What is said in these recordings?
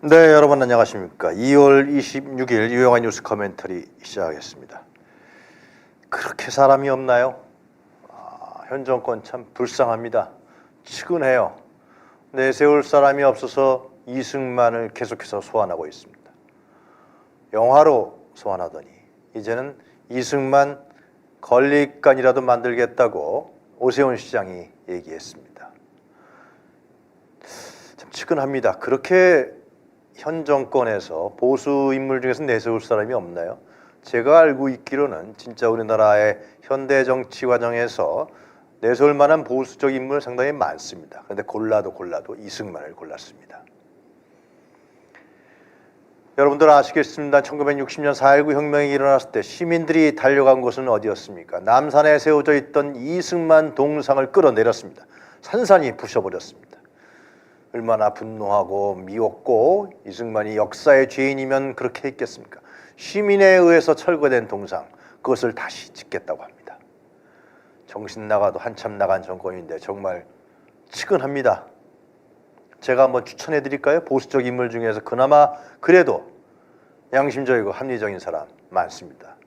네, 여러분 안녕하십니까. 2월 26일 유용한 뉴스 커멘터리 시작하겠습니다. 그렇게 사람이 없나요? 현 정권 참 불쌍합니다. 측은해요. 내세울 사람이 없어서 이승만을 계속해서 소환하고 있습니다. 영화로 소환하더니 이제는 이승만 건립관이라도 만들겠다고 오세훈 시장이 얘기했습니다. 참 측은합니다. 그렇게 현 정권에서 보수 인물 중에서 내세울 사람이 없나요? 제가 알고 있기로는 진짜 우리나라의 현대 정치 과정에서 내세울 만한 보수적 인물 상당히 많습니다. 그런데 골라도 이승만을 골랐습니다. 여러분들 아시겠습니다. 1960년 4.19 혁명이 일어났을 때 시민들이 달려간 곳은 어디였습니까? 남산에 세워져 있던 이승만 동상을 끌어내렸습니다. 산산이 부셔버렸습니다. 얼마나 분노하고 미웠고 이승만이 역사의 죄인이면 그렇게 했겠습니까? 시민에 의해서 철거된 동상, 그것을 다시 짓겠다고 합니다. 정신 나가도 한참 나간 정권인데 정말 측은합니다. 제가 한번 추천해 드릴까요? 보수적 인물 중에서 그나마 그래도 양심적이고 합리적인 사람 많습니다.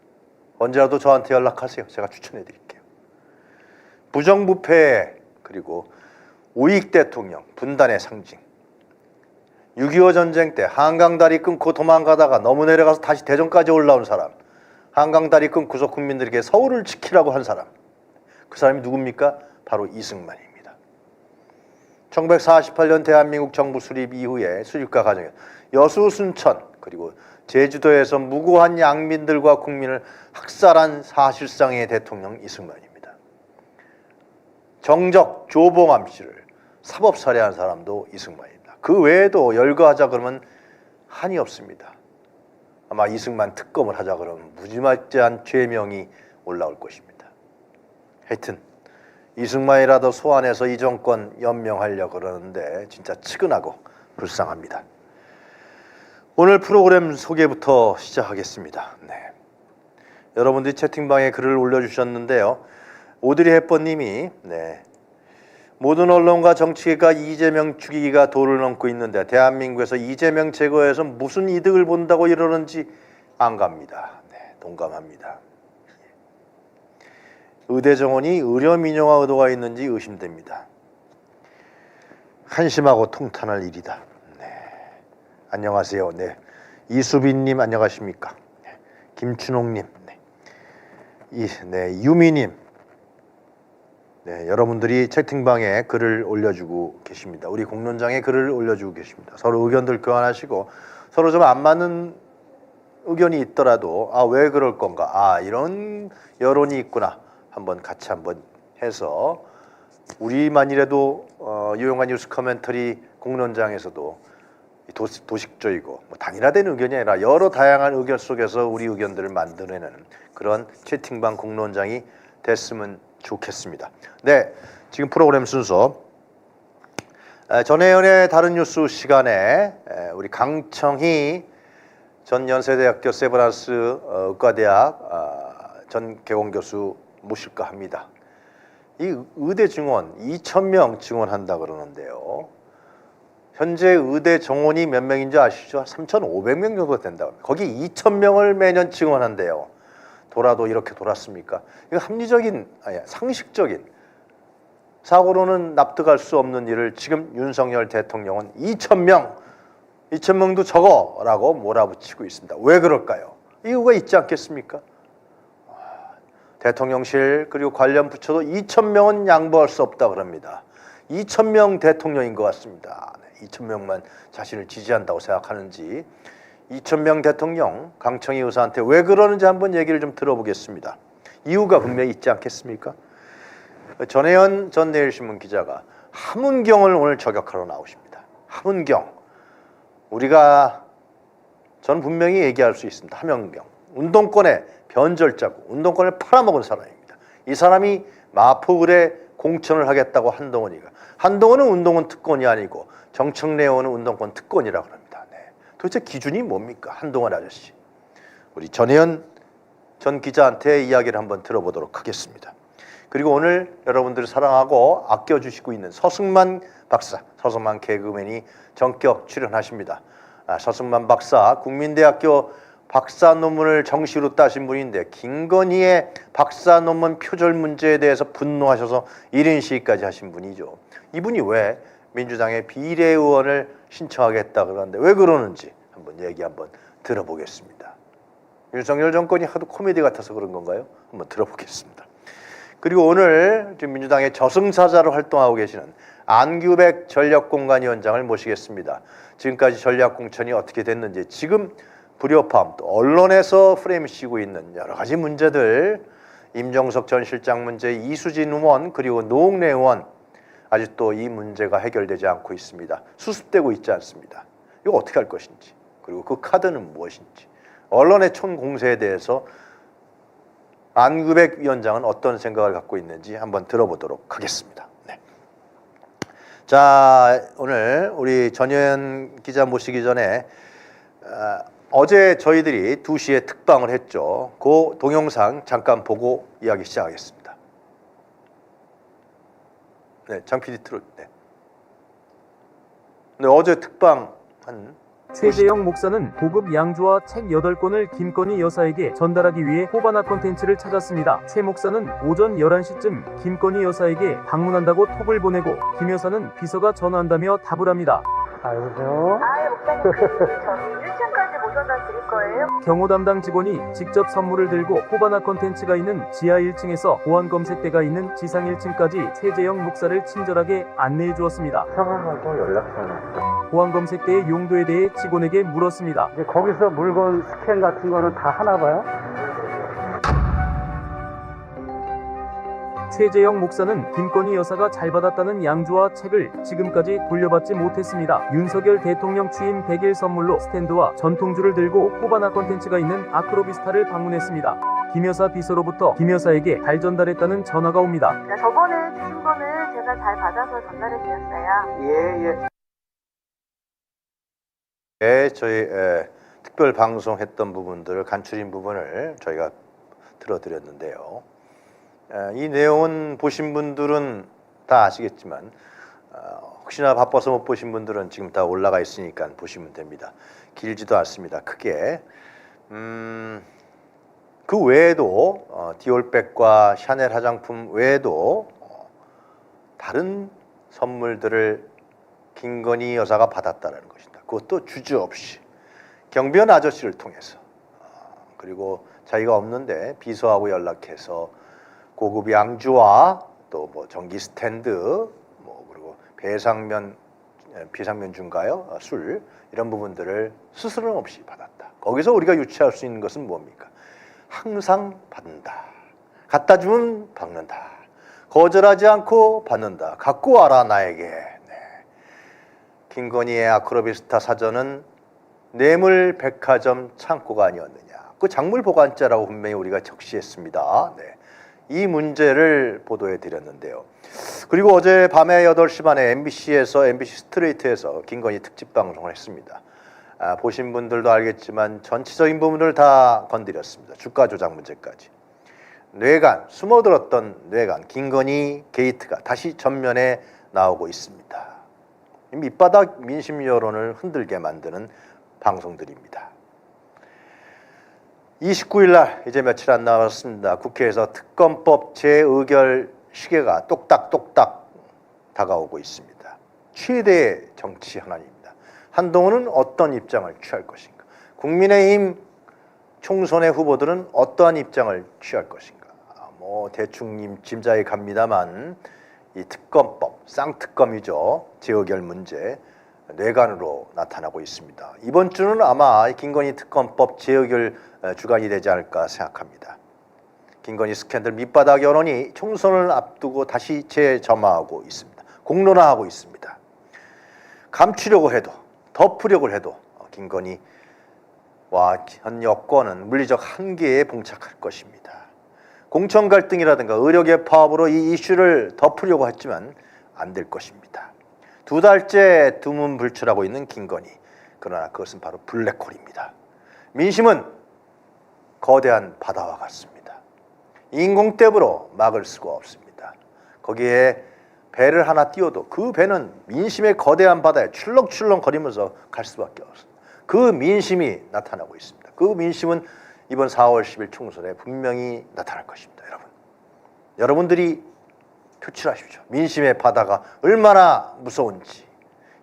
언제라도 저한테 연락하세요. 제가 추천해 드릴게요. 부정부패 그리고 우익 대통령, 분단의 상징. 6.25 전쟁 때 한강다리 끊고 도망가다가 너무 내려가서 다시 대전까지 올라온 사람. 한강다리 끊고서 국민들에게 서울을 지키라고 한 사람. 그 사람이 누굽니까? 바로 이승만입니다. 1948년 대한민국 정부 수립 이후에 수립과 과정에서 여수, 순천 그리고 제주도에서 무고한 양민들과 국민을 학살한 사실상의 대통령 이승만입니다. 정적, 조봉암 씨를 사법 살해한 사람도 이승만입니다. 그 외에도 열거하자 그러면 한이 없습니다. 아마 이승만 특검을 하자 그러면 무지막지한 죄명이 올라올 것입니다. 하여튼 이승만이라도 소환해서 이 정권 연명하려고 그러는데 진짜 측은하고 불쌍합니다. 오늘 프로그램 소개부터 시작하겠습니다. 여러분들이 채팅방에 글을 올려주셨는데요. 오드리 헵번님이 모든 언론과 정치계가 이재명 죽이기가 도를 넘고 있는데 대한민국에서 이재명 제거해서 무슨 이득을 본다고 이러는지 안 갑니다. 동감합니다. 의대 정원이 의료 민영화 의도가 있는지 의심됩니다. 한심하고 통탄할 일이다. 안녕하세요. 이수빈님 안녕하십니까? 김춘옥님, 유미님. 여러분들이 채팅방에 글을 올려주고 계십니다. 우리 공론장에 글을 올려주고 계십니다. 서로 의견들 교환하시고 서로 좀 안 맞는 의견이 있더라도 왜 그럴 건가? 이런 여론이 있구나. 같이 한번 해서 우리만이라도 유용한 뉴스 커멘터리 공론장에서도 도식적이고 단일화된 의견이 아니라 여러 다양한 의견 속에서 우리 의견들을 만들어내는 그런 채팅방 공론장이 됐으면 좋겠습니다. 지금 프로그램 순서 전혜연의 다른 뉴스 시간에 우리 강청희 전 연세대학교 세브란스 의과대학 전 개공교수 모실까 합니다. 이 의대 증원 2,000명 증원한다 그러는데요. 현재 의대 정원이 몇 명인지 아시죠? 3,500명 정도 된다고 합니다. 거기 2,000명을 매년 증원한대요. 돌아도 이렇게 돌았습니까? 이거 합리적인, 상식적인 사고로는 납득할 수 없는 일을 지금 윤석열 대통령은 2,000명도 적어라고 몰아붙이고 있습니다. 왜 그럴까요? 이유가 있지 않겠습니까? 대통령실 그리고 관련 부처도 2,000명은 양보할 수 없다 그럽니다. 2,000명 대통령인 것 같습니다. 2,000명만 자신을 지지한다고 생각하는지 2,000명 대통령 강청희 의사한테 왜 그러는지 한번 얘기를 좀 들어보겠습니다. 이유가 분명히 있지 않겠습니까? 전혜연 전 내일신문 기자가 함은경을 오늘 저격하러 나오십니다. 함은경, 저는 분명히 얘기할 수 있습니다. 함은경, 운동권의 변절자고 운동권을 팔아먹은 사람입니다. 이 사람이 마포구에 공천을 하겠다고 한동훈은 운동권 특권이 아니고 정청래 의원은 운동권 특권이라고 합니다. 도대체 기준이 뭡니까? 한동훈 아저씨. 우리 전혜연 전 기자한테 이야기를 한번 들어보도록 하겠습니다. 그리고 오늘 여러분들이 사랑하고 아껴주시고 있는 서승만 박사, 서승만 개그맨이 전격 출연하십니다. 서승만 박사, 국민대학교 박사 논문을 정시로 따신 분인데 김건희의 박사 논문 표절 문제에 대해서 분노하셔서 1인 시위까지 하신 분이죠. 이분이 왜 민주당의 비례의원을 신청하겠다 그러는데 왜 그러는지 한번 들어보겠습니다. 윤석열 정권이 하도 코미디 같아서 그런 건가요? 한번 들어보겠습니다. 그리고 오늘 지금 민주당의 저승사자로 활동하고 계시는 안규백 전략공관위원장을 모시겠습니다. 지금까지 전략공천이 어떻게 됐는지, 지금 불협화음, 또 언론에서 프레임 씌고 있는 여러 가지 문제들, 임정석 전 실장 문제, 이수진 의원 그리고 노웅래 의원, 아직도 이 문제가 해결되지 않고 있습니다. 수습되고 있지 않습니다. 이거 어떻게 할 것인지, 그리고 그 카드는 무엇인지, 언론의 총공세에 대해서 안규백 위원장은 어떤 생각을 갖고 있는지 한번 들어보도록 하겠습니다. 네. 자, 오늘 우리 전현 기자 모시기 전에 어제 저희들이 2시에 특방을 했죠. 그 동영상 잠깐 보고 이야기 시작하겠습니다. 네, 장 PD 트롯. 네. 네, 어제 특방 한 최재형 목사는 고급 양주와 책 8권을 김건희 여사에게 전달하기 위해 호바나 콘텐츠를 찾았습니다. 최 목사는 오전 11시쯤 김건희 여사에게 방문한다고 톡을 보내고 김 여사는 비서가 전화한다며 답을 합니다. 여보세요? 목사님, 저희 1층까지 모셔다 드릴 거예요? 경호 담당 직원이 직접 선물을 들고 호바나 콘텐츠가 있는 지하 1층에서 보안 검색대가 있는 지상 1층까지 최재형 목사를 친절하게 안내해 주었습니다. 상황하고 연락처 왔어. 보안 검색대의 용도에 대해 직원에게 물었습니다. 이제 거기서 물건 스캔 같은 거는 다 하나 봐요? 최재형 목사는 김건희 여사가 잘 받았다는 양주와 책을 지금까지 돌려받지 못했습니다. 윤석열 대통령 취임 100일 선물로 스탠드와 전통주를 들고 호바나 콘텐츠가 있는 아크로비스타를 방문했습니다. 김 여사 비서로부터 김 여사에게 잘 전달했다는 전화가 옵니다. 저번에 주신 거는 제가 잘 받아서 전달해 드렸어요. 예. 네, 저희 특별 방송했던 부분들을 간추린 부분을 저희가 들어드렸는데요. 이 내용은 보신 분들은 다 아시겠지만 혹시나 바빠서 못 보신 분들은 지금 다 올라가 있으니까 보시면 됩니다. 길지도 않습니다. 크게. 그 외에도 디올백과 샤넬 화장품 외에도 다른 선물들을 김건희 여사가 받았다는 것이다. 그것도 주저없이 경비원 아저씨를 통해서, 그리고 자기가 없는데 비서하고 연락해서 고급 양주와 또 뭐 전기 스탠드, 뭐 그리고 비상면주인가요? 술, 이런 부분들을 스스럼 없이 받았다. 거기서 우리가 유추할 수 있는 것은 뭡니까? 항상 받는다. 갖다 주면 받는다. 거절하지 않고 받는다. 갖고 와라 나에게. 네. 김건희의 아크로비스타 사전은 뇌물 백화점 창고가 아니었느냐. 그 작물 보관자라고 분명히 우리가 적시했습니다. 네. 이 문제를 보도해 드렸는데요. 그리고 어제 밤에 8시 반에 MBC에서 MBC 스트레이트에서 김건희 특집 방송을 했습니다. 보신 분들도 알겠지만 전체적인 부분을 다 건드렸습니다. 주가 조작 문제까지. 뇌관, 숨어들었던 뇌관, 김건희 게이트가 다시 전면에 나오고 있습니다. 밑바닥 민심 여론을 흔들게 만드는 방송들입니다. 29일 날 이제 며칠 안 남았습니다. 국회에서 특검법 재의결 시계가 똑딱똑딱 다가오고 있습니다. 최대의 정치 현안입니다. 한동훈은 어떤 입장을 취할 것인가? 국민의힘 총선의 후보들은 어떠한 입장을 취할 것인가? 뭐 대충 짐작이 갑니다만 이 특검법, 쌍특검이죠. 재의결 문제 뇌관으로 나타나고 있습니다. 이번 주는 아마 김건희 특검법 재의결 주간이 되지 않을까 생각합니다. 김건희 스캔들 밑바닥 여론이 총선을 앞두고 다시 재점화하고 있습니다. 공론화하고 있습니다. 감추려고 해도, 덮으려고 해도 김건희와 현 여권은 물리적 한계에 봉착할 것입니다. 공천 갈등이라든가 의료계 파업으로 이 이슈를 덮으려고 했지만 안 될 것입니다. 2달째 두문불출하고 있는 김건희. 그러나 그것은 바로 블랙홀입니다. 민심은 거대한 바다와 같습니다. 인공댐으로 막을 수가 없습니다. 거기에 배를 하나 띄워도 그 배는 민심의 거대한 바다에 출렁출렁 거리면서 갈 수밖에 없습니다. 그 민심이 나타나고 있습니다. 그 민심은 이번 4월 10일 총선에 분명히 나타날 것입니다. 여러분들이 표출하십시오. 민심의 바다가 얼마나 무서운지.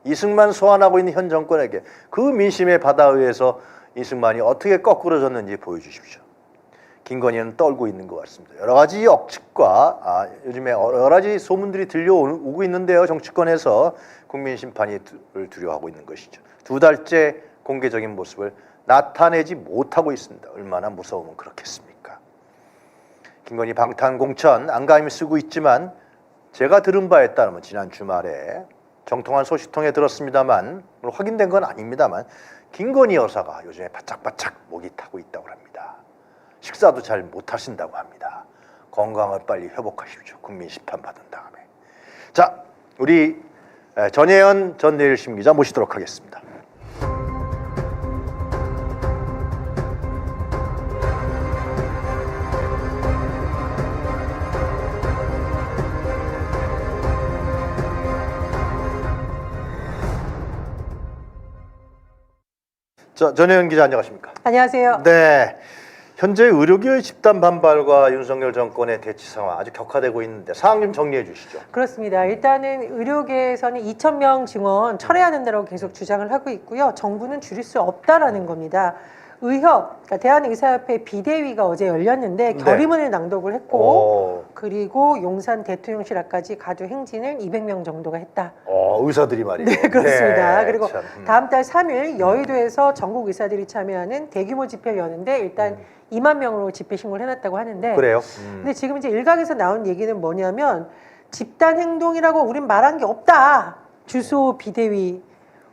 이승만 소환하고 있는 현 정권에게 그 민심의 바다에 의해서 이승만이 어떻게 거꾸러졌는지 보여주십시오. 김건희는 떨고 있는 것 같습니다. 여러 가지 억측과 요즘에 여러 가지 소문들이 들려오고 있는데요. 정치권에서 국민 심판이 두려워하고 있는 것이죠. 2달째 공개적인 모습을 나타내지 못하고 있습니다. 얼마나 무서우면 그렇겠습니까? 김건희 방탄공천 안가임이 쓰고 있지만 제가 들은 바에 따르면 지난 주말에 정통한 소식통에 들었습니다만 물론 확인된 건 아닙니다만 김건희 여사가 요즘에 바짝바짝 목이 타고 있다고 합니다. 식사도 잘 못하신다고 합니다. 건강을 빨리 회복하십시오. 국민 심판 받은 다음에. 자, 우리 전혜연 전 내일신 기자 모시도록 하겠습니다. 자, 전혜연 기자 안녕하십니까? 안녕하세요. 네, 현재 의료계의 집단 반발과 윤석열 정권의 대치 상황 아주 격화되고 있는데 상황 좀 정리해 주시죠. 그렇습니다. 일단은 의료계에서는 2,000명 증원 철회하는다고 계속 주장을 하고 있고요. 정부는 줄일 수 없다라는 겁니다. 의협, 그러니까 대한의사협회 비대위가 어제 열렸는데 네. 결의문을 낭독을 했고 그리고 용산 대통령실 앞까지 가두 행진을 200명 정도가 했다. 의사들이 말이에요. 네, 그렇습니다. 네, 그리고 참, 다음 달 3일 여의도에서 전국 의사들이 참여하는 대규모 집회를 여는데 일단 2만 명으로 집회 신고를 해놨다고 하는데 그래요? 근데 지금 이제 일각에서 나온 얘기는 뭐냐면 집단 행동이라고 우린 말한 게 없다. 주소 비대위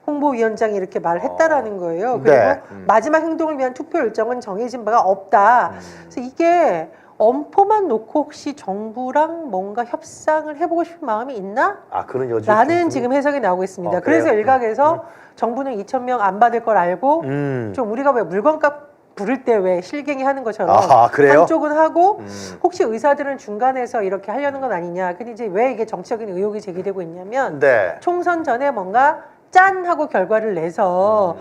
홍보위원장이 이렇게 말을 했다라는 거예요. 그리고 네. 마지막 행동을 위한 투표 일정은 정해진 바가 없다. 그래서 이게 엄포만 놓고 혹시 정부랑 뭔가 협상을 해보고 싶은 마음이 있나? 그런 여지. 라는 지금 해석이 나오고 있습니다. 그래서 그래요? 일각에서 정부는 2,000명 안 받을 걸 알고 좀 우리가 왜 물건값 부를 때 왜 실갱이 하는 것처럼 그래요? 한쪽은 하고 혹시 의사들은 중간에서 이렇게 하려는 건 아니냐. 근데 이제 왜 이게 정치적인 의혹이 제기되고 있냐면 네. 총선 전에 뭔가 짠 하고 결과를 내서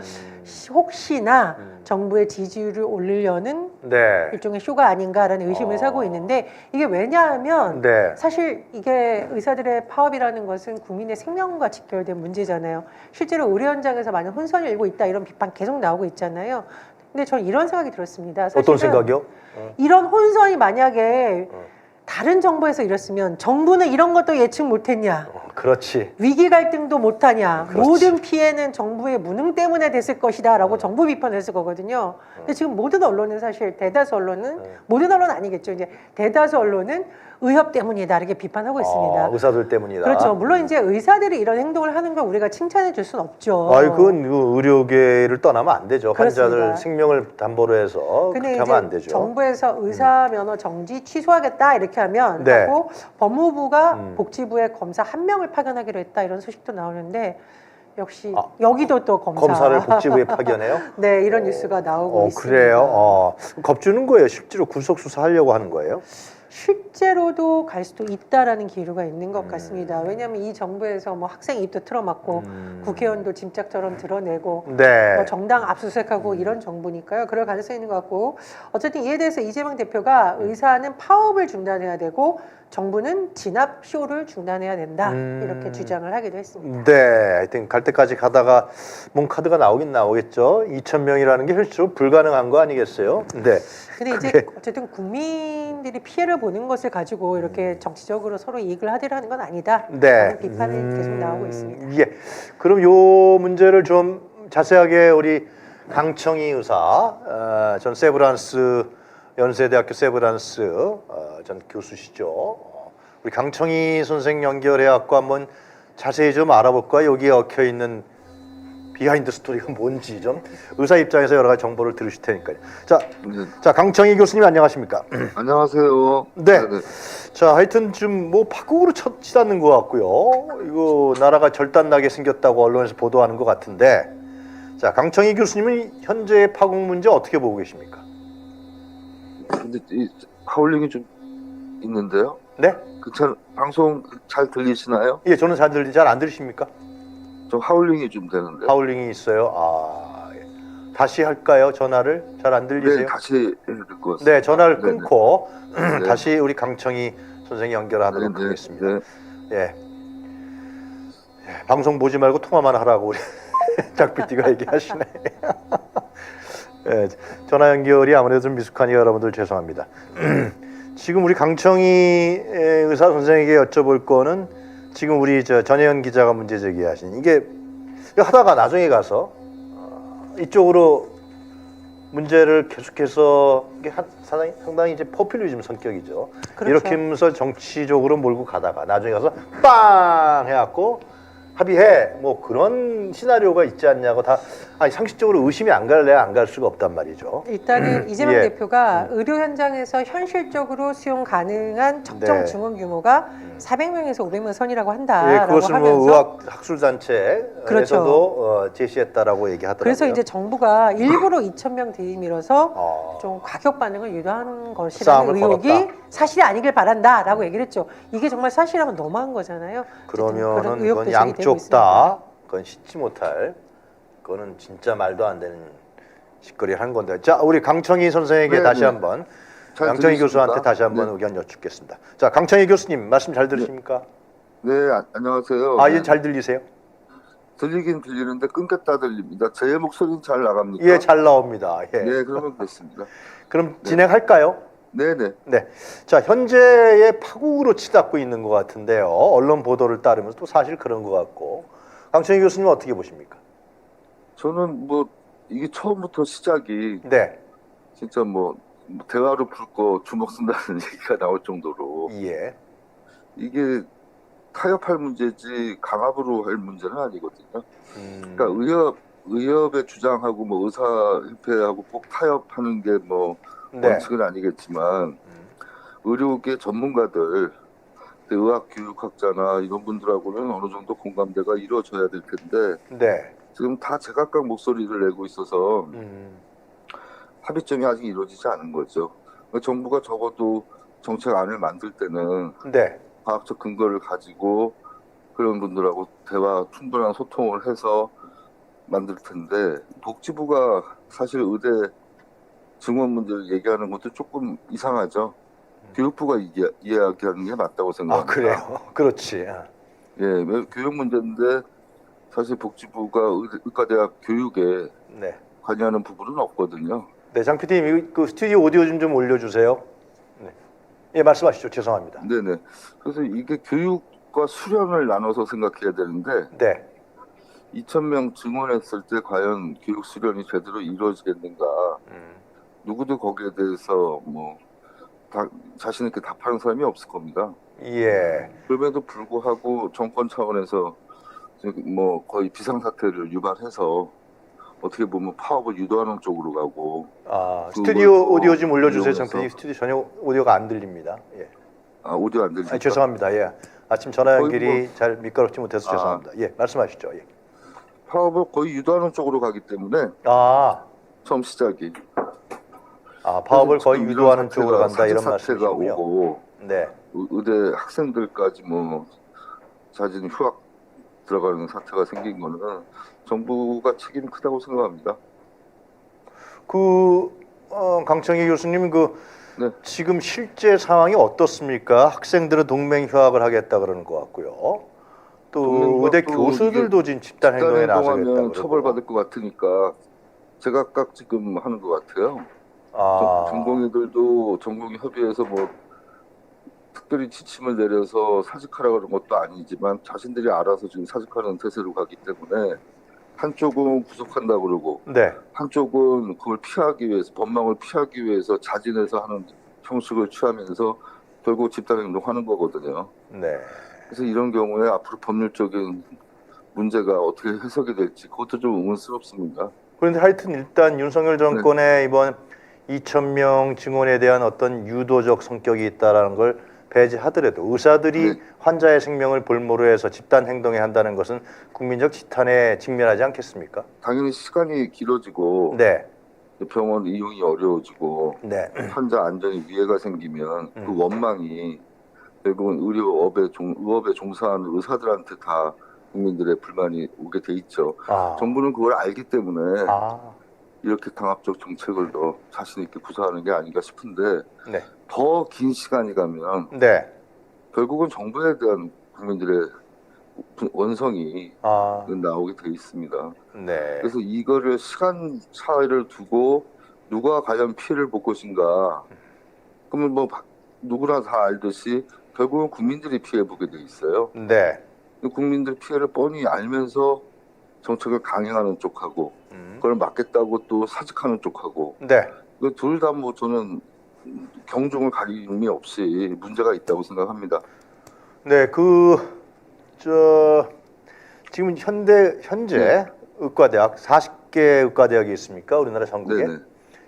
혹시나 정부의 지지율을 올리려는 네. 일종의 쇼가 아닌가라는 의심을 사고 있는데 이게 왜냐하면 네. 사실 이게 의사들의 파업이라는 것은 국민의 생명과 직결된 문제잖아요. 실제로 의료 현장에서 많은 혼선이 일고 있다 이런 비판 계속 나오고 있잖아요. 근데 저는 이런 생각이 들었습니다. 어떤 생각이요? 이런 혼선이 만약에 다른 정부에서 이랬으면 정부는 이런 것도 예측 못했냐? 그렇지. 위기 갈등도 못하냐? 그렇지. 모든 피해는 정부의 무능 때문에 됐을 것이다라고 정부 비판했을 거거든요. 근데 지금 모든 언론은 사실 대다수 언론은 모든 언론은 아니겠죠. 이제 대다수 언론은 의협 때문이다 이렇게 비판하고 있습니다. 의사들 때문이다. 그렇죠. 물론 이제 의사들이 이런 행동을 하는 걸 우리가 칭찬해 줄 수는 없죠. 그건 의료계를 떠나면 안 되죠. 그렇습니다. 환자들 생명을 담보로 해서 근데 그렇게 이제 하면 안 되죠. 정부에서 의사 면허 정지 취소하겠다 이렇게 하면 네. 하고 법무부가 복지부에 검사 1명을 파견하기로 했다 이런 소식도 나오는데 역시 여기도 또 검사를 복지부에 파견해요? 네, 이런 뉴스가 나오고 있습니다. 그래요? 겁주는 거예요? 실제로 구속 수사하려고 하는 거예요? 실제로도 갈 수도 있다라는 기류가 있는 것 같습니다. 왜냐하면 이 정부에서 뭐 학생 입도 틀어막고 국회의원도 짐짝처럼 드러내고 네. 뭐 정당 압수수색하고 이런 정부니까요. 그럴 가능성이 있는 것 같고 어쨌든 이에 대해서 이재명 대표가 의사는 파업을 중단해야 되고 정부는 진압 쇼를 중단해야 된다 이렇게 주장을 하기도 했습니다. 네, 하여튼 갈 때까지 가다가 몸 카드가 나오긴 나오겠죠. 2,000명이라는 게 현실적으로 불가능한 거 아니겠어요? 네. 근데 이제 어쨌든 국민들이 피해를 보는 것을 가지고 이렇게 정치적으로 서로 이익을 하더라는 건 아니다. 네. 라는 비판이 계속 나오고 있습니다. 예. 그럼 요 문제를 좀 자세하게 우리 강청희 의사, 전 세브란스 연세대학교 세브란스 전 교수시죠. 우리 강청희 선생 연결해갖고 한번 자세히 좀 알아볼까요? 여기에 얽혀 있는 비하인드 스토리가 뭔지 좀 의사 입장에서 여러 가지 정보를 들으실 테니까요. 자, 강청희 교수님 안녕하십니까? 안녕하세요. 네. 네네. 자, 하여튼 좀 뭐 파국으로 치닫는 것 같고요. 이거 나라가 절단나게 생겼다고 언론에서 보도하는 것 같은데, 자, 강청희 교수님은 현재의 파국 문제 어떻게 보고 계십니까? 근데 이 하울링이 좀 있는데요. 네? 방송 잘 들리시나요? 예, 저는 잘 안 들리십니까? 좀 하울링이 좀 되는데요. 하울링이 있어요. 다시 할까요? 전화를 잘 안 네, 들리세요? 다시 해야 될 것 같습니다. 네, 전화를 네네. 끊고 네. 다시 우리 강청희 선생님 연결하도록 네, 네, 하겠습니다. 네. 예. 예, 방송 보지 말고 통화만 하라고 우리 장 PD가 얘기하시네. 예, 전화 연결이 아무래도 좀 미숙하니까 여러분들 죄송합니다. 지금 우리 강청희 의사 선생에게 여쭤볼 거는 지금 우리 전혜연 기자가 문제 제기하신 이게 하다가 나중에 가서 이쪽으로 문제를 계속해서 이게 상당히 이제 포퓰리즘 성격이죠. 그렇죠. 이렇게 하면서 정치적으로 몰고 가다가 나중에 가서 빵 해갖고 합의해 뭐 그런 시나리오가 있지 않냐고 다 아니 상식적으로 의심이 안 갈래 안 갈 수가 없단 말이죠. 일단은 이재명 예. 대표가 의료 현장에서 현실적으로 수용 가능한 적정 네. 증원 규모가 400명에서 500명 선이라고 예, 한다라고 그것을 하면서 뭐 의학 학술 단체에서도 그렇죠. 제시했다라고 얘기하더라고요. 그래서 이제 정부가 일부러 2,000명 들이밀어서 어, 좀 과격 반응을 유도하는 것이라는 싸움을 의혹이 걸었다. 사실이 아니길 바란다라고 얘기를 했죠. 이게 정말 사실이라면 너무한 거잖아요. 어쨌든 그런 그러면은 의혹도 그건 제기되고 양쪽 있습니다. 다 그건 씻지 못할 그거는 진짜 말도 안 되는 짓거리를 한 건데. 자, 우리 강청희 선생에게 네, 다시 네. 한번 잘 강청희 들리십니까? 교수한테 다시 한번 네. 의견 여쭙겠습니다. 자, 강청희 교수님 말씀 잘 들으십니까? 네, 안녕하세요. 아, 네. 예, 잘 들리세요? 들리긴 들리는데 끊겼다 들립니다. 제 목소리는 잘 나갑니까? 예, 잘 나옵니다. 예. 네, 그러면 됐습니다. 그럼 진행할까요? 네네. 네. 자, 현재의 파국으로 치닫고 있는 것 같은데요. 언론 보도를 따르면서 또 사실 그런 것 같고. 강청희 교수님 어떻게 보십니까? 저는 뭐 이게 처음부터 시작이 네. 진짜 뭐 대화로 풀 거 주먹 쓴다는 얘기가 나올 정도로 예. 이게 타협할 문제지 강압으로 할 문제는 아니거든요. 음, 그러니까 의협의 주장하고 뭐 의사협회하고 꼭 타협하는 게 뭐 네. 원칙은 아니겠지만 의료계 전문가들 의학교육학자나 이런 분들하고는 어느 정도 공감대가 이루어져야 될 텐데 네. 지금 다 제각각 목소리를 내고 있어서 음, 합의점이 아직 이루어지지 않은 거죠. 그러니까 정부가 적어도 정책안을 만들 때는 네. 과학적 근거를 가지고 그런 분들하고 대화 충분한 소통을 해서 만들 텐데 복지부가 사실 의대 증원 문제를 얘기하는 것도 조금 이상하죠. 교육부가 이야기하는 게 맞다고 아, 생각합니다. 그래요? 그렇지. 예, 왜 교육 문제인데 사실 복지부가 의과대학 교육에 네. 관여하는 부분은 없거든요. 네, 장 PD님, 그 스튜디오 오디오 좀 올려주세요. 네. 예, 말씀하시죠. 죄송합니다. 네네. 그래서 이게 교육과 수련을 나눠서 생각해야 되는데 네. 2,000명 증원했을 때 과연 교육 수련이 제대로 이루어지겠는가? 누구도 거기에 대해서 뭐 자신 있게 답하는 사람이 없을 겁니다. 예. 그럼에도 불구하고 정권 차원에서 뭐 거의 비상사태를 유발해서 어떻게 보면 파업을 유도하는 쪽으로 가고 아, 그걸 스튜디오 또 오디오 좀 올려주세요. 장 이용해서- PD님, 스튜디오 전혀 오디오가 안 들립니다. 예. 오디오 안 들리니까 아, 죄송합니다. 예. 아침 전화 거의 연결이 잘 미끄럽지 못해서 아. 죄송합니다. 예, 말씀하시죠. 예. 파업을 거의 유도하는 쪽으로 가기 때문에 아, 처음 시작이 파업을 거의 지금 유도하는 이런 쪽으로 간다 이런 사태가 말씀이시군요. 오고 네. 의대 학생들까지 뭐 자진 휴학 들어가는 사태가 생긴 거는 정부가 책임이 크다고 생각합니다. 강청희 교수님 네. 지금 실제 상황이 어떻습니까? 학생들은 동맹 휴학을 하겠다 그러는 것 같고요. 또 동맹 의대 휴학도 교수들도 지금 집단 행동에 나서겠다 행동하면 그러고. 처벌받을 것 같으니까 제각각 지금 하는 것 같아요. 아, 전공의들도 전공의 협의회에서 뭐 특별히 지침을 내려서 사직하라 그런 것도 아니지만 자신들이 알아서 지금 사직하는 태세로 가기 때문에 한쪽은 구속한다 그러고 네. 한쪽은 그걸 피하기 위해서 법망을 피하기 위해서 자진해서 하는 형식을 취하면서 결국 집단행동하는 거거든요. 네. 그래서 이런 경우에 앞으로 법률적인 문제가 어떻게 해석이 될지 그것도 좀 의문스럽습니다. 그런데 하여튼 일단 윤석열 정권의 이번 2,000명 증원에 대한 어떤 유도적 성격이 있다라는 걸 배제하더라도 의사들이 네. 환자의 생명을 볼모로 해서 집단 행동에 한다는 것은 국민적 지탄에 직면하지 않겠습니까? 당연히 시간이 길어지고 네. 병원 이용이 어려워지고 네. 환자 안전에 위해가 생기면 그 음. 원망이 결국은 의업에 종사하는 의사들한테 다 국민들의 불만이 오게 돼 있죠. 아. 정부는 그걸 알기 때문에 아. 이렇게 강압적 정책을 더 자신 있게 구사하는 게 아닌가 싶은데 네. 더 긴 시간이 가면 네. 결국은 정부에 대한 국민들의 원성이 아, 나오게 돼 있습니다. 네. 그래서 이거를 시간 차이를 두고 누가 과연 피해를 볼 것인가? 그러면 뭐 누구나 다 알듯이 결국은 국민들이 피해 보게 돼 있어요. 네. 국민들 피해를 뻔히 알면서 정책을 강행하는 쪽하고 음. 그걸 막겠다고 또 사직하는 쪽하고 네. 둘 다 뭐 저는 경종을 가림이 없이 문제가 있다고 생각합니다. 네, 지금 현재 의과대학 40개 의과대학이 있습니까? 우리나라 전국에. 네네.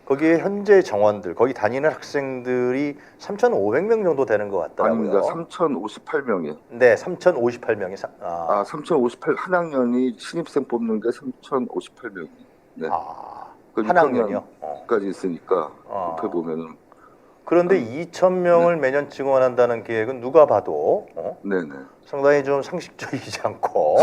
거기에 현재 정원들, 거기 다니는 학생들이 3,500명 정도 되는 것 같더라고요. 아닙니다. 3,058명이요. 네, 3,058명이. 3,058 한 학년이 신입생 뽑는 게 3,058명이. 네. 한 학년이요? 까지 있으니까 어. 옆에 보면은 그런데 2,000명을 매년 증원한다는 계획은 누가 봐도 네네. 상당히 좀 상식적이지 않고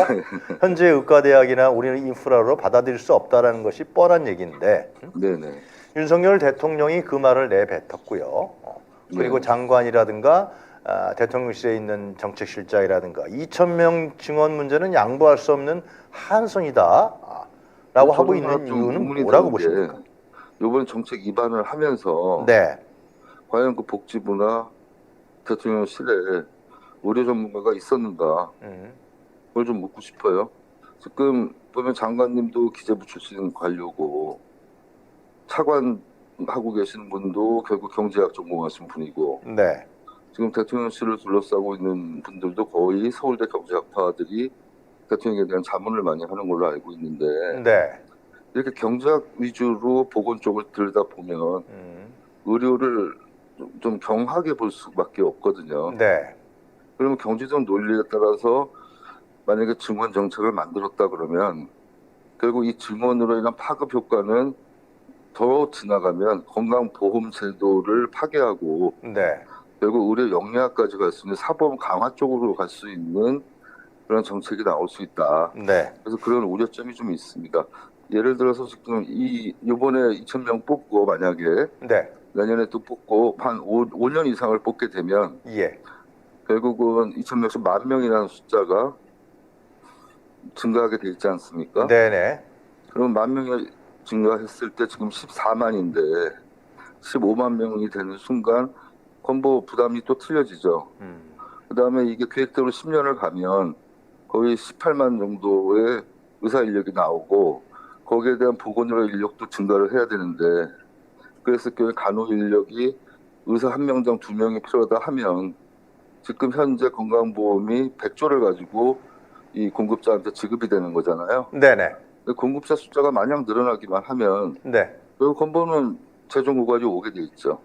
현재 의과대학이나 우리는 인프라로 받아들일 수 없다라는 것이 뻔한 얘기인데 네네. 윤석열 대통령이 그 말을 내뱉었고요. 그리고 네. 장관이라든가 대통령실에 있는 정책실장이라든가 2,000명 증원 문제는 양보할 수 없는 한선이다 라고 하고 있는 이유는 뭐라고 보십니까? 이번 정책 입안을 하면서 네. 과연 그 복지부나 대통령실에 의료 전문가가 있었는가 그걸 좀 묻고 싶어요. 지금 보면 장관님도 기재부 출신 관료고 차관하고 계신 분도 결국 경제학 전공하신 분이고 네. 지금 대통령실을 둘러싸고 있는 분들도 거의 서울대 경제학파들이 대통령에 대한 자문을 많이 하는 걸로 알고 있는데 네. 이렇게 경제학 위주로 보건 쪽을 들여다보면 의료를 좀 경하게 볼 수밖에 없거든요. 네. 그러면 경제적 논리에 따라서 만약에 증원 정책을 만들었다 그러면 결국 이 증원으로 인한 파급 효과는 더 지나가면 건강보험 제도를 파괴하고 네. 결국 의료 역량까지 갈 수 있는 사보험 강화 쪽으로 갈 수 있는 그런 정책이 나올 수 있다. 네. 그래서 그런 우려점이 좀 있습니다. 예를 들어서 지금 이번에 2,000명 뽑고 만약에 네. 내년에 또 뽑고 한 5년 이상을 뽑게 되면 예. 결국은 2,000명에서 10,000명이라는 숫자가 증가하게 돼 있지 않습니까? 네네. 그럼 10,000명이 증가했을 때 지금 14만인데 15만 명이 되는 순간 건보 부담이 또 틀려지죠. 그다음에 이게 계획대로 10년을 가면 거의 18만 정도의 의사 인력이 나오고 거기에 대한 보건의료 인력도 증가를 해야 되는데 그래서 간호 인력이 의사 1명당 2명이 필요하다 하면 지금 현재 건강보험이 100조를 가지고 이 공급자한테 지급이 되는 거잖아요. 네네. 공급자 숫자가 마냥 늘어나기만 하면 네. 결국 건보는 최종 고갈이 오게 돼 있죠.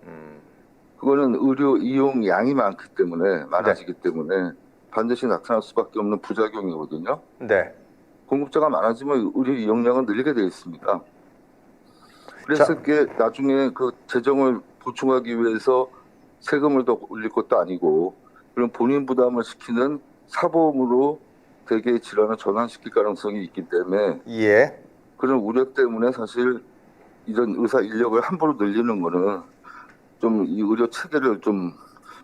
그거는 의료 이용 양이 많아지기 때문에 반드시 나타날 수밖에 없는 부작용이거든요. 네. 공급자가 많아지면 의료 이용량은 늘리게 돼 있습니다. 그래서 그게 나중에 그 재정을 보충하기 위해서 세금을 더 올릴 것도 아니고 그런 본인 부담을 시키는 사보험으로 대개의 질환을 전환시킬 가능성이 있기 때문에 예. 그런 우려 때문에 사실 이런 의사 인력을 함부로 늘리는 거는 좀 이 의료 체계를 좀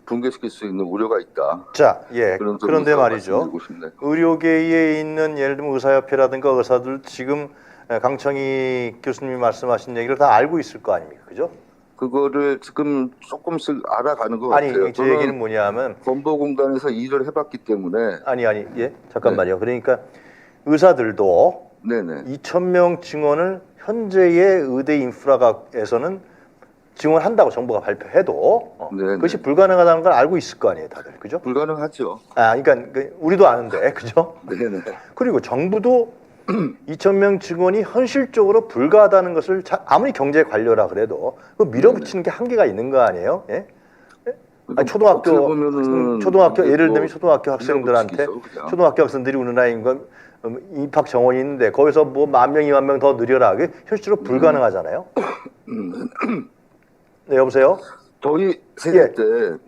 붕괴시킬 수 있는 우려가 있다. 자, 예. 그런 그런데 점에서 말이죠. 말씀드리고 싶네요. 의료계에 있는 예를 들면 의사협회라든가 의사들 지금 강청희 교수님이 말씀하신 얘기를 다 알고 있을 거 아닙니까? 그죠? 그거를 지금 조금씩 알아가는 것 아니, 같아요. 제 얘기는 뭐냐면 건보공단에서 일을 해봤기 때문에 예. 잠깐만요. 그러니까 의사들도 네네. 2,000명 증원을 현재의 의대 인프라에서는 증원한다고 정부가 발표해도 네네. 그것이 불가능하다는 걸 알고 있을 거 아니에요, 다들. 그죠? 불가능하죠. 그러니까 우리도 아는데. 그죠? 네네. 그리고 정부도 2,000명 증원이 현실적으로 불가하다는 것을 아무리 경제 관료라 그래도 그 밀어붙이는 게 한계가 있는 거 아니에요? 예? 아니, 초등학교 예를 들면 초등학교 학생들한테 초등학교 학생들이 우리나라에 입학 정원이 있는데 거기서 뭐 10,000명, 20,000명 더 늘려라. 그게 현실적으로 불가능하잖아요. 네, 여보세요? 저희 세대 때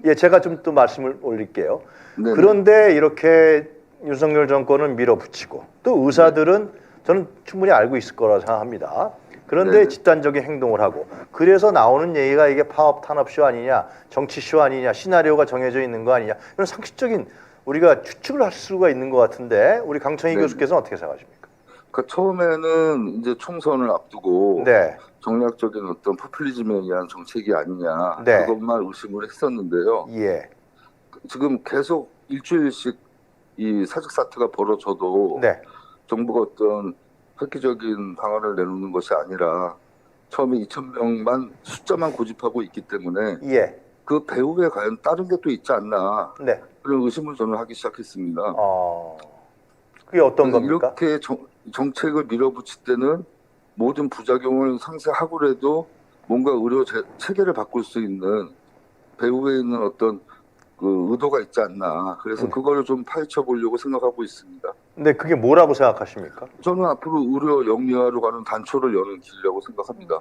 예, 제가 좀 또 말씀을 올릴게요. 네네. 그런데 이렇게 윤석열 정권은 밀어붙이고 또 의사들은 저는 충분히 알고 있을 거라 생각합니다. 그런데 네네. 집단적인 행동을 하고 그래서 나오는 얘기가 이게 파업 탄압쇼 아니냐, 정치쇼 아니냐, 시나리오가 정해져 있는 거 아니냐 이런 상식적인 우리가 추측을 할 수가 있는 것 같은데 우리 강청희 네네. 교수께서는 어떻게 생각하십니까? 그러니까 처음에는 이제 총선을 앞두고 네, 정략적인 어떤 포퓰리즘에 의한 정책이 아니냐 네. 그것만 의심을 했었는데요. 예, 지금 계속 일주일씩 이 사직 사태가 벌어져도 네, 정부가 어떤 획기적인 방안을 내놓는 것이 아니라 처음에 2,000명만 숫자만 고집하고 있기 때문에 예, 그 배후에 과연 다른 게 또 있지 않나 네. 그런 의심을 저는 하기 시작했습니다. 그게 어떤 그래서 겁니까? 이렇게 정책을 밀어붙일 때는 모든 부작용을 상쇄하고라도 뭔가 의료 체계를 바꿀 수 있는 배후에 있는 어떤 그 의도가 있지 않나. 그래서 그거를 좀 파헤쳐 보려고 생각하고 있습니다. 근데 그게 뭐라고 생각하십니까? 저는 앞으로 의료 영리화로 가는 단초를 여는 길이라고 생각합니다.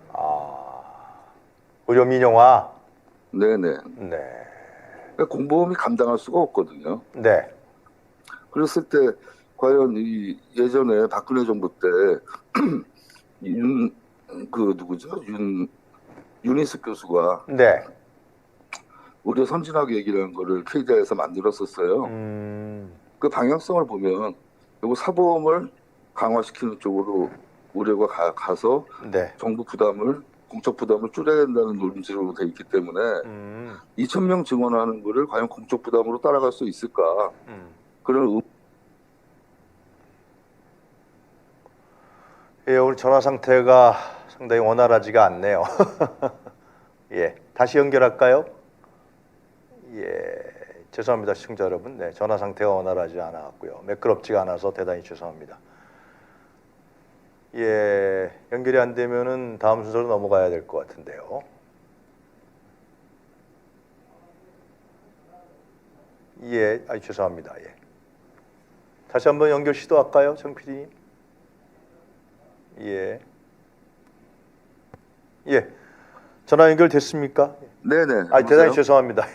의료 민영화. 네네. 네, 그러니까 공보험이 감당할 수가 없거든요. 네, 그랬을 때 과연 이 예전에 박근혜 정부 때 윤희숙 교수가 네. 의료 선진화학 얘기라는 거를 KDI에서 만들었었어요. 그 방향성을 보면 이거 사보험을 강화시키는 쪽으로 의료가 가서 네. 정부 부담을 공적 부담을 줄여야 된다는 논지로 돼 있기 때문에 2,000명 증원하는 거를 과연 공적 부담으로 따라갈 수 있을까 그런 예, 오늘 전화 상태가 상당히 원활하지가 않네요. 예, 다시 연결할까요? 예, 죄송합니다, 시청자 여러분. 네, 전화 상태가 원활하지 않았고요. 매끄럽지가 않아서 대단히 죄송합니다. 예, 연결이 안 되면은 다음 순서로 넘어가야 될 것 같은데요. 예, 죄송합니다. 예. 다시 한번 연결 시도할까요, 정 PD님? 예. 예. 전화 연결됐습니까? 네네. 대단히 여보세요? 죄송합니다.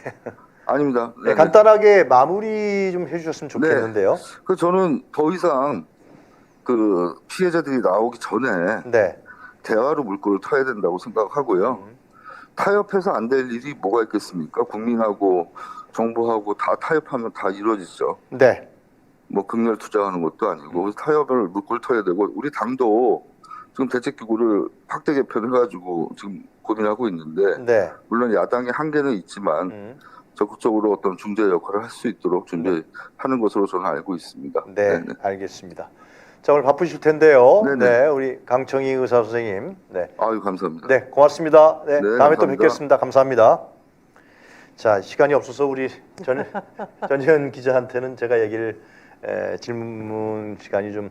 아닙니다. 네, 네네. 간단하게 마무리 좀 해주셨으면 좋겠는데요. 그 저는 더 이상 그 피해자들이 나오기 전에 네. 대화로 물꼬를 터야 된다고 생각하고요. 타협해서 안 될 일이 뭐가 있겠습니까? 국민하고 정부하고 다 타협하면 다 이루어지죠. 네. 뭐 극렬 투자하는 것도 아니고 그래서 타협을 물꼬를 터야 되고 우리 당도 지금 대책기구를 확대 개편해가지고 지금 고민하고 있는데 네. 물론 야당의 한계는 있지만 적극적으로 어떤 중재 역할을 할 수 있도록 준비하는 것으로 저는 알고 있습니다. 네. 네네. 알겠습니다. 자, 오늘 바쁘실 텐데요. 네네. 네. 우리 강청희 의사 선생님. 네. 아유 감사합니다. 네. 고맙습니다. 네. 네, 다음에 또 감사합니다. 뵙겠습니다. 감사합니다. 자, 시간이 없어서 우리 전현 기자한테는 제가 얘기를 질문 시간이 좀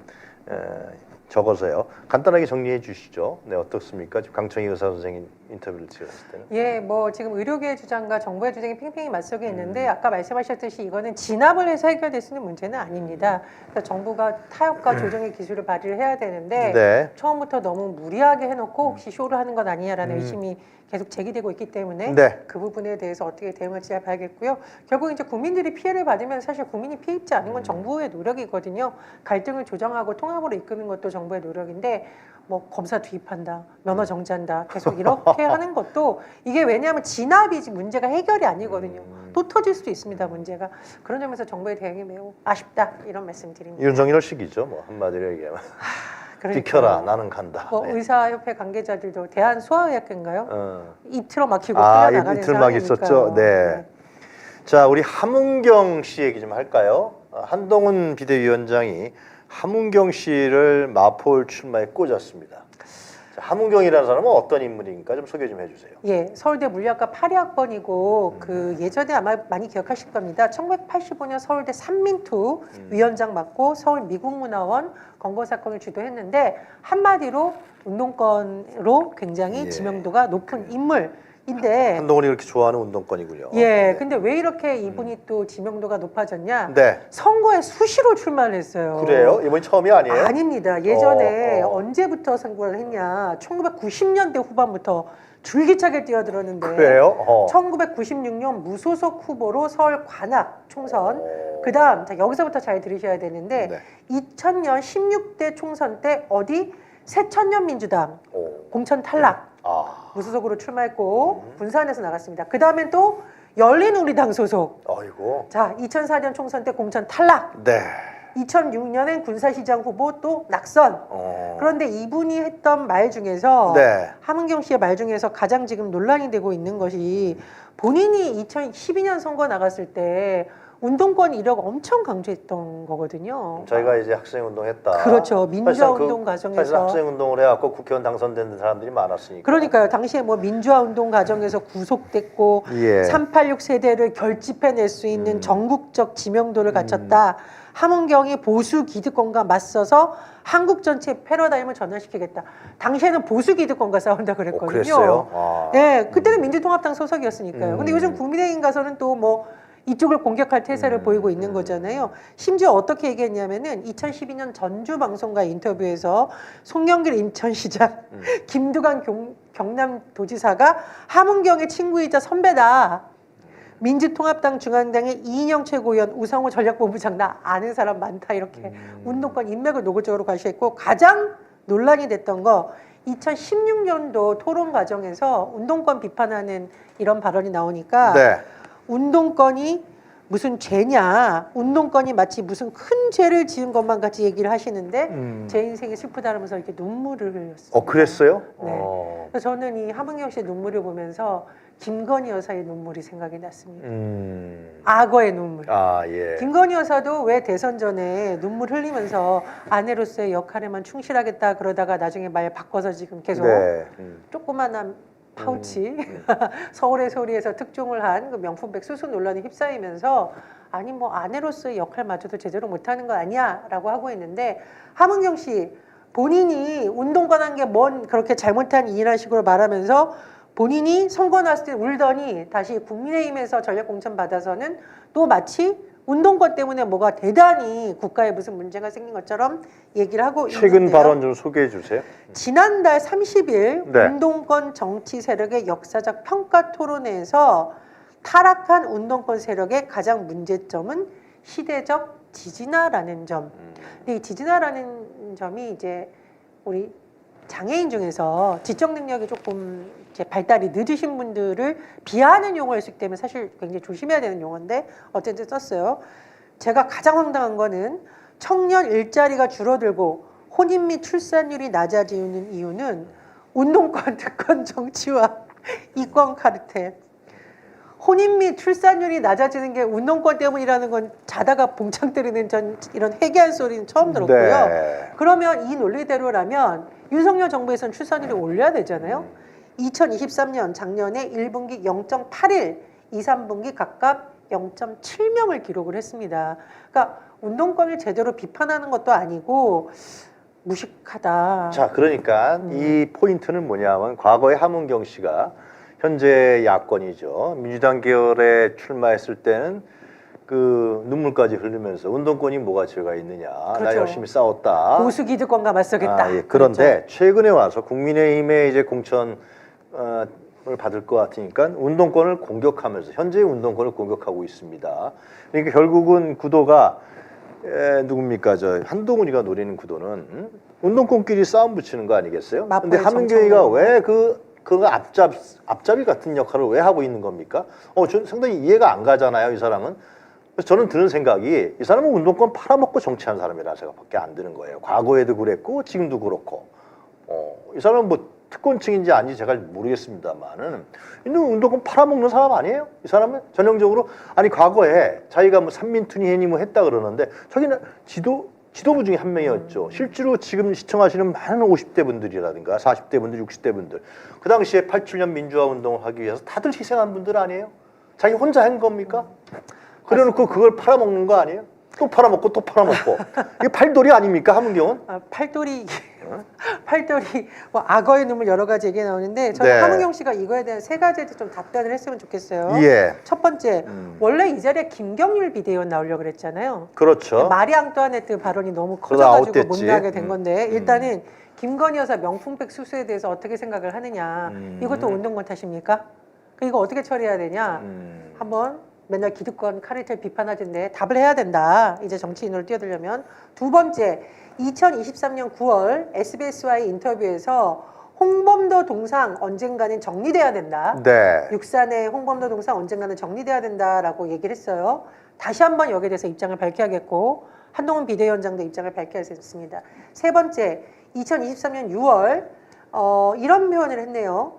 적어서요. 간단하게 정리해 주시죠. 네, 어떻습니까? 지금 강청희 의사 선생님 인터뷰를 드렸을 때는. 예, 뭐 지금 의료계의 주장과 정부의 주장이 팽팽히 맞서게 있는데 아까 말씀하셨듯이 이거는 진압을 해서 해결될 수 있는 문제는 아닙니다. 그래서 정부가 타협과 조정의 기술을 발휘를 해야 되는데 네. 처음부터 너무 무리하게 해놓고 혹시 쇼를 하는 건 아니냐라는 의심이 계속 제기되고 있기 때문에 네. 그 부분에 대해서 어떻게 대응할지 잘 봐야겠고요. 결국 이제 국민들이 피해를 받으면 사실 국민이 피해 입지 않은 건 정부의 노력이거든요. 갈등을 조정하고 통합으로 이끄는 것도 정부의 노력인데 뭐 검사 투입한다, 면허 정지한다, 계속 이렇게 하는 것도 이게 왜냐하면 진압이지 문제가 해결이 아니거든요. 또 터질 수도 있습니다, 문제가. 그런 점에서 정부의 대응이 매우 아쉽다 이런 말씀드립니다. 윤석열 식이죠. 뭐 한마디로 얘기하면. 그러니까요. 비켜라, 나는 간다. 뭐 네. 의사협회 관계자들도 대한소아의학회인가요? 입 틀어 막히고 입 끌려나가는 틀막 있었죠. 네. 자, 우리 함은경 씨 얘기 좀 할까요? 한동훈 비대위원장이 함은경 씨를 마포울 출마에 꽂았습니다. 자, 함은경이라는 사람은 어떤 인물인가 좀 소개 좀 해주세요. 예, 서울대 물리학과 82학번이고 그 예전에 아마 많이 기억하실 겁니다. 1985년 서울대 삼민투 위원장 맡고 서울 미국문화원 검거 사건을 주도했는데 한마디로 운동권으로 굉장히 예. 지명도가 높은 인물인데 한동훈이 그렇게 좋아하는 운동권이군요. 예, 네. 근데 왜 이렇게 이분이 또 지명도가 높아졌냐? 네. 선거에 수시로 출마를 했어요. 그래요? 이번이 처음이 아니에요? 아닙니다. 예전에 어. 언제부터 선거를 했냐? 1990년대 후반부터 줄기차게 뛰어들었는데 그래요? 1996년 무소속 후보로 서울 관악 총선 그다음 자, 여기서부터 잘 들으셔야 되는데 네. 2000년 16대 총선 때 어디 새천년민주당 공천 탈락, 아, 무소속으로 출마했고 분산해서 나갔습니다. 그 다음엔 또 열린우리당 소속. 어이고. 자, 2004년 총선 때 공천 탈락. 네. 2006년엔 군사시장 후보 또 낙선. 그런데 이분이 했던 말 중에서 네. 함은경 씨의 말 중에서 가장 지금 논란이 되고 있는 것이 본인이 2012년 선거 나갔을 때 운동권 이력 엄청 강조했던 거거든요. 저희가 이제 학생 운동했다. 그렇죠. 민주화 사실상 운동 과정에서. 사실 학생 운동을 해갖고 국회의원 당선된 사람들이 많았으니까. 그러니까요. 당시에 뭐 민주화 운동 과정에서 구속됐고 예. 386 세대를 결집해낼 수 있는 전국적 지명도를 갖췄다. 함은경이 보수 기득권과 맞서서 한국 전체 패러다임을 전환시키겠다. 당시에는 보수 기득권과 싸운다 그랬거든요. 그랬어요? 아. 네, 그때는 민주통합당 소속이었으니까요. 근데 요즘 국민의힘 가서는 또 뭐 이쪽을 공격할 태세를 보이고 있는 거잖아요. 심지어 어떻게 얘기했냐면은 2012년 전주 방송과의 인터뷰에서 송영길 인천시장, 김두관 경남도지사가 함은경의 친구이자 선배다. 민주통합당 중앙당의 이인영 최고위원, 우상호 전략본부장 나 아는 사람 많다 이렇게 운동권 인맥을 노골적으로 과시했고 가장 논란이 됐던 거 2016년도 토론 과정에서 운동권 비판하는 이런 발언이 나오니까 네. 운동권이 무슨 죄냐, 운동권이 마치 무슨 큰 죄를 지은 것만 같이 얘기를 하시는데 제 인생이 슬프다면서 이렇게 눈물을 흘렸어요. 그랬어요? 네. 그래서 저는 이 함은경 씨의 눈물을 보면서 김건희 여사의 눈물이 생각이 났습니다. 악어의 눈물. 아, 예. 김건희 여사도 왜 대선 전에 눈물 흘리면서 아내로서의 역할에만 충실하겠다 그러다가 나중에 말 바꿔서 지금 계속 네. 조그만한 파우치 서울의 소리에서 특종을 한 그 명품백 수수 논란에 휩싸이면서 아니 뭐 아내로서의 역할마저도 제대로 못하는 거 아니야라고 하고 있는데 함은경 씨 본인이 운동권 한 게 뭔 그렇게 잘못한 일이라는 식으로 말하면서 본인이 선거 나왔을 때 울더니 다시 국민의힘에서 전략 공천 받아서는 또 마치 운동권 때문에 뭐가 대단히 국가에 무슨 문제가 생긴 것처럼 얘기를 하고 최근 있는데요. 발언 좀 소개해 주세요. 지난달 30일 네. 운동권 정치 세력의 역사적 평가 토론회에서 타락한 운동권 세력의 가장 문제점은 시대적 지지나라는 점. 근데 이 지지나라는 점이 이제 우리 장애인 중에서 지적 능력이 조금 이제 발달이 늦으신 분들을 비하하는 용어일 수 있기 때문에 사실 굉장히 조심해야 되는 용어인데 어쨌든 썼어요. 제가 가장 황당한 거는 청년 일자리가 줄어들고 혼인 및 출산율이 낮아지는 이유는 운동권 특권 정치와 이권 카르텔. 혼인 및 출산율이 낮아지는 게 운동권 때문이라는 건 자다가 봉창 때리는 전 이런 회개한 소리는 처음 들었고요. 네. 그러면 이 논리대로라면 윤석열 정부에서는 출산율이 올려야 되잖아요. 2023년 작년에 1분기 0.81, 2, 3분기 각각 0.7명을 기록을 했습니다. 그러니까 운동권을 제대로 비판하는 것도 아니고 무식하다. 자, 그러니까 이 포인트는 뭐냐면 과거에 함은경 씨가 현재 야권이죠. 민주당 계열에 출마했을 때는 그 눈물까지 흘리면서 운동권이 뭐가 죄가 있느냐. 나 그렇죠. 열심히 싸웠다. 보수 기득권과 맞서겠다. 아, 예. 그런데 그렇죠. 최근에 와서 국민의힘에 이제 공천을 받을 것 같으니까 운동권을 공격하면서 현재 운동권을 공격하고 있습니다. 그러니까 결국은 구도가 누굽니까? 저 한동훈이가 노리는 구도는 운동권끼리 싸움 붙이는 거 아니겠어요? 근데 함은경이가 왜 그 앞잡이 같은 역할을 왜 하고 있는 겁니까? 저는 상당히 이해가 안 가잖아요, 이 사람은. 그래서 저는 드는 생각이 이 사람은 운동권 팔아먹고 정치한 사람이라 생각밖에 안 드는 거예요. 과거에도 그랬고 지금도 그렇고. 이 사람은 뭐 특권층인지 아닌지 제가 모르겠습니다만은 운동권 팔아먹는 사람 아니에요? 이 사람은 전형적으로 아니 과거에 자기가 뭐 삼민투니해니 뭐 했다 그러는데 자기는 지도부 중에 한 명이었죠. 실제로 지금 시청하시는 많은 50대 분들이라든가 40대 분들, 60대 분들 그 당시에 87년 민주화 운동을 하기 위해서 다들 희생한 분들 아니에요? 자기 혼자 한 겁니까? 그래놓고 그걸 팔아먹는 거 아니에요? 또 팔아먹고 또 팔아먹고 이게 팔돌이 아닙니까 함은경은? 팔돌이 뭐 악어의 눈물 여러 가지 얘기 나오는데 저는 네. 함은경 씨가 이거에 대한 세 가지에 좀 답변을 했으면 좋겠어요. 예. 첫 번째, 원래 이 자리에 김경률 비대위원 나오려고 그랬잖아요. 그렇죠. 마리 앙뚜아네트 발언이 너무 그러다 커져가지고 못 아웃됐지. 나게 된 건데 일단은 김건희 여사 명품백 수수에 대해서 어떻게 생각을 하느냐. 이것도 운동권 탓입니까? 이거 어떻게 처리해야 되냐. 한번 맨날 기득권 카르텔 비판하던데 답을 해야 된다. 이제 정치인으로 뛰어들려면. 두 번째, 2023년 9월 SBS와의 인터뷰에서 홍범도 동상 언젠가는 정리돼야 된다. 네. 육산의 홍범도 동상 언젠가는 정리돼야 된다라고 얘기를 했어요. 다시 한번 여기에 대해서 입장을 밝혀야겠고 한동훈 비대위원장도 입장을 밝혀야 됐습니다. 세 번째, 2023년 6월 이런 표현을 했네요.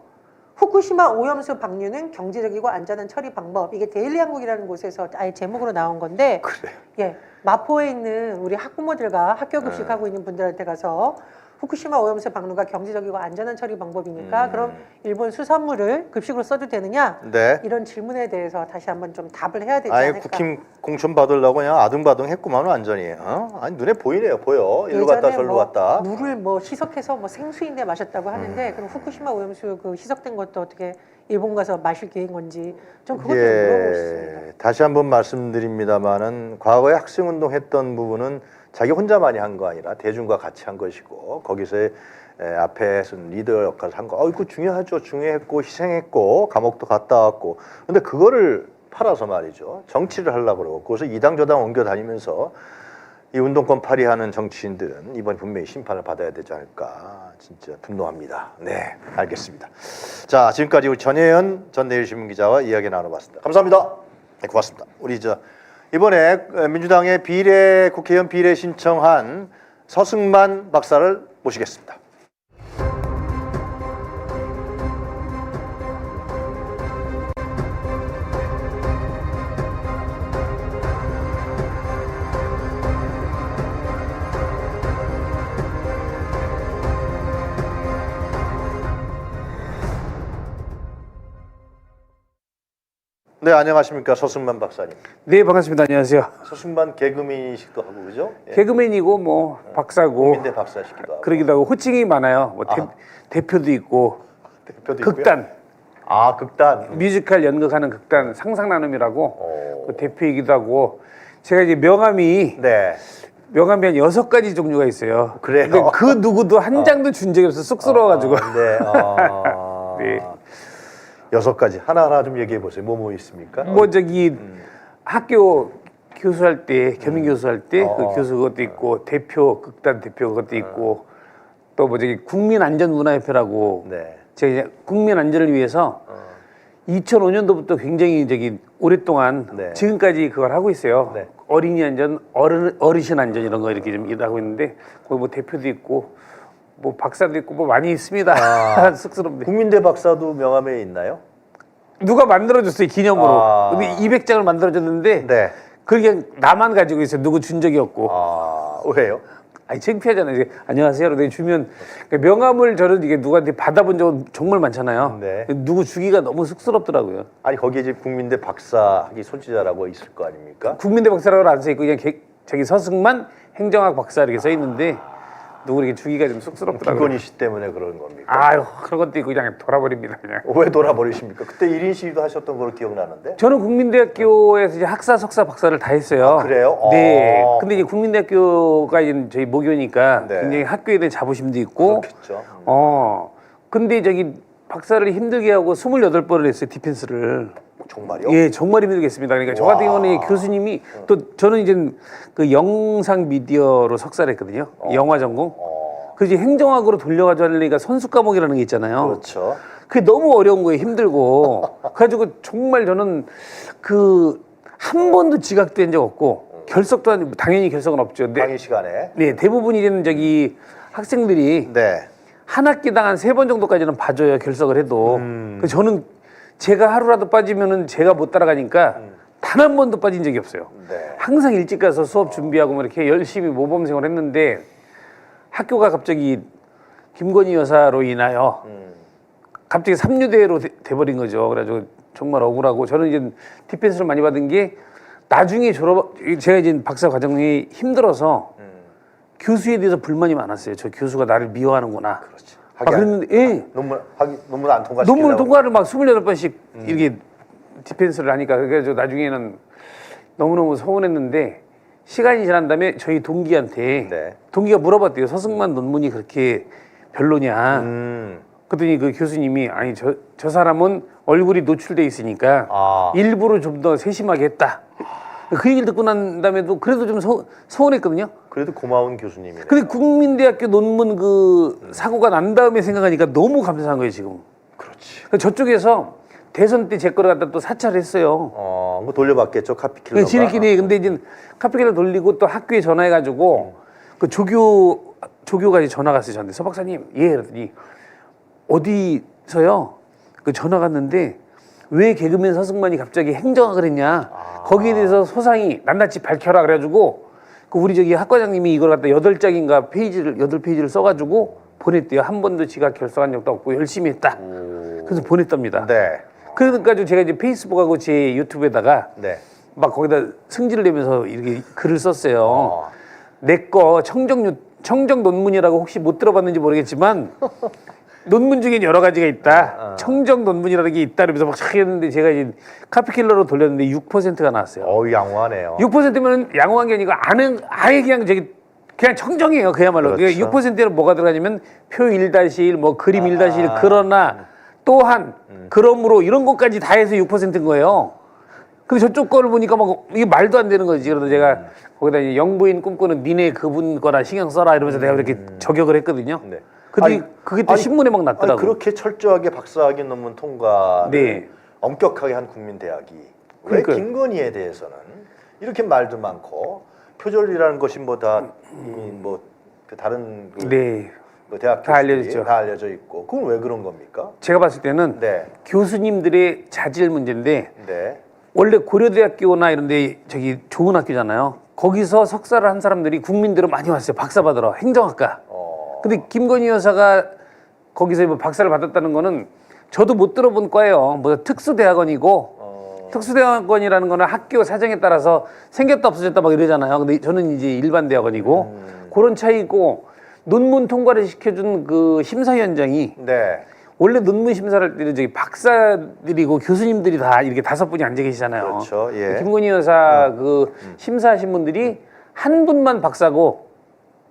후쿠시마 오염수 방류는 경제적이고 안전한 처리 방법. 이게 데일리 한국이라는 곳에서 아예 제목으로 나온 건데 그래. 예, 마포에 있는 우리 학부모들과 학교 급식하고 있는 분들한테 가서 후쿠시마 오염수 방류가 경제적이고 안전한 처리 방법이니까 그럼 일본 수산물을 급식으로 써도 되느냐? 네. 이런 질문에 대해서 다시 한번 좀 답을 해야 되지 아예 않을까. 국힘 공천 받으려고 그냥 아둥바둥 했구만 완전히. 아니 눈에 보이네요, 보여. 일로 갔다 예전에 절로 뭐 갔다. 물을 뭐 희석해서 뭐 생수인데 마셨다고 하는데 그럼 후쿠시마 오염수 그 희석된 것도 어떻게 일본 가서 마실 계획인 건지 좀 그것 좀 물어보고 싶습니다. 다시 한번 말씀드립니다만은 과거에 학생운동 했던 부분은 자기 혼자만이 한 거 아니라 대중과 같이 한 것이고 거기서의 앞에서 리더 역할을 한 거. 이거 중요하죠. 중요했고 희생했고 감옥도 갔다 왔고. 근데 그거를 팔아서 말이죠. 정치를 하려고 그러고 거기서 이당 저당 옮겨 다니면서 이 운동권 파리하는 정치인들은 이번 분명히 심판을 받아야 되지 않을까. 진짜 분노합니다. 네, 알겠습니다. 자, 지금까지 우리 전혜연 전 내일신문기자와 이야기 나눠봤습니다. 감사합니다. 네, 고맙습니다. 우리 이번에 민주당의 국회의원 비례 신청한 서승만 박사를 모시겠습니다. 네, 안녕하십니까. 서승만 박사님. 네, 반갑습니다. 안녕하세요. 서승만 개그맨이시기도 하고 그죠? 예. 개그맨이고 뭐 박사고 국민대 박사시기도 하고. 그러기도 하고 호칭이 많아요. 뭐 대표도 있고 대표도 있고요. 극단 극단. 뮤지컬 연극하는 극단 상상나눔이라고 오. 그 대표이기도 하고 제가 이제 명함이 네. 한 6가지 종류가 있어요. 그래요? 근데 그 누구도 한 장도 준 적이 없어 쑥스러워가지고. 네. 네. 6가지 하나하나 좀 얘기해 보세요. 뭐 있습니까? 뭐 저기 학교 교수할 때 겸임 교수할 때 그 교수 그것도 있고 대표 극단 대표 그것도 있고 또 뭐 저기 국민안전문화협회라고 네. 제가 이제 국민 안전을 위해서 2005년도부터 굉장히 저기 오랫동안 네. 지금까지 그걸 하고 있어요. 네. 어린이 안전, 어르신 안전 이런 거 이렇게 좀 일하고 있는데 거기 뭐 대표도 있고 뭐 박사도 있고 뭐 많이 있습니다. 쑥스럽네. 국민대 박사도 명함에 있나요? 누가 만들어줬어요 기념으로. 아. 근데 200장을 만들어줬는데 네. 그게 나만 가지고 있어요. 누구 준 적이 없고. 왜요? 아니 창피하잖아요. 이제 안녕하세요. 그러더니 주면 그러니까 명함을 저는 이게 누구한테 받아본 적은 정말 많잖아요. 네. 누구 주기가 너무 쑥스럽더라고요. 아니 거기에 이제 국민대 박사 학위 소지자라고 있을 거 아닙니까? 국민대 박사라고 안 써 있고 그냥 저기 서승만 행정학 박사 이렇게 써 있는데 누구 이렇게 주기가 좀 쑥스럽더라고요. 김건희 씨 때문에 그런 겁니까? 아유 그런 것도 있고 그냥 돌아버립니다 그냥. 왜 돌아버리십니까? 그때 1인 시위도 하셨던 걸로 기억나는데. 저는 국민대학교에서 이제 학사, 석사, 박사를 다 했어요. 그래요? 네. 근데 이제 국민대학교가 이제 저희 모교니까 네. 굉장히 학교에 대한 자부심도 있고. 그렇겠죠. 근데 저기 박사를 힘들게 하고 28번을 했어요 디펜스를. 정말요? 예, 정말 힘들겠습니다. 그러니까 저 같은 경우는 교수님이 또 저는 이제 그 영상 미디어로 석사를 했거든요. 영화 전공. 그래서 이제 행정학으로 돌려가지고 하려니까 선수 과목이라는 게 있잖아요. 그렇죠. 그게 너무 어려운 거예요. 힘들고. 그래가지고 정말 저는 그 한 번도 지각된 적 없고 결석도 당연히 결석은 없죠. 근데 강의 시간에. 네, 대부분 이제는 저기 학생들이 네. 한 학기당 한 3번 정도까지는 봐줘요. 결석을 해도. 그래서 저는 제가 하루라도 빠지면은 제가 못 따라가니까 단 한 번도 빠진 적이 없어요. 네. 항상 일찍 가서 수업 준비하고 뭐 이렇게 열심히 모범생활 했는데 학교가 갑자기 김건희 여사로 인하여 갑자기 삼류대로 돼버린 거죠. 그래가지고 정말 억울하고 저는 이제 디펜스를 많이 받은 게 나중에 제가 이제 박사 과정이 힘들어서 교수에 대해서 불만이 많았어요. 저 교수가 나를 미워하는구나. 그렇지. 그랬는데 예. 논문 안 통과시키려고. 논문 통과를 막 28번씩 이렇게 디펜스를 하니까 그래서 나중에는 너무너무 서운했는데 시간이 지난 다음에 저희 동기한테 네. 동기가 물어봤대요. 서승만 논문이 그렇게 별로냐. 그랬더니 그 교수님이 아니 저 사람은 얼굴이 노출돼 있으니까 일부러 좀 더 세심하게 했다. 그 얘기를 듣고 난 다음에도 그래도 좀 서운했거든요. 그래도 고마운 교수님이네. 근데 국민대학교 논문 그 사고가 난 다음에 생각하니까 너무 감사한 거예요 지금. 그렇지. 저쪽에서 대선 때 제 거를 갖다 또 사찰했어요. 뭐 돌려받겠죠 카피킬러가. 지네끼리. 근데 이제 카피킬러 돌리고 또 학교에 전화해가지고 그 조교가 이제 전화 갔어요 저한테. 서 박사님, 예, 그랬더니 어디서요? 그 전화 갔는데 왜 개그맨 서승만이 갑자기 행정학을 했냐? 거기에 대해서 소상히 낱낱이 밝혀라 그래가지고 그 우리 저기 학과장님이 이걸 갖다 8페이지를 써가지고 보냈대요. 한 번도 지가 결석한 적도 없고 열심히 했다. 그래서 보냈답니다. 네. 그러니까 제가 이제 페이스북하고 제 유튜브에다가 네. 막 거기다 승질을 내면서 이렇게 글을 썼어요. 내 거 청정 논문이라고 혹시 못 들어봤는지 모르겠지만 논문 중에 여러 가지가 있다. 청정 논문이라는 게 있다. 그러면서 막 했는데 제가 이제 카피킬러로 돌렸는데 6%가 나왔어요. 양호하네요. 6%면 양호한 게 아니고 아예 그냥 그냥 청정이에요. 그야말로. 그렇죠. 6%는 뭐가 들어가냐면 표 1-1, 뭐 그림 1-1, 그러나 또한 그러므로 이런 것까지 다 해서 6%인 거예요. 근데 저쪽 거를 보니까 막 이게 말도 안 되는 거지. 그래서 제가 거기다 이제 영부인 꿈꾸는 니네 그분 거나 신경 써라 이러면서 내가 그렇게 저격을 했거든요. 네. 근데 그게 또 신문에 막 났더라고요. 그렇게 철저하게 박사학위 논문 통과를 네. 엄격하게 한 국민대학이 왜 그러니까요. 김건희에 대해서는 이렇게 말도 많고 표절이라는 것이 뭐다 이미 그 다른 네. 그 대학 다 알려졌죠. 다 알려져 있고 그건 왜 그런 겁니까? 제가 봤을 때는 네, 교수님들의 자질 문제인데 네, 원래 고려대학교나 이런 데 저기 좋은 학교잖아요. 거기서 석사를 한 사람들이 국민대로 많이 왔어요. 박사 받으러 행정학과. 근데 김건희 여사가 거기서 뭐 박사를 받았다는 거는 저도 못 들어본 과예요. 뭐 특수대학원이고 특수대학원이라는 거는 학교 사정에 따라서 생겼다 없어졌다 막 이러잖아요. 근데 저는 이제 일반 대학원이고 그런 차이고 논문 통과를 시켜준 그 심사위원장이 네, 원래 논문 심사를 할 때는 저기 박사들이고 교수님들이 다 이렇게 5분이 앉아 계시잖아요. 그렇죠. 예. 김건희 여사 그 심사하신 분들이 한 분만 박사고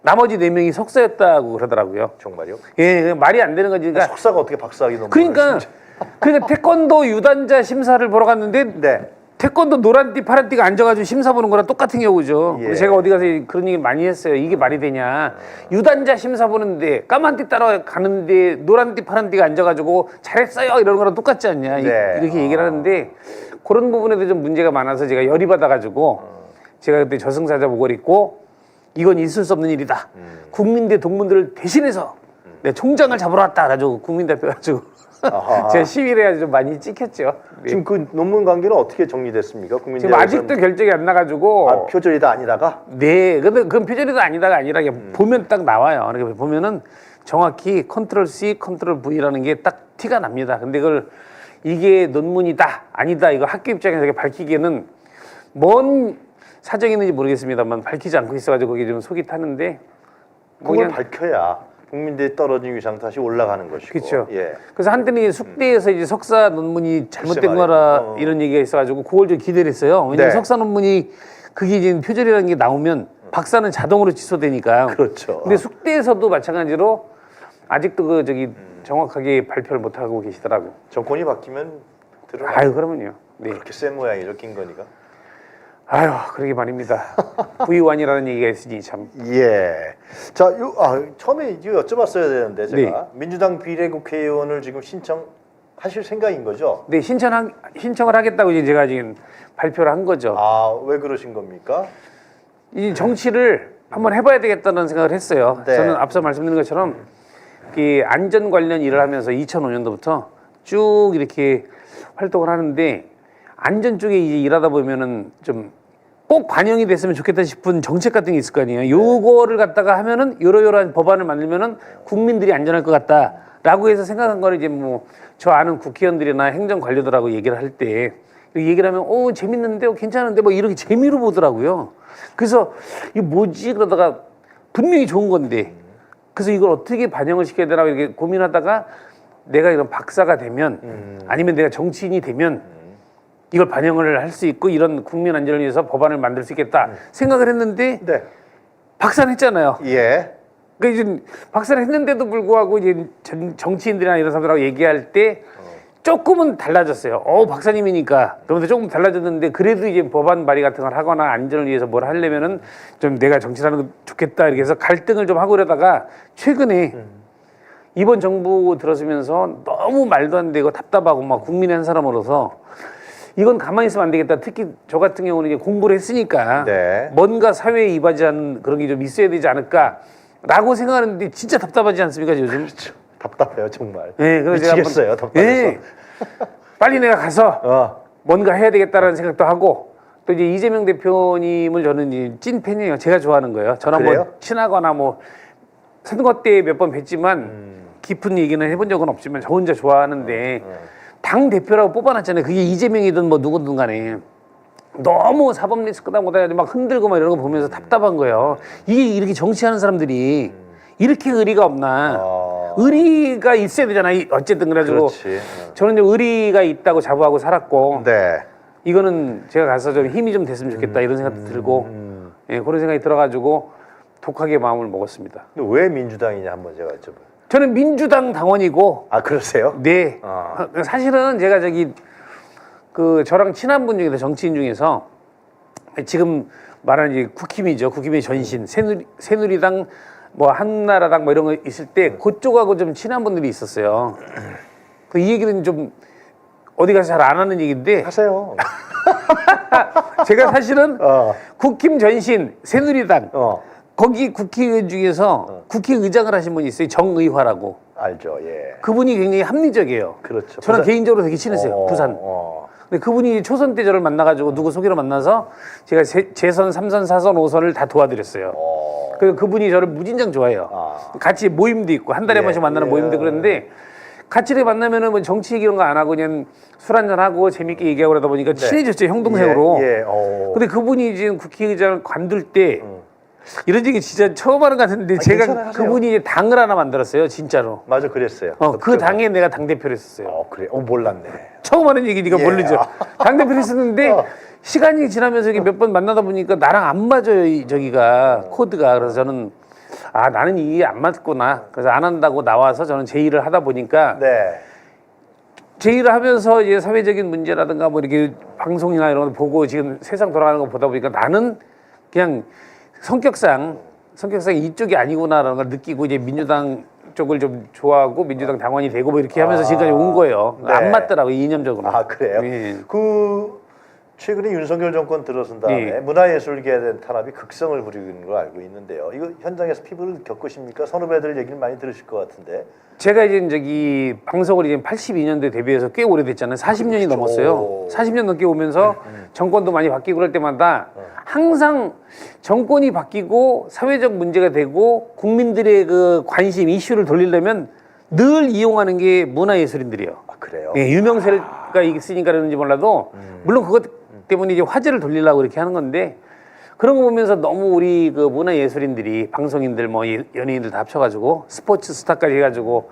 나머지 4명이 석사였다고 그러더라고요. 정말요? 예, 말이 안 되는 거지. 그러니까, 석사가 어떻게 박사학위 논문? 그러니까 태권도 유단자 심사를 보러 갔는데 네, 태권도 노란띠 파란띠가 앉아가지고 심사 보는 거랑 똑같은 경우죠. 예. 그래서 제가 어디 가서 그런 얘기 많이 했어요. 이게 말이 되냐. 유단자 심사 보는데 까만띠 따라가는데 노란띠 파란띠가 앉아가지고 잘했어요 이러는 거랑 똑같지 않냐. 네. 이렇게 얘기를 하는데 그런 부분에도 좀 문제가 많아서 제가 열이 받아가지고 제가 그때 저승사자 목을 입고 이건 있을 수 없는 일이다. 국민대 동문들을 대신해서 내 총장을 잡으러 왔다. 가지고 국민대표 가지고 제가 시위를 해가지고 좀 많이 찍혔죠. 네. 지금 그 논문 관계는 어떻게 정리됐습니까? 지금 국민대학에서는 아직도 결정이 안 나가지고 표절이다 아니다가? 네, 근데 그건 표절이도 아니다가 아니라 그냥 보면 딱 나와요. 그러니까 보면은 정확히 컨트롤 C, 컨트롤 V라는 게 딱 티가 납니다. 근데 그걸 이게 논문이다, 아니다 이거 학교 입장에서 이렇게 밝히기에는 뭔 사정이 있는지 모르겠습니다만 밝히지 않고 있어가지고 그게 좀 속이 타는데 뭐 그걸 그냥 밝혀야 국민대에 떨어진 위상 다시 올라가는 것이고. 그렇죠. 예. 그래서 한때는 숙대에서 이제 석사 논문이 잘못된 글쎄 거라 말이에요. 이런 얘기가 있어가지고 그걸 좀 기대를 했어요. 왜냐면 네. 석사 논문이 그게 이제 표절이라는 게 나오면 박사는 자동으로 취소되니까. 그렇죠. 근데 숙대에서도 마찬가지로 아직도 그 저기 정확하게 발표를 못 하고 계시더라고. 정권이 바뀌면 드러나. 아유 그러면요. 네. 그렇게 센 모양이죠, 김건희가. 아유 그러게 말입니다. V1이라는 얘기가 있으니 참. 예. 자, 처음에 이거 여쭤봤어야 되는데 제가 네. 민주당 비례국회의원을 지금 신청하실 생각인 거죠? 네 신청을 하겠다고 이제 제가 지금 발표를 한 거죠. 왜 그러신 겁니까? 이 정치를 한번 해봐야 되겠다는 생각을 했어요. 네. 저는 앞서 말씀드린 것처럼 이 안전 관련 일을 하면서 2005년도부터 쭉 이렇게 활동을 하는데 안전 쪽에 이제 일하다 보면은 좀 꼭 반영이 됐으면 좋겠다 싶은 정책 같은 게 있을 거 아니에요. 요거를 갖다가 하면은 이러이러한 법안을 만들면은 국민들이 안전할 것 같다라고 해서 생각한 거를 이제 뭐 저 아는 국회의원들이나 행정 관료들하고 얘기를 할 때 얘기를 하면 재밌는데 괜찮은데 뭐 이렇게 재미로 보더라고요. 그래서 이게 뭐지 그러다가 분명히 좋은 건데 그래서 이걸 어떻게 반영을 시켜야 되나 이렇게 고민하다가 내가 이런 박사가 되면 아니면 내가 정치인이 되면 이걸 반영을 할 수 있고 이런 국민 안전을 위해서 법안을 만들 수 있겠다 생각을 했는데 네. 박사는 했잖아요. 예. 그러니까 이제 박사를 했는데도 불구하고 이제 정치인들이나 이런 사람들하고 얘기할 때 조금은 달라졌어요. 박사님이니까 그러면서 조금 달라졌는데 그래도 이제 법안 발의 같은 걸 하거나 안전을 위해서 뭘 하려면은 좀 내가 정치하는 거 좋겠다 이렇게 해서 갈등을 좀 하고 그러다가 최근에 이번 정부 들어서면서 너무 말도 안 되고 답답하고 막 국민의 한 사람으로서 이건 가만히 있으면 안 되겠다. 특히 저 같은 경우는 이제 공부를 했으니까 네. 뭔가 사회에 이바지하는 그런 게 좀 있어야 되지 않을까라고 생각하는데 진짜 답답하지 않습니까 요즘? 답답해요 정말. 네, 그래서 제가 미치겠어요 한번- 답답해서. 네. 빨리 내가 가서 뭔가 해야 되겠다라는 생각도 하고 또 이제 이재명 대표님을 저는 이제 찐 팬이에요. 제가 좋아하는 거예요. 저는 그래요? 뭐 친하거나 뭐 선거 때 몇 번 뵀지만 깊은 얘기는 해본 적은 없지만 저 혼자 좋아하는데 당 대표라고 뽑아놨잖아요. 그게 이재명이든 뭐 누구든 간에 너무 사법 리스크 당보다 막 흔들고 막 이런 거 보면서 답답한 거예요. 이게 이렇게 정치하는 사람들이 이렇게 의리가 없나? 의리가 있어야 되잖아요. 어쨌든 그래가지고 그렇지. 저는 좀 의리가 있다고 자부하고 살았고 네. 이거는 제가 가서 좀 힘이 좀 됐으면 좋겠다 이런 생각도 들고 예, 그런 생각이 들어가지고 독하게 마음을 먹었습니다. 근데 왜 민주당이냐 한번 제가 여쭤봐요. 저는 민주당 당원이고 아 그러세요? 네 사실은 제가 그 저랑 친한 분 중에서 정치인 중에서 지금 말하는 이제 국힘이죠. 국힘의 전신 새누리당 뭐 한나라당 뭐 이런 거 있을 때 그쪽하고 좀 친한 분들이 있었어요. 그 이 얘기는 좀 어디 가서 잘 안 하는 얘기인데 하세요. 제가 사실은 어. 국힘 전신 새누리당 어. 거기 국회의원 중에서 국회의장을 하신 분이 있어요. 정의화라고. 알죠. 예. 그분이 굉장히 합리적이에요. 그렇죠. 저는 부산- 개인적으로 되게 친했어요. 부산. 근데 그분이 초선 때 저를 만나가지고 누구 소개로 만나서 제가 재선 3선, 4선, 5선을 다 도와드렸어요. 그래서 그분이 저를 무진장 좋아해요. 같이 모임도 있고 한 달에 한 번씩 만나는 모임도 그런데 같이 이렇게 만나면은 뭐 정치 얘기 이런 거 안 하고 그냥 술 한잔 하고 재밌게 얘기하고 그러다 보니까 친해졌죠. 형 동생으로. 예. 근데 그분이 지금 국회의장을 관둘 때 이런 얘기 진짜 처음 하는 것 같은데 제가 괜찮아요, 하세요. 그분이 이제 당을 하나 만들었어요. 진짜로. 맞아 그랬어요. 그 당에 내가 당대표를 했었어요. 그래. 몰랐네. 처음 하는 얘기니까 예. 모르죠. 당대표를 했었는데 시간이 지나면서 이게 몇 번 만나다 보니까 나랑 안 맞아요. 저기가 코드가. 그래서 저는 나는 이게 안 맞구나. 그래서 안 한다고 나와서 저는 제 일을 하다 보니까 네. 제 일을 하면서 이제 사회적인 문제라든가 뭐 이렇게 방송이나 이런 거 보고 지금 세상 돌아가는 거 보다 보니까 나는 그냥 성격상 이쪽이 아니구나라는 걸 느끼고 이제 민주당 쪽을 좀 좋아하고 민주당 당원이 되고 뭐 이렇게 하면서 지금까지 온 거예요. 네. 안 맞더라고요. 이념적으로. 그래요? 예. 최근에 윤석열 정권 들어선 다음에 예. 문화예술계에 대한 탄압이 극성을 부리는 걸 알고 있는데요. 이거 현장에서 피부를 겪으십니까? 선후배들 얘기를 많이 들으실 것 같은데. 제가 이제 방송을 이제 82년도에 데뷔해서 꽤 오래됐잖아요. 40년이 넘었어요. 40년 넘게 오면서 정권도 많이 바뀌고 그럴 때마다 항상 정권이 바뀌고 사회적 문제가 되고 국민들의 그 관심 이슈를 돌리려면 늘 이용하는 게 문화예술인들이에요. 그래요? 예, 유명세가 있으니까 그러는지 몰라도 물론 그것 때문에 이제 화제를 돌리려고 이렇게 하는 건데 그런 거 보면서 너무 우리 그 문화예술인들이 방송인들 뭐 연예인들 다 합쳐가지고 스포츠 스타까지 해가지고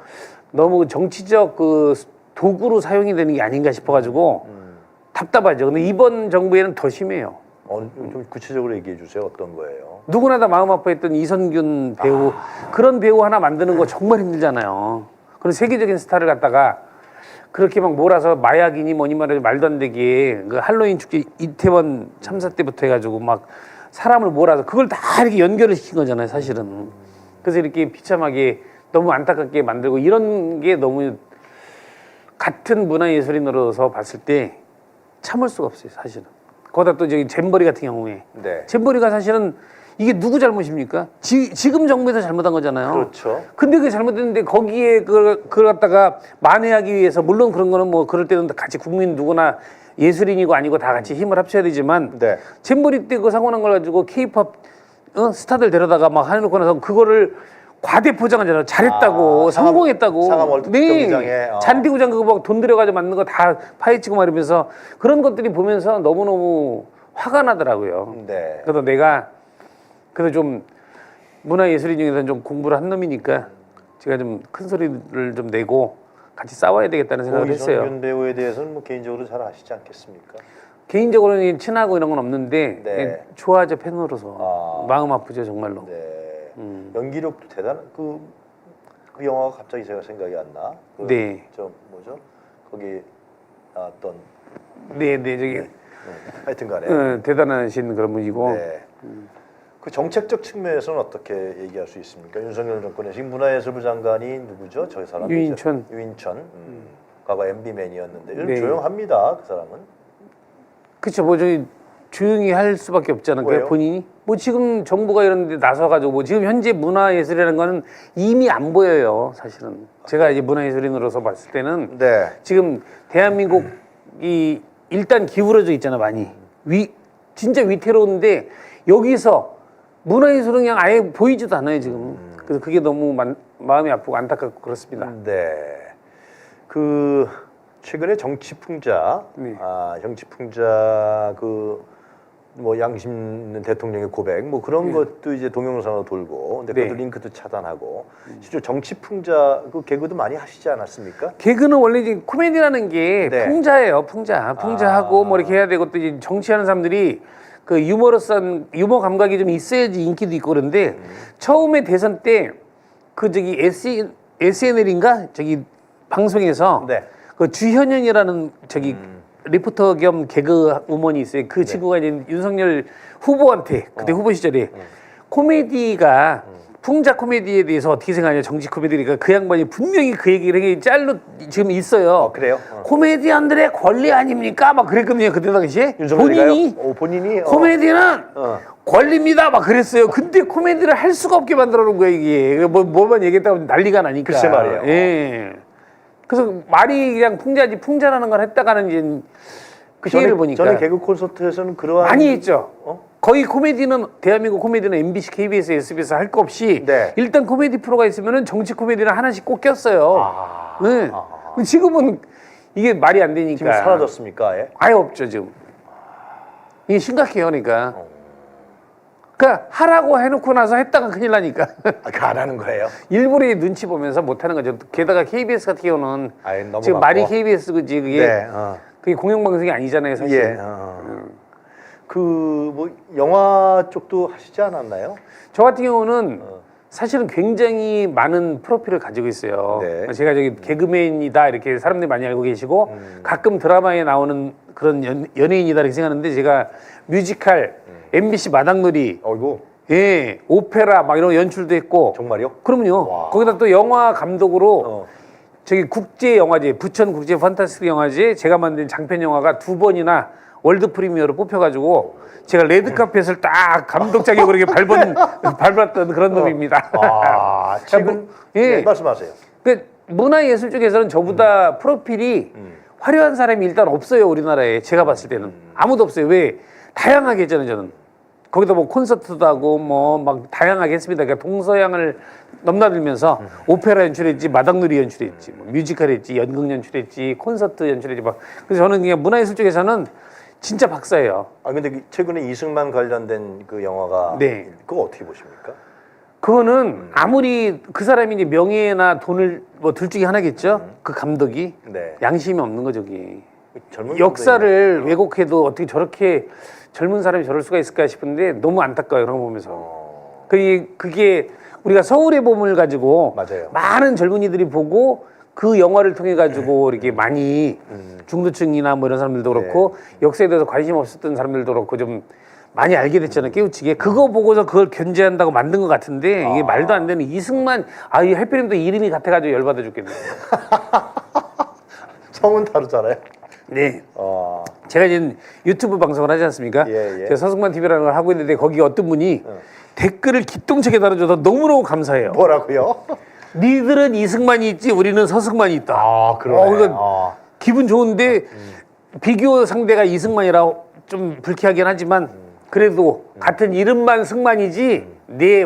너무 정치적 그 도구로 사용이 되는 게 아닌가 싶어가지고 답답하죠. 근데 이번 정부에는 더 심해요. 좀 구체적으로 얘기해 주세요. 어떤 거예요? 누구나 다 마음 아파했던 이선균 배우 그런 배우 하나 만드는 거 정말 힘들잖아요. 그런 세계적인 스타를 갖다가 그렇게 막 몰아서 마약이니 뭐니 말도 안 되게 그 할로윈 축제 이태원 참사 때부터 해가지고 막 사람을 몰아서 그걸 다 이렇게 연결을 시킨 거잖아요, 사실은. 그래서 이렇게 비참하게 너무 안타깝게 만들고 이런 게 너무 같은 문화예술인으로서 봤을 때 참을 수가 없어요, 사실은. 거기다 또 저기 잼버리 같은 경우에 네. 잼버리가 사실은 이게 누구 잘못입니까? 지금 정부에서 잘못한 거잖아요. 그렇죠. 근데 그게 잘못됐는데 거기에 그걸 갖다가 만회하기 위해서 물론 그런 거는 뭐 그럴 때는 같이 국민 누구나 예술인이고 아니고 다 같이 힘을 합쳐야 되지만 네. 잼버리 때 그 사고 난 걸 가지고 케이팝 스타들 데려다가 막 해놓고 나서 그거를 과대 포장하잖아요. 잘했다고 성공했다고. 상암 월드 경기장에, 잔디구장 그거 막 돈 들여가지고 만든 거 다 파헤치고 막 이러면서 그런 것들이 보면서 너무너무 화가 나더라고요. 네. 그래서 내가 그래서 좀 문화예술인 중에서는 좀 공부를 한 놈이니까 제가 좀 큰 소리를 좀 내고 같이 싸워야 되겠다는 생각을 했어요. 이선균 배우에 대해서는 뭐 개인적으로 잘 아시지 않겠습니까? 개인적으로는 친하고 이런 건 없는데 네. 그냥 좋아하죠. 팬으로서. 마음 아프죠 정말로. 네. 연기력도 대단한 그 영화가 갑자기 제가 생각이 안 나. 네. 저 뭐죠? 거기 나왔던 네, 저기 하여튼간에 대단하신 그런 분이고. 네. 그 정책적 측면에서는 어떻게 얘기할 수 있습니까? 윤석열 정권의 지금 문화예술부 장관이 누구죠? 저 사람 유인천. 과거 MB맨이었는데 요즘 네. 조용합니다. 그 사람은. 그렇죠. 뭐 저희 조용히 할 수밖에 없잖아요. 왜요? 본인이 뭐 지금 정부가 이런 데 나서가지고 뭐 지금 현재 문화예술이라는 거는 이미 안 보여요. 사실은 제가 이제 문화예술인으로서 봤을 때는 네. 지금 대한민국이 일단 기울어져 있잖아 많이. 진짜 위태로운데 여기서 문화예술은 그냥 아예 보이지도 않아요 지금. 그래서 그게 너무 마음이 아프고 안타깝고 그렇습니다. 네. 그 최근에 정치풍자, 네. 정치풍자 뭐 양심 있는 대통령의 고백 뭐 그런 것도 이제 동영상으로 돌고, 근데 네. 그것도 링크도 차단하고, 실제 정치풍자 그 개그도 많이 하시지 않았습니까? 개그는 원래 이제 코미디라는 게 네. 풍자예요, 풍자하고 뭐 이렇게 해야 되고 또 이제 정치하는 사람들이 그 유머러스한 유머 감각이 좀 있어야지 인기도 있고 그런데 처음에 대선 때 그 저기 SNL인가 저기 방송에서 네. 그 주현영이라는 저기 리포터 겸 개그 우먼이 있어요. 그 친구가 이제 윤석열 후보한테 그때 후보 시절에 코미디가 풍자 코미디에 대해서 어떻게 생각하냐 정치 코미디니까 그 양반이 분명히 그 얘기를 한 게 짤로 지금 있어요. 그래요? 코미디언들의 권리 아닙니까? 막 그랬거든요 그때 당시에 윤석열이가요? 본인이 코미디는 권리입니다 막 그랬어요. 근데 코미디를 할 수가 없게 만들어 놓은 거야 이게. 뭐만 얘기했다고 난리가 나니까. 글쎄 말이에요. 예. 그래서 말이 그냥 풍자지 풍자라는 걸 했다가는 이제 그 피해를 보니까 전에 개그 콘서트에서는 그러한 많이 했죠. 거의 코미디는 대한민국 코미디는 MBC, KBS, SBS 할 거 없이 네. 일단 코미디 프로가 있으면은 정치 코미디는 하나씩 꼭 꼈어요. 네. 지금은 이게 말이 안 되니까 지금 사라졌습니까? 아예? 아예 없죠 지금. 이게 심각해요, 그러니까. 그러니까 하라고 해놓고 나서 했다가 큰일 나니까. 그거 안 하는 거예요? 일부러 눈치 보면서 못하는 거죠. 게다가 KBS 같은 경우는 아예 넘어갔고. 지금 말이 KBS 그지 그게 네. 그게 공영방송이 아니잖아요, 사실. 예. 그 뭐 영화 쪽도 하시지 않았나요? 저 같은 경우는 사실은 굉장히 많은 프로필을 가지고 있어요. 네. 제가 저기 개그맨이다 이렇게 사람들이 많이 알고 계시고 가끔 드라마에 나오는 그런 연예인이다 이렇게 생각하는데 제가 뮤지컬, MBC 마당놀이, 어이구. 예, 오페라 막 이런 연출도 했고. 정말요? 그럼요. 와. 거기다 또 영화 감독으로 저기 국제 영화제, 부천 국제 판타스틱 영화제 제가 만든 장편 영화가 2번이나 월드 프리미어로 뽑혀가지고 제가 레드 카펫을 딱 감독 자격으로 이렇게 밟았던 그런 놈입니다. 지금 예. 네, 말씀하세요. 그 문화예술 쪽에서는 저보다 프로필이 화려한 사람이 일단 없어요 우리나라에. 제가 봤을 때는 아무도 없어요. 왜? 다양하게 했잖아요 저는. 거기다 뭐 콘서트도 하고 뭐 막 다양하게 했습니다. 그러니까 동서양을 넘나들면서 오페라 연출했지, 마당놀이 연출했지, 뭐 뮤지컬 했지, 연극 연출했지, 콘서트 연출했지 막. 그래서 저는 그냥 문화예술 쪽에서는 진짜 박사예요. 근데 최근에 이승만 관련된 그 영화가 네. 그거 어떻게 보십니까? 그거는 아무리 그 사람이 이제 명예나 돈을 뭐 둘 중에 하나겠죠. 그 감독이 네. 양심이 없는 거죠, 저기. 젊은 역사를 왜곡해도 어떻게 저렇게 젊은 사람이 저럴 수가 있을까 싶은데 너무 안타까워요 그런 거 보면서. 그게 우리가 서울의 봄을 가지고 맞아요. 많은 젊은이들이 보고 그 영화를 통해 가지고 이렇게 많이 중도층이나 뭐 이런 사람들도 그렇고 역사에 대해서 관심 없었던 사람들도 그렇고 좀 많이 알게 됐잖아요. 깨우치게. 그거 보고서 그걸 견제한다고 만든 것 같은데 이게 말도 안 되는 이승만. 이 해피림도 이름이 같아가지고 열받아 죽겠네요. 성은 다르잖아요. 네. 제가 이제 유튜브 방송을 하지 않습니까? 예. 제가 서승만 TV라는 걸 하고 있는데 거기 어떤 분이 댓글을 기똥차게 달아줘서 너무너무 감사해요. 뭐라고요? 니들은 이승만이 있지 우리는 서승만이 있다. 그러네. 그러니까 기분 좋은데 비교 상대가 이승만이라 좀 불쾌하긴 하지만 그래도 같은 이름만 승만이지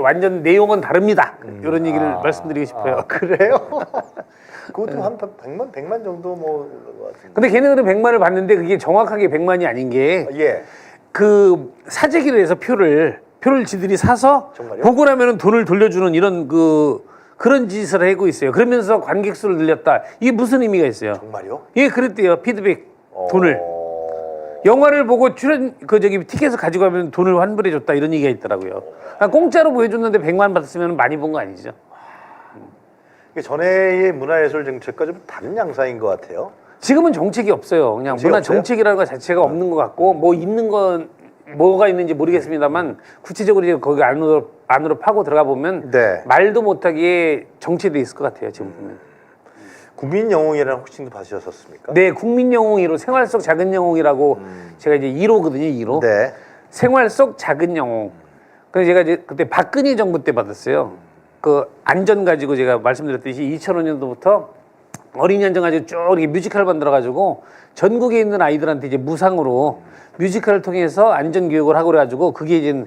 완전 내용은 다릅니다. 이런 얘기를 말씀드리고 싶어요. 그래요? 그것도 한 100만 정도 뭐 같은데. 근데 걔네들은 100만을 받는데 그게 정확하게 100만이 아닌 게 그 사재기를 해서 표를 지들이 사서 정말요? 보고 나면은 돈을 돌려주는 이런 그런 짓을 하고 있어요. 그러면서 관객 수를 늘렸다. 이게 무슨 의미가 있어요? 정말요? 예, 그랬대요. 피드백 돈을. 영화를 보고 티켓을 가지고 가면 돈을 환불해 줬다 이런 얘기가 있더라고요. 그러니까 공짜로 보여줬는데 100만 받았으면 많이 본 거 아니죠? 전에의 문화예술 정책과 좀 다른 양상인 것 같아요. 지금은 정책이 없어요. 그냥 정책이 문화 없어요? 정책이라는 것 자체가 없는 것 같고 뭐 있는 건 뭐가 있는지 모르겠습니다만 구체적으로 이제 거기 안으로 파고 들어가 보면 네. 말도 못하게 정체돼 있을 것 같아요. 지금 보면. 국민 영웅이라는 호칭도 받으셨습니까? 네, 국민 영웅 1호, 생활 속 작은 영웅이라고 제가 이제 1호거든요. 1호. 네. 생활 속 작은 영웅. 그래서 제가 이제 그때 박근혜 정부 때 받았어요. 그 안전 가지고 제가 말씀드렸듯이 2005년도부터 어린이 안전 가지고 쭉 이렇게 뮤지컬 만들어가지고 전국에 있는 아이들한테 이제 무상으로 뮤지컬을 통해서 안전 교육을 하고 그래가지고 그게 이제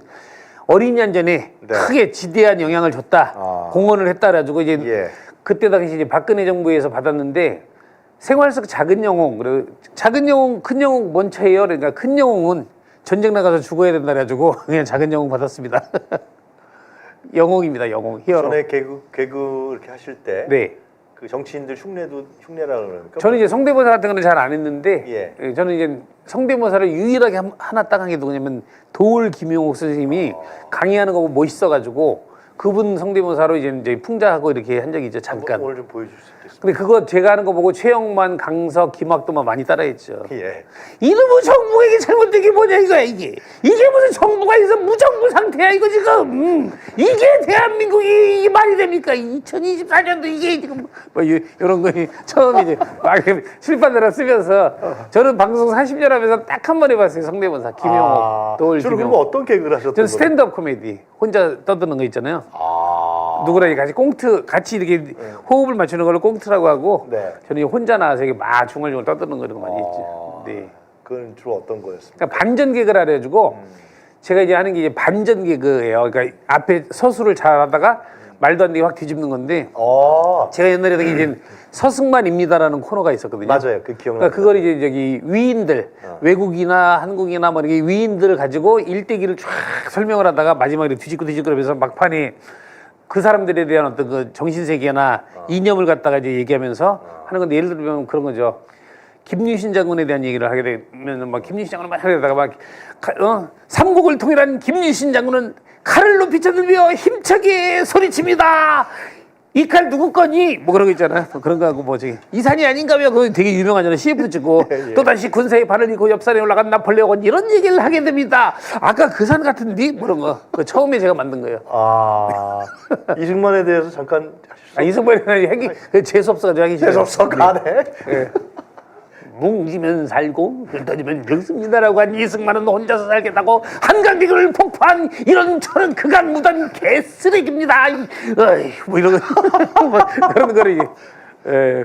어린이 안전에 네. 크게 지대한 영향을 줬다. 아. 공헌을 했다 그래가지고 이제 예. 그때 당시 이제 박근혜 정부에서 받았는데 생활 속 작은 영웅, 그리고 작은 영웅, 큰 영웅 뭔 차이예요? 그러니까 큰 영웅은 전쟁 나가서 죽어야 된다 그래가지고 그냥 작은 영웅 받았습니다. 영웅입니다, 영웅, 히어로. 전에 개그 이렇게 하실 때 네. 그 정치인들 흉내라 그러니까 저는 이제 성대모사 같은 거는 잘 안 했는데 예. 저는 이제 성대모사를 유일하게 하나 딱 한 게 누구냐면 도울 김용옥 선생님이 강의하는 거 보고 멋있어가지고 그분 성대모사로 이제 풍자하고 이렇게 한 적이 있죠, 잠깐. 오늘 좀 보여줄 수 있겠습니까? 근데 그거 제가 하는 거 보고 최영만, 강석, 김학도만 많이 따라했죠. 예. 이놈의 정부가 이게 잘못된 게 뭐냐 이거야 이게 무슨 정부가 있어 무정부 상태야 이거 지금 이게 대한민국이 이게 말이 됩니까 2024년도 이게 지금 뭐 이런 거 처음 이제 막 실판으로 쓰면서 저는 방송 40년 하면서 딱 한 번 해봤어요 성대모사 김용옥 도울 주로 그럼 김용옥 어떤 개그를 하셨던 저는 거예요? 스탠드업 코미디 혼자 떠드는 거 있잖아요 누구랑 같이 꽁트 같이 이렇게 호흡을 맞추는 걸 꽁트라고 하고 네. 저는 혼자 나와서 이게 막 중얼중얼 떠드는 거 이런 거 많이 했죠. 네. 그건 주로 어떤 거였습니까? 그러니까 반전 개그라 그래가지고 제가 이제 하는 게 이제 반전 개그예요. 그러니까 앞에 서술을 잘하다가 말도 안 되게 확 뒤집는 건데 제가 옛날에 이제 서승만입니다라는 코너가 있었거든요. 맞아요. 그 기억나. 그러니까 그걸 이제 저기 위인들 외국이나 한국이나 뭐 이렇게 위인들을 가지고 일대기를 쫙 설명을 하다가 마지막에 뒤집고 그러면서 막판에 그 사람들에 대한 어떤 그 정신세계나 이념을 갖다가 이제 얘기하면서 하는 건데 예를 들면 그런 거죠. 김유신 장군에 대한 얘기를 하게 되면 막 김유신 장군을 막 하다가 막 삼국을 통일한 김유신 장군은 칼을 높이 쳐들며 힘차게 소리칩니다. 이 칼 누구 거니? 뭐 그런 거 있잖아요. 뭐 그런 거 하고 뭐 저기 이산이 아닌가며 그거 되게 유명하잖아요. CF도 찍고 또 다시 군사의 발을 잃고 옆산에 올라간 나폴레옹은 이런 얘기를 하게 됩니다. 아까 그 산 같은데 뭐 그런 거. 그 처음에 제가 만든 거예요. 이승만에 대해서 잠깐 이승만이 하기 재수 없어가지고 하기 싫어요. 재수없어 가네. 뭉치면 살고 흩어지면 죽습니다라고 한 이승만은 혼자서 살겠다고 한강대교를 폭파한 이런 저런 극악 무단 개쓰레기입니다. 뭐 이런 거 뭐 그런 거를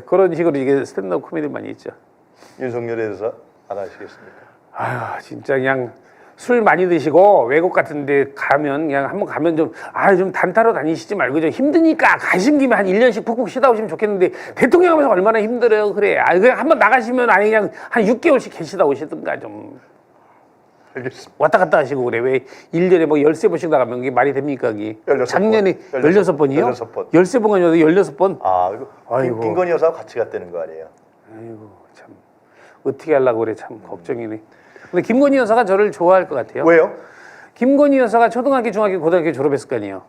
그런 식으로 이게 스탠드업 코미디 많이 있죠. 윤석열에 대해서 알아주시겠습니까? 아유 진짜 그냥 술 많이 드시고 외국 같은 데 가면 그냥 한번 가면 좀 단타로 다니시지 말고 좀 힘드니까 가신 김에 한 1년씩 푹푹 쉬다 오시면 좋겠는데 대통령 하면서 얼마나 힘들어요. 그래. 그냥 한번 나가시면 아니 그냥 한 6개월씩 계시다 오시든가 좀. 알겠습니다. 왔다 갔다 하시고 그래. 왜 1년에 뭐 13번씩 나가면 그게 말이 됩니까? 그게 16번. 작년에 16번이요? 16번. 13번 아니어도 16번? 이거 아이고. 김건희 여사와 같이 갔다는 거 아니에요? 아이고 참 어떻게 하려고 그래. 참 걱정이네. 근데 김건희 여사가 저를 좋아할 것 같아요. 왜요? 김건희 여사가 초등학교, 중학교, 고등학교 졸업했을 거 아니에요.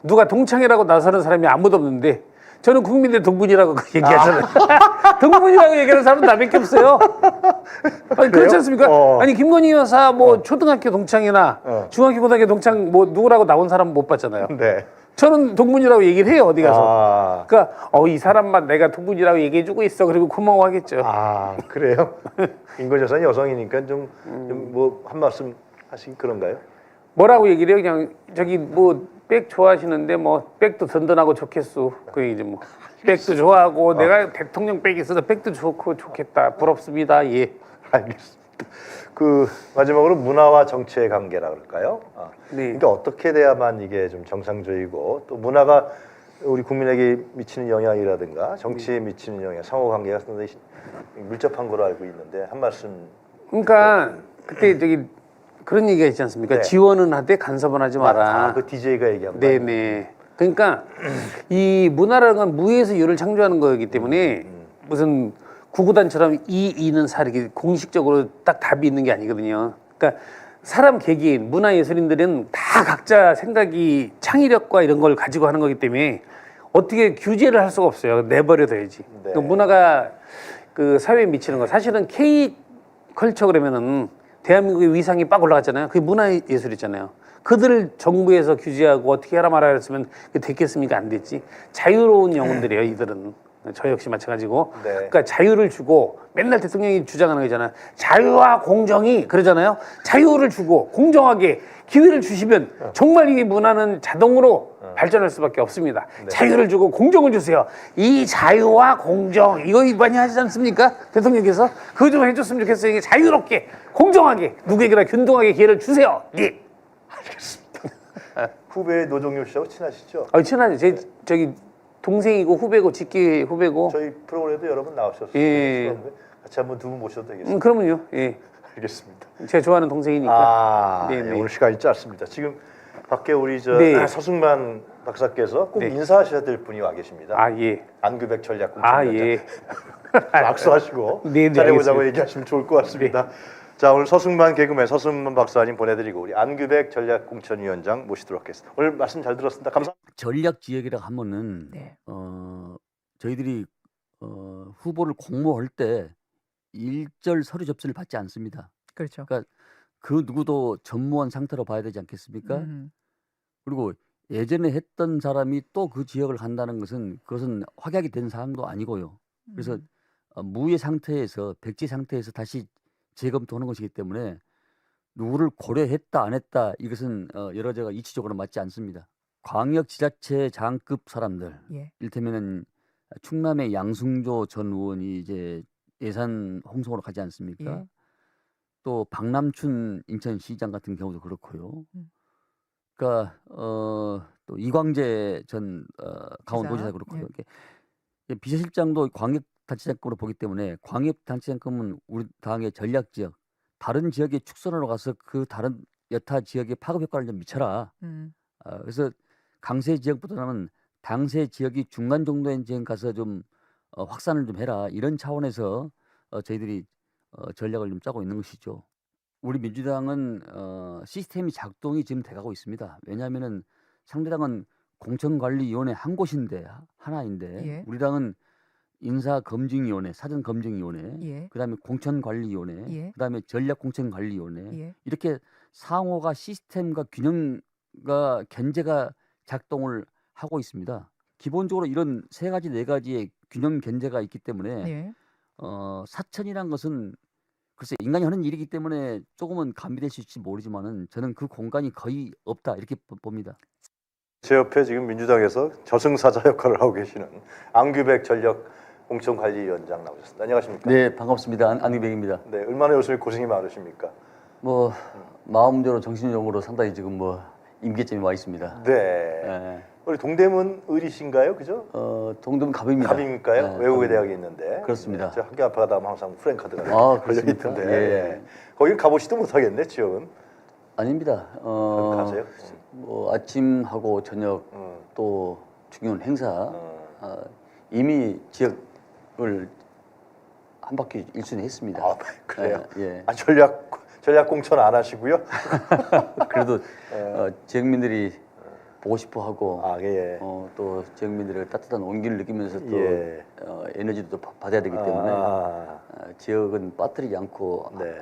누가 동창이라고 나서는 사람이 아무도 없는데 저는 국민대 동문이라고 얘기하잖아요. 동문이라고 얘기하는 사람은 나밖에 없어요. 아니, 그렇지 않습니까? 아니 김건희 여사 뭐 초등학교 동창이나 중학교, 고등학교 동창 뭐 누구라고 나온 사람 못 봤잖아요. 네. 저는 동문이라고 얘기를 해요 어디 가서. 그러니까 이 사람만 내가 동문이라고 얘기해주고 있어. 그리고 고마워하겠죠. 그래요? 김건희 여사는 여성이니까 좀 뭐 한 말씀 하신 그런가요? 뭐라고 얘기를 해요? 그냥 저기 뭐 백 좋아하시는데 뭐 백도 든든하고 좋겠소. 그 이제 뭐 백도 좋아하고 내가 대통령 백이 있어서 백도 좋고 좋겠다. 부럽습니다. 예. 알겠습니다. 그 마지막으로 문화와 정치의 관계라 그럴까요? 네. 그러니까 어떻게 돼야만 이게 좀 정상적이고 또 문화가 우리 국민에게 미치는 영향이라든가 정치에 미치는 영향, 상호 관계가 상당히 밀접한 걸로 알고 있는데 한 말씀. 그러니까 그때 저기 그런 얘기가 있지 않습니까? 네. 지원은 하되 간섭은 하지 마라. 그 DJ가 얘기한 거. 네네. 그러니까 이 문화라는 건 무에서 유를 창조하는 거기 때문에 무슨 구구단처럼 이는 사르기 공식적으로 딱 답이 있는 게 아니거든요. 그러니까 사람 개개인 문화예술인들은 다 각자 생각이 창의력과 이런 걸 가지고 하는 거기 때문에 어떻게 규제를 할 수가 없어요. 내버려둬야지. 네. 그러니까 문화가 그 사회에 미치는 거 사실은 K 컬처 그러면은 대한민국의 위상이 빡 올라갔잖아요. 그게 문화예술이잖아요. 그들을 정부에서 규제하고 어떻게 하라 말아야 했으면 그게 됐겠습니까? 안 됐지. 자유로운 영혼들이에요, 이들은. 저 역시 마찬가지고. 네. 그러니까 자유를 주고 맨날 대통령이 주장하는 거잖아요. 자유와 공정이 그러잖아요. 자유를 주고 공정하게 기회를 주시면 정말 이 문화는 자동으로 발전할 수밖에 없습니다. 자유를 주고 공정을 주세요. 이 자유와 공정 이거 많이 하시지 않습니까? 대통령께서 그거 좀 해줬으면 좋겠어요. 이게 자유롭게 공정하게 누구에게나 균등하게 기회를 주세요. 예. 후배 노종요 씨하고 친하시죠? 친하죠. 저기 동생이고 후배고 직계 후배고. 저희 프로그램에도 여러 번 나오셨어요. 예. 같이 한번 두 분 모셔도 되겠습니까? 그러면요. 예. 알겠습니다. 제가 좋아하는 동생이니까. 아, 네, 네, 네. 오늘 시간이 짧습니다. 지금 밖에 우리 네. 서승만 박사께서 꼭 네. 인사하셔야 될 분이 와 계십니다. 아 예. 안규백 전략국 아 예. 악수하시고 네, 네, 잘해보자고 알겠습니다. 얘기하시면 좋을 것 같습니다. 자, 오늘 서승만 개그맨 서승만 박사님 보내드리고 우리 안규백 전략공천위원장 모시도록 하겠습니다. 오늘 말씀 잘 들었습니다. 감사합니다. 전략 지역이라 하면은 저희들이 후보를 공모할 때 일절 서류 접수를 받지 않습니다. 그렇죠. 그러니까 그 누구도 전무한 상태로 봐야 되지 않겠습니까? 그리고 예전에 했던 사람이 또 그 지역을 간다는 것은 그것은 확약이 된 사항도 아니고요. 그래서 무의 상태에서 백지 상태에서 다시 재검토하는 것이기 때문에 누구를 고려했다 안 했다 이것은 여러 제가 이치적으로 맞지 않습니다. 광역지자체장급 사람들, 예. 이를테면은 충남의 양승조 전 의원이 이제 예산 홍성으로 가지 않습니까? 예. 또 박남춘 인천시장 같은 경우도 그렇고요. 그러니까 또 이광재 전 강원도지사 그렇고요. 이게 비서실장도 광역단체장급으로 보기 때문에 광역단체장급은 우리 당의 전략지역, 다른 지역에 축선으로 가서 그 다른 여타 지역의 파급 효과를 좀 미쳐라. 그래서 강세 지역보다는 당세 지역이 중간 정도의 지역 가서 좀 확산을 좀 해라. 이런 차원에서 저희들이 전략을 좀 짜고 있는 것이죠. 우리 민주당은 시스템이 작동이 지금 돼가고 있습니다. 왜냐하면은 상대당은 공천관리위원회 한 곳인데 하나인데 예. 우리 당은 인사검증위원회, 사전검증위원회, 예. 그다음에 공천관리위원회, 예. 그다음에 전략공천관리위원회 예. 이렇게 상호가 시스템과 균형과 견제가 작동을 하고 있습니다. 기본적으로 이런 세 가지 네 가지의 균형 견제가 있기 때문에 예. 사천이란 것은 글쎄 인간이 하는 일이기 때문에 조금은 감비될 수 있을지 모르지만은 저는 그 공간이 거의 없다 이렇게 봅니다. 제 옆에 지금 민주당에서 저승사자 역할을 하고 계시는 안규백 전략공천관리위원장 나오셨습니다. 안녕하십니까? 네, 반갑습니다. 안규백입니다. 네, 얼마나 요즘에 고생이 많으십니까? 뭐 마음적으로 정신적으로 상당히 지금 뭐 임계점이 와 있습니다. 네. 예. 우리 동대문 의리신가요, 그죠? 동대문 갑입니다. 갑입니까요? 네, 외국의 갑입니다. 대학에 있는데. 그렇습 저 학교 앞에 가다 보면 항상 프랭카드가 걸려 그렇습니까? 있던데. 예. 거기 가보지도 못하겠네, 지역은. 아닙니다. 가세요? 뭐 아침하고 저녁 또 중요한 행사 이미 지역을 한 바퀴 일순위 했습니다. 아, 그래요? 예. 아, 전략 공천 안 하시고요? 그래도 지역민들이 보고 싶어하고 아, 예. 또 지역민들의 따뜻한 온기를 느끼면서 또 예. 에너지도 또 받아야 되기 때문에 아, 지역은 빠뜨리지 않고 네.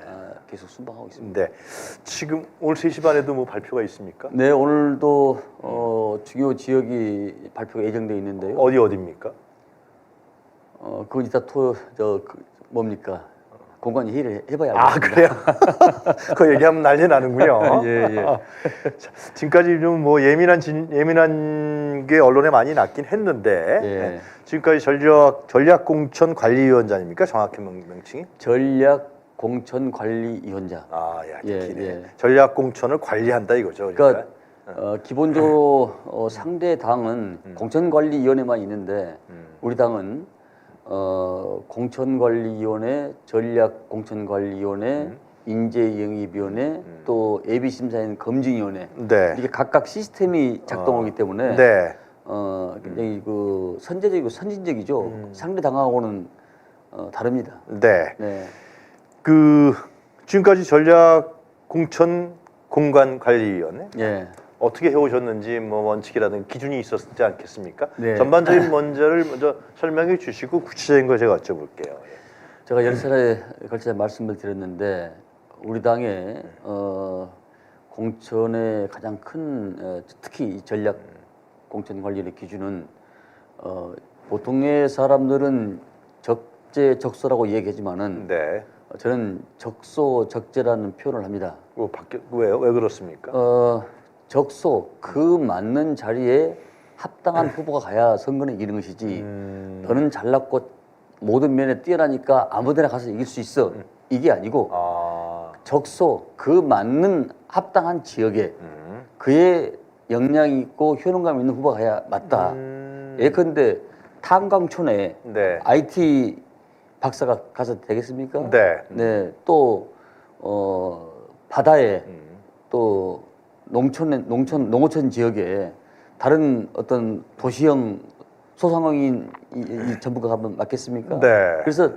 계속 순방하고 있습니다. 네. 지금 오늘 3시 반에도 뭐 발표가 있습니까? 네, 오늘도 주요 지역이 발표가 예정되어 있는데요. 어디입니까? 그건 이따 뭡니까? 공간 회의를 해봐야 아, 알겠습니다. 그래요? 그 얘기하면 난리 나는군요. 예. 자, 지금까지 좀 뭐 예민한 게 언론에 많이 났긴 했는데 예. 지금까지 전략공천관리위원장입니까? 정확히 명칭이? 전략공천관리위원장. 아, 야, 예, 기네. 예. 전략공천을 관리한다 이거죠. 그러니까 기본적으로 상대 당은 음. 공천관리위원회만 있는데 우리 당은 공천관리위원회, 전략공천관리위원회, 인재영입위원회, 또 예비심사위원 검증위원회 네. 이렇게 각각 시스템이 작동하기 때문에 네. 굉장히 그 선제적이고 선진적이죠. 상대 당하고는 다릅니다. 네. 네. 그 지금까지 전략공천공간관리위원회 예. 어떻게 해오셨는지 뭐 원칙이라든 기준이 있었지 않겠습니까? 네. 전반적인 먼저 설명해 주시고 구체적인 거 제가 여쭤볼게요. 제가 여러 차례 걸쳐 말씀을 드렸는데 우리 당의 공천의 가장 큰 특히 이 전략 공천 관리의 기준은 보통의 사람들은 적재적소라고 얘기하지만은 네. 저는 적소적재라는 표현을 합니다. 왜요? 왜 그렇습니까? 적소 그 맞는 자리에 합당한 후보가 가야 선거는 이기는 것이지. 너는 잘났고 모든 면에 뛰어나니까 아무데나 가서 이길 수 있어. 이게 아니고 적소 그 맞는 합당한 지역에 그의 역량이 있고 효능감 있는 후보가 가야 맞다. 예컨대 탄광촌에 네. IT 박사가 가서 되겠습니까? 네. 네. 또 바다에 또 농어촌 지역에 다른 어떤 도시형 소상공인 이 전부가 가면 맞겠습니까? 네. 그래서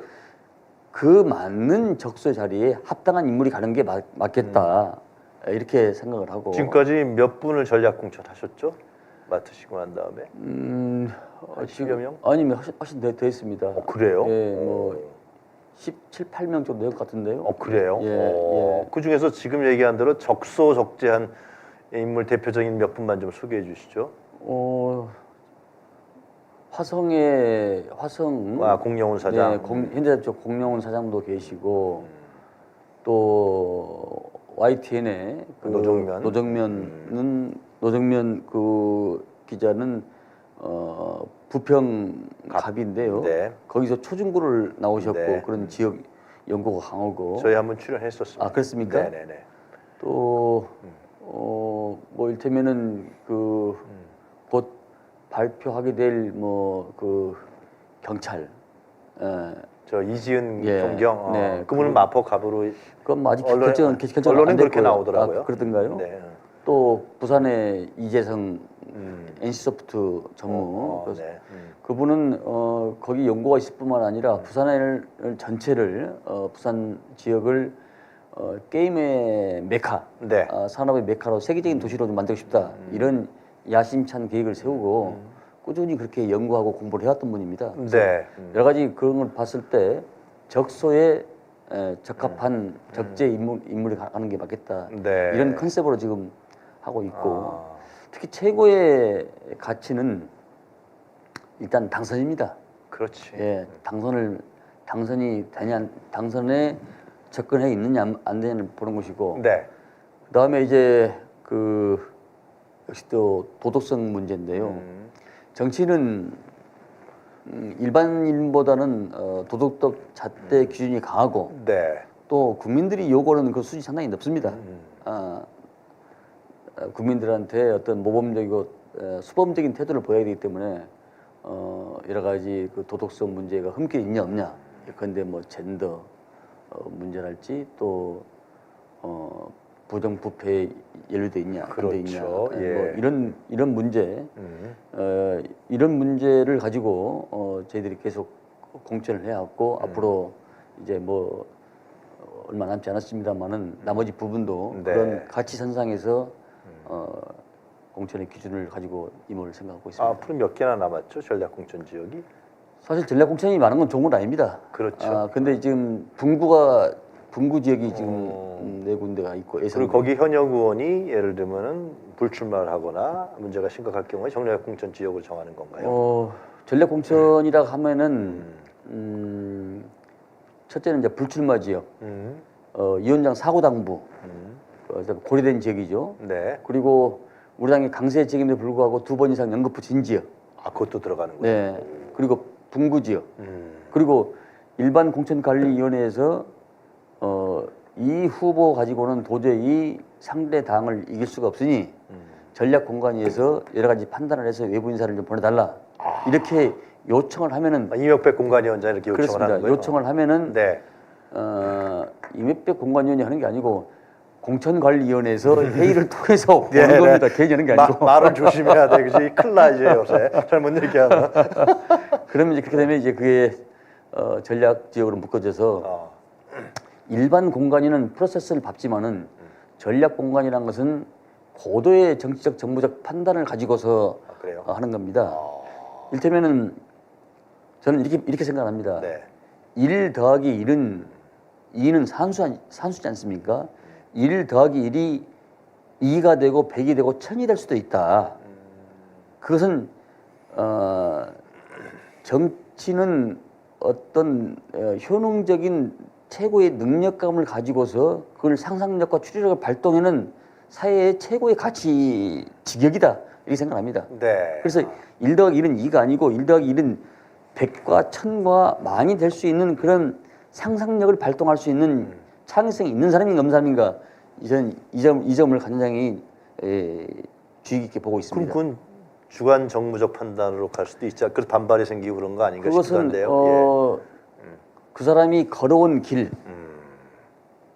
그 맞는 적소의 자리에 합당한 인물이 가는 게 맞겠다. 이렇게 생각을 하고 지금까지 몇 분을 전략 공천하셨죠? 맡으시고 난 다음에 한 10여 명? 아니면 훨씬 더 있습니다. 그래요? 예, 뭐 17, 8명 정도 될 것 같은데요. 그래요? 예. 그 중에서 지금 얘기한 대로 적소적재한 인물 대표적인 몇 분만 좀 소개해 주시죠. 화성 공영훈 사장. 네, 현재 저 공영훈 사장도 계시고 또 YTN의 그 노정면 그 기자는 부평갑인데요. 네. 거기서 초중고를 나오셨고 네. 그런 지역 연구가 강하고. 저희 한번 출연했었습니다. 아 그렇습니까? 네네네. 또 뭐 일테면은 그 곧 발표하게 될 뭐 그 경찰. 저 이지은 예. 총경. 네. 그분은 마포갑으로 그건 뭐 아직 언론에 결정 언론에 안 그렇게 됐고요. 나오더라고요. 아, 그러던가요? 네. 또 부산의 이재성 NC소프트 전무. 그래서 네. 그분은 거기 연구가 있을 뿐만 아니라 부산을 전체를 부산 지역을 게임의 메카, 네. 산업의 메카로 세계적인 도시로 좀 만들고 싶다. 이런 야심찬 계획을 세우고 꾸준히 그렇게 연구하고 공부를 해왔던 분입니다. 그래서 네. 여러 가지 그런 걸 봤을 때 적소에 적합한 적재 인물이 가는 게 맞겠다. 네. 이런 컨셉으로 지금 하고 있고 특히 최고의 가치는 일단 당선입니다. 그렇지. 예, 당선이 되냐, 당선에 접근해 있느냐 안 되냐를 보는 것이고. 네. 그다음에 이제 그 역시 또 도덕성 문제인데요. 정치는 일반인보다는 도덕적 잣대 기준이 강하고 네. 또 국민들이 요구하는 그 수준이 상당히 높습니다. 국민들한테 어떤 모범적이고 수범적인 태도를 보여야 되기 때문에 여러 가지 그 도덕성 문제가 흠결 있냐 없냐. 그런데 뭐 젠더 문제랄지 또 부정부패에 연루돼 있냐, 그렇죠. 있냐, 예. 뭐 이런 문제, 이런 문제를 가지고 저희들이 계속 공천을 해왔고 앞으로 이제 뭐 얼마 남지 않았습니다만은 나머지 부분도 네. 그런 가치 선상에서 공천의 기준을 가지고 임할 생각하고 있습니다. 앞으로 몇 개나 남았죠? 전략 공천 지역이? 사실 전략 공천이 많은 건 좋은 건 아닙니다. 그렇죠. 근데 지금 분구 지역이 지금 네 군데가 있고 그리고 거기 현역 의원이 예를 들면은 불출마를 하거나 문제가 심각할 경우에 전략 공천 지역을 정하는 건가요? 전략 공천이라 하면은 첫째는 이제 불출마 지역, 위원장 사고당부, 고려된 지역이죠. 네. 그리고 우리 당의 강세 책임에도 불구하고 2번 이상 연거푸 진 지역. 그것도 들어가는 거죠. 네. 그리고 분구 지역. 그리고 일반 공천관리위원회에서 이 후보 가지고는 도저히 상대 당을 이길 수가 없으니 전략 공관위에서 여러 가지 판단을 해서 외부 인사를 좀 보내달라. 이렇게 요청을 하면은 이명백 공관위원장 이렇게 요청을 그렇습니다. 하는 거예요. 요청을 하면은 네. 이명백 공관위원이 하는 게 아니고 공천관리위원회에서 회의를 통해서 네, 오는 겁니다. 네. 괜히 하는 게 아니고. 말을 조심해야 돼. 그지? 큰일 나 이제 요새. 잘못 얘기하면. 그러면 이제 그렇게 되면 이제 그게 전략 지역으로 묶어져서 일반 공관위는 프로세스를 밟지만은 전략 공관이라는 것은 고도의 정치적 정부적 판단을 가지고서 그래요? 하는 겁니다. 일테면은 저는 이렇게 생각합니다. 네. 1 더하기 1은 2는 산수지 않습니까? 1 더하기 1이 2가 되고 100이 되고 1000이 될 수도 있다. 그것은 정치는 어떤 효능적인 최고의 능력감을 가지고서 그걸 상상력과 추리력을 발동하는 사회의 최고의 가치 직역이다 이렇게 생각합니다. 네. 그래서 1 더하기 1은 2가 아니고 1 더하기 1은 100과 1000과 만이 될 수 있는 그런 상상력을 발동할 수 있는 창의성이 있는 사람인가 없는 사람인가 저는 이 점을 굉장히 주의 깊게 보고 그럼 있습니다. 그건 주관 정무적 판단으로 갈 수도 있지. 그래서 반발이 생기고 그런 거 아닌가 싶기도 그것은 한데요. 그 사람이 걸어온 길.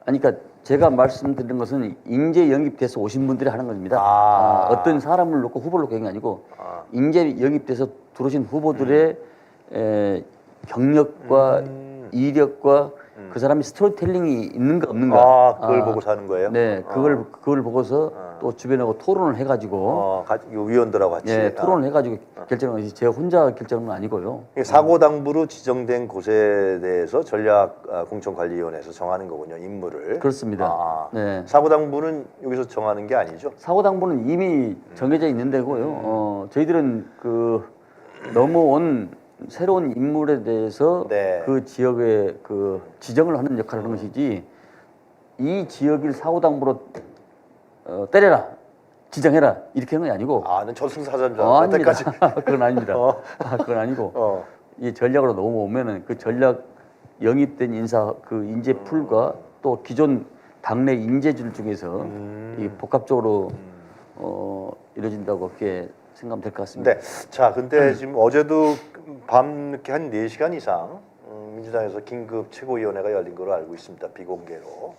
아니, 그러니까 제가 말씀드린 것은 인재 영입돼서 오신 분들이 하는 겁니다. 어떤 사람을 놓고 후보를 놓고 하는 게 아니고 인재 영입돼서 들어오신 후보들의 경력과 이력과 그 사람이 스토리텔링이 있는가 없는가. 그걸 보고 사는 거예요? 네, 그걸 보고서 또 주변하고 토론을 해가지고 위원들하고 같이 토론을 해가지고 결정한 것이 제 혼자 결정은 아니고요. 사고당부로 지정된 곳에 대해서 전략공천관리위원회에서 정하는 거군요, 인물을. 그렇습니다. 네. 사고당부는 여기서 정하는 게 아니죠? 사고당부는 이미 정해져 있는 데고요. 저희들은 그 넘어온 새로운 인물에 대해서 네. 그 지역에 그 지정을 하는 역할을 하는 것이지 이 지역을 사고당부로 때려라, 지정해라 이렇게 하는 게 아니고. 는 저승사자인 줄 아닙니다. 여태까지. 그건 아닙니다. 그건 아니고 이 전략으로 넘어오면은 그 전략 영입된 인사 그 인재 풀과 또 기존 당내 인재들 중에서 이 복합적으로 이루어진다고 그렇게 생각하면 될 것 같습니다. 네. 자, 근데 지금 어제도 밤늦게 한 4시간 이상 민주당에서 긴급 최고위원회가 열린 걸로 알고 있습니다. 비공개로.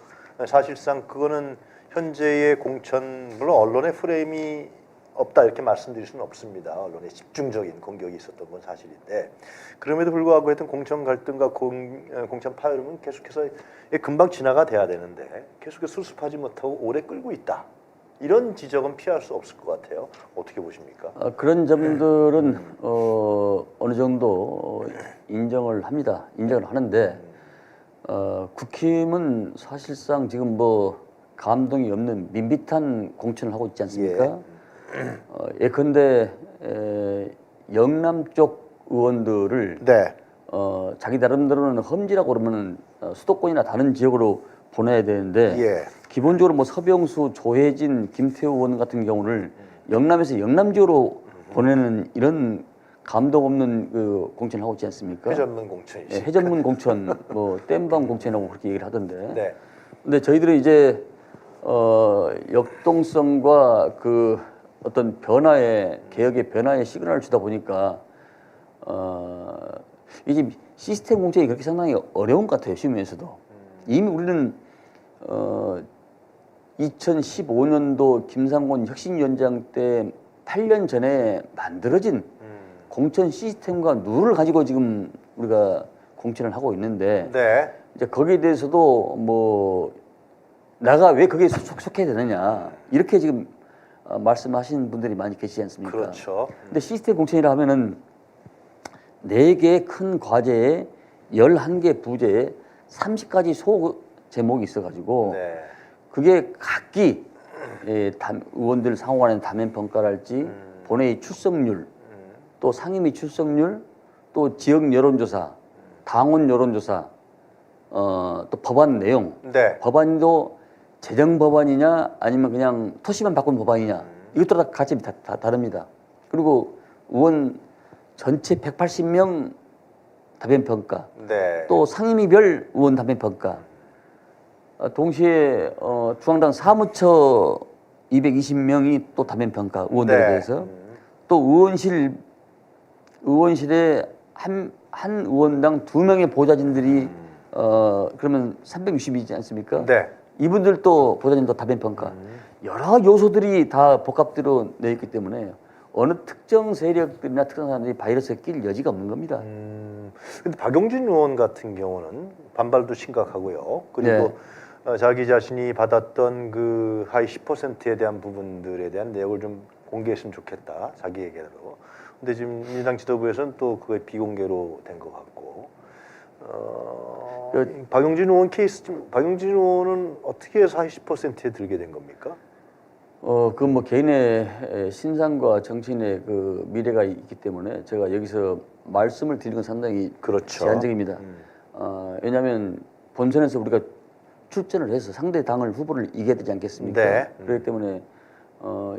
사실상 그거는 현재의 공천, 물론 언론의 프레임이 없다 이렇게 말씀드릴 수는 없습니다. 언론의 집중적인 공격이 있었던 건 사실인데, 그럼에도 불구하고 하여튼 공천 갈등과 공천 파열음은 계속해서 금방 진화가 돼야 되는데 계속해서 수습하지 못하고 오래 끌고 있다. 이런 지적은 피할 수 없을 것 같아요. 어떻게 보십니까? 그런 점들은 어느 정도 인정을 합니다. 인정을 하는데 국힘은 사실상 지금 뭐 감동이 없는 밋밋한 공천을 하고 있지 않습니까? 예컨대 영남 쪽 의원들을 네. 자기 나름대로는 험지라고 그러면 수도권이나 다른 지역으로 보내야 되는데 기본적으로 뭐 서병수, 조혜진, 김태우 의원 같은 경우를 영남에서 영남 지역으로 보내는 이런 감동 없는 그 공천을 하고 있지 않습니까? 회전문 공천이죠. 회전문 공천, 뭐 땜방 공천이라고 그렇게 얘기를 하던데. 네. 근데 저희들은 이제 역동성과 그 어떤 변화의 개혁의 변화의 시그널을 주다 보니까 이제 시스템 공천이 그렇게 상당히 어려운 것 같아요. 시민에서도. 이미 우리는 2015년도 김상곤 혁신위원장 때 8년 전에 만들어진 공천 시스템과 룰을 가지고 지금 우리가 공천을 하고 있는데 이제 거기에 대해서도 뭐 나가 왜 거기에 속해야 되느냐 이렇게 지금 말씀하시는 분들이 많이 계시지 않습니까? 그렇죠. 근데 시스템 공천이라 하면은 4개의 큰 과제에 11개 부제에 30가지 소 제목이 있어가지고 그게 각기 의원들 상호간의 다면 평가랄지 본회의 출석률 또 상임위 출석률 또 지역 여론조사 당원 여론조사 또 법안 내용 법안도 재정 법안이냐 아니면 그냥 토시만 바꾼 법안이냐 이것도 다 가점이 다 다릅니다. 그리고 의원 전체 180명 답변 평가 또 상임위별 의원 답변 평가 동시에 중앙당 사무처 220명이 또 답변 평가 의원들에 대해서 또 의원실에 한 의원당 2명의 보좌진들이 그러면 360이지 않습니까? 이분들 또 보좌진도 답변 평가 여러 요소들이 다 복합적으로 내어 있기 때문에 어느 특정 세력들이나 특정 사람들이 바이러스에 낄 여지가 없는 겁니다. 근데 박용진 의원 같은 경우는 반발도 심각하고요. 그리고 자기 자신이 받았던 그 하위 10%에 대한 부분들에 대한 내역을 좀 공개했으면 좋겠다. 자기 얘기대로. 근데 지금 민주당 지도부에서는 또 그게 비공개로 된 것 같고. 박용진 의원 케이스, 박용진 의원은 어떻게 해서 40%에 들게 된 겁니까? 그 뭐 개인의 신상과 정치인의 그 미래가 있기 때문에 제가 여기서 말씀을 드리는 건 상당히 그렇죠. 제한적입니다. 왜냐하면 본선에서 우리가 출전을 해서 상대 당을 후보를 이겨야 되지 않겠습니까? 네. 그렇기 때문에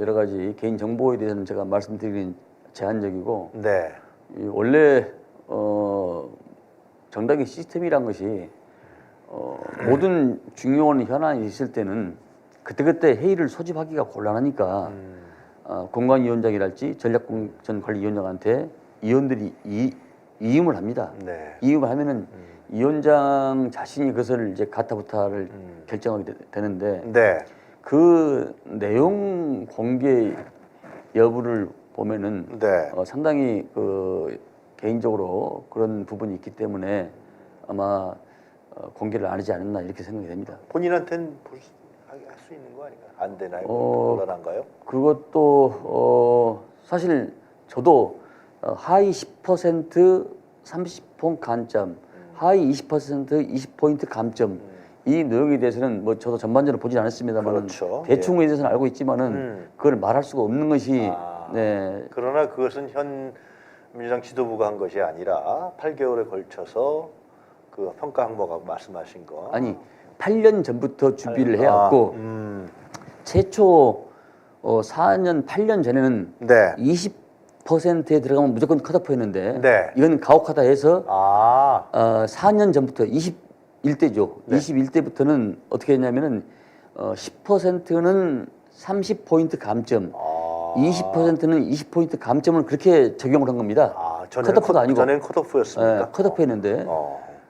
여러 가지 개인 정보에 대해서는 제가 말씀드리는 제한적이고 네. 원래 정당의 시스템이란 것이 모든 중요한 현안이 있을 때는 그때그때 회의를 소집하기가 곤란하니까 공관위원장이랄지 전략공천관리위원장한테 위원들이 이임을 합니다. 네. 이임을 하면은 위원장 자신이 그것을 이제 가타부타를 결정하게 되는데 네. 그 내용 공개 여부를 보면은 네. 상당히 그 개인적으로 그런 부분이 있기 때문에 아마 공개를 안 하지 않았나 이렇게 생각이 됩니다. 본인한테는 할 수 있는 거 아닌가? 안 되나요? 곤란한가요? 그것도 사실 저도 하위 10% 30% 감점, 하위 20% 20포인트 감점 이 내용에 대해서는 뭐 저도 전반적으로 보진 않았습니다만 그렇죠. 대충에 대해서는 알고 있지만은 그걸 말할 수가 없는 것이 네. 그러나 그것은 현 민주당 지도부가 한 것이 아니라 8개월에 걸쳐서 그 평가 항목하고 말씀하신 거. 아니 8년 전부터 준비를 해왔고 최초 4년 8년 전에는 네. 20%에 들어가면 무조건 컷오프였는데 네. 이건 가혹하다 해서 아. 4년 전부터 21대죠. 네. 21대부터는 어떻게 했냐면은 10%는 30포인트 감점, 20%는 20포인트 감점을 그렇게 적용을 한 겁니다. 컷오프도 아니고 전에는 컷오프였습니까? 컷오프였는데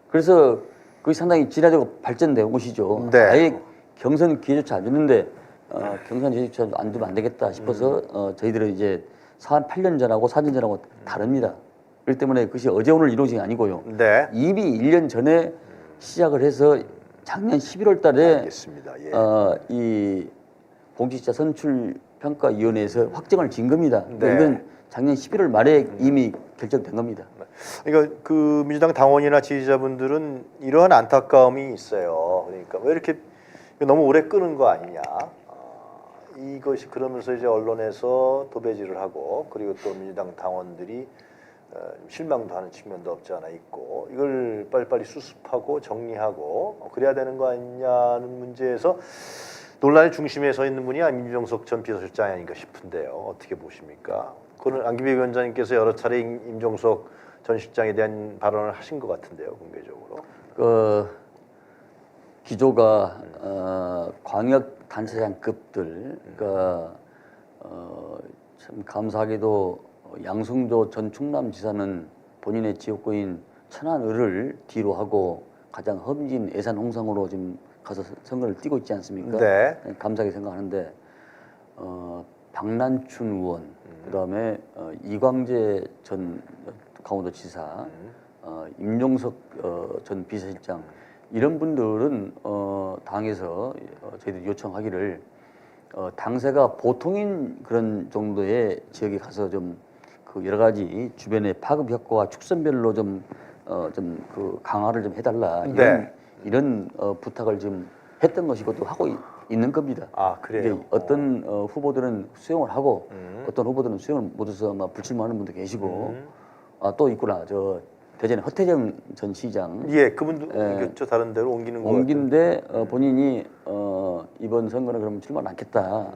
그래서 그게 상당히 진화되고 발전된 것이죠. 네. 아예 경선 기회조차 안 줬는데 경선 기회조차 안 주면 안 되겠다 싶어서 저희들은 이제 8년 전하고 4년 전하고 다릅니다. 그렇기 때문에 그것이 어제 오늘 이루어진 게 아니고요. 네. 이미 1년 전에 시작을 해서 작년 11월 달에 알겠습니다. 예. 이 공직자 선출평가위원회에서 확정을 진 겁니다. 그러니까 네. 이건 작년 11월 말에 이미 결정된 겁니다. 그러니까 그 민주당 당원이나 지지자분들은 이러한 안타까움이 있어요. 그러니까 왜 이렇게 너무 오래 끄는 거 아니냐. 이것이 그러면서 이제 언론에서 도배질을 하고 그리고 또 민주당 당원들이 실망도 하는 측면도 없지 않아 있고 이걸 빨리빨리 수습하고 정리하고 그래야 되는 거 아니냐는 문제에서 논란의 중심에 서 있는 분이 임종석 전 비서실장이 아닌가 싶은데요. 어떻게 보십니까? 그거는 안기배 위원장님께서 여러 차례 임종석 전 실장에 대한 발언을 하신 것 같은데요, 공개적으로. 기조가 광역 단체장급들, 그러니까 참 감사하게도 양승조 전 충남지사는 본인의 지역구인 천안을을 뒤로 하고 가장 험진 예산 홍성으로 지금 가서 선거를 뛰고 있지 않습니까? 네. 감사하게 생각하는데 박난춘 의원, 그다음에 이광재 전 강원도지사, 임종석 전 비서실장 이런 분들은 당에서 저희들이 요청하기를 당세가 보통인 그런 정도의 지역에 가서 좀 그 여러 가지 주변의 파급 효과와 축선별로 좀 그 강화를 좀 해달라 이런 부탁을 좀 했던 것이고 또 하고 있는 겁니다. 아, 그래요? 이게 어떤 후보들은 수용을 하고 어떤 후보들은 수용을 못해서 막 불출마하는 분도 계시고 또 있구나. 저 대전에 허태정 전 시장 예, 그분도 옮겼죠. 다른 데로 옮기는 거 옮긴데 본인이 이번 선거는 그러면 출마를 않겠다.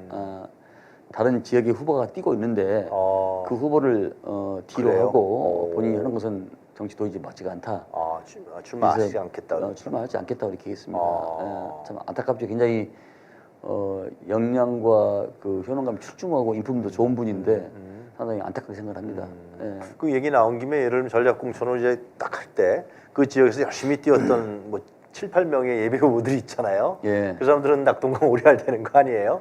다른 지역의 후보가 뛰고 있는데 그 후보를 뒤로 그래요? 하고 본인이 하는 것은 정치 도저히 맞지가 않다. 출마하지 않겠다. 출마하지 않겠다 이렇게 했습니다. 참 안타깝죠. 굉장히 역량과 그 효능감이 출중하고 인품도 좋은 분인데 상당히 안타깝게 생각합니다. 그 얘기 나온 김에 예를 들면 전략공천을 이제 딱 할 때 그 지역에서 열심히 뛰었던 뭐 7, 8명의 예비 후보들이 있잖아요. 예. 그 사람들은 낙동강 오리알 되는 거 아니에요?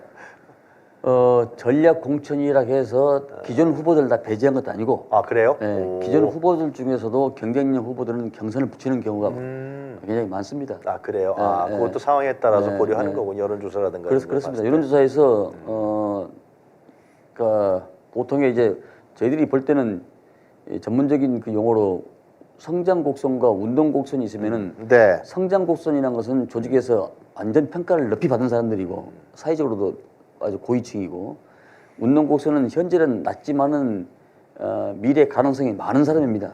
전략 공천이라 해서 기존 후보들 다 배제한 것도 아니고. 아, 그래요? 기존 후보들 중에서도 경쟁력 후보들은 경선을 붙이는 경우가 굉장히 많습니다. 아, 그래요? 그것도 상황에 따라서 고려하는 거군요. 여론조사라든가. 그렇습니다. 여론조사에서 그러니까 보통의 이제 저희들이 볼 때는 전문적인 그 용어로 성장 곡선과 운동 곡선이 있으면은 네. 성장 곡선이라는 것은 조직에서 완전 평가를 높이 받은 사람들이고 사회적으로도 아주 고위층이고 운동 곡선은 현재는 낮지만은 미래 가능성이 많은 사람입니다.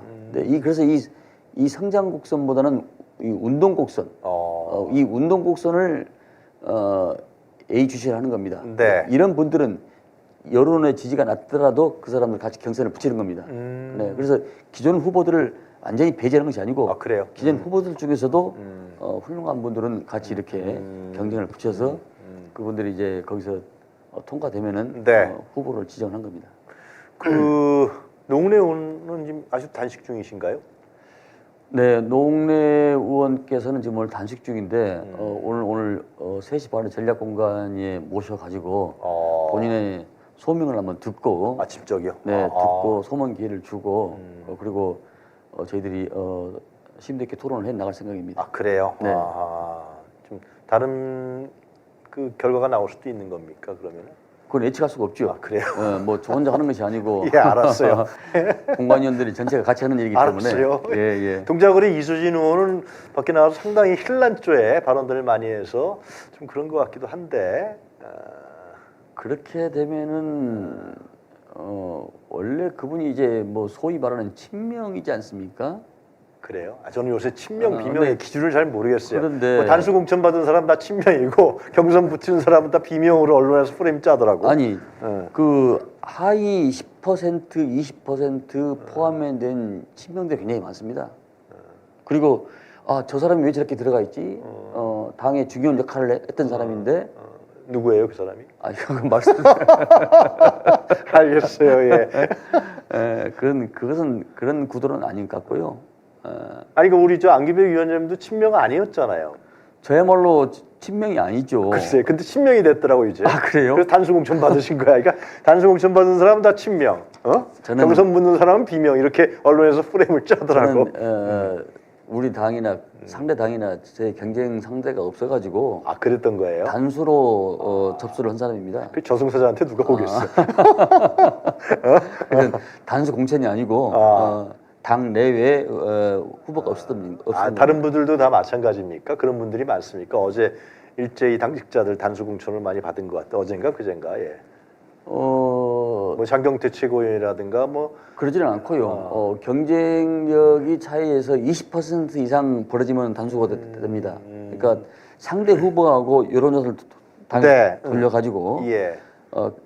그래서 이 성장 곡선보다는 이 운동 곡선, 이 운동 곡선을 예의주시를 하는 겁니다. 네. 이런 분들은 여론의 지지가 낮더라도 그 사람들 같이 경선을 붙이는 겁니다. 네, 그래서 기존 후보들을 완전히 배제하는 것이 아니고 아, 그래요? 기존 후보들 중에서도 훌륭한 분들은 같이 이렇게 경쟁을 붙여서 그분들이 이제 거기서 통과되면은 네. 후보를 지정한 겁니다. 그 노웅래 의원은 지금 아직 단식 중이신가요? 네, 노웅래 의원께서는 지금 오늘 단식 중인데 오늘 3시 반에 전략공간에 모셔가지고 본인의 소명을 한번 듣고 아침적이요? 네, 듣고 소문 기회를 주고 그리고 저희들이 심도 있게 토론을 해 나갈 생각입니다. 아, 그래요? 네. 좀 다른 그 결과가 나올 수도 있는 겁니까, 그러면? 그건 예측할 수가 없죠. 아, 그래요? 뭐 저 혼자 하는 것이 아니고 예, 알았어요. 공관위원들이 전체가 같이 하는 일이기 때문에. 알았어요. 예. 동작을의 이수진 의원은 밖에 나와서 상당히 힐난조에 발언들을 많이 해서 좀 그런 것 같기도 한데. 그렇게 되면은 원래 그분이 이제 뭐 소위 말하는 친명이지 않습니까? 그래요? 저는 요새 친명, 아, 비명의 네. 기준을 잘 모르겠어요. 그런데- 뭐 단수 공천 받은 사람 다 친명이고 경선 붙이는 사람은 다 비명으로 언론에서 프레임 짜더라고. 아니 예. 그 하위 10% 20% 포함에 된 친명들이 굉장히 많습니다. 그리고 저 사람이 왜 저렇게 들어가 있지? 당의 중요한 역할을 했던 사람인데 누구예요, 그 사람이? 이건 말씀. 알겠어요. 예. 그것은 그런 구도는 아닌 것 같고요. 아니 그 우리 저 안기백 위원장님도 친명 아니었잖아요. 저야말로 친명이 아니죠. 글쎄, 근데 친명이 됐더라고 이제. 아, 그래요? 그래서 단수 공천 받으신 거야. 그러니까 단수 공천 받은 사람은 다 친명, 저는- 경선 붙는 사람은 비명 이렇게 언론에서 프레임을 짜더라고. 저는 우리 당이나 상대 당이나 제 경쟁 상대가 없어가지고 아, 그랬던 거예요. 단수로 접수를 한 사람입니다. 그 저승사자한테 누가 오겠어? 그래서 단수 공천이 아니고 당 내외에 후보가 없었던 다른 분들도 다 마찬가지입니까? 그런 분들이 많습니까? 어제 일제히 당직자들 단수 공천을 많이 받은 것 같다. 어젠가 그젠가. 예. 뭐 장경태 최고위원이라든가 뭐 그러지는 않고요. 경쟁력이 차이에서 20% 이상 벌어지면 단수가 됩니다. 그러니까 상대 후보하고 여론조사를 네. 돌려가지고 예.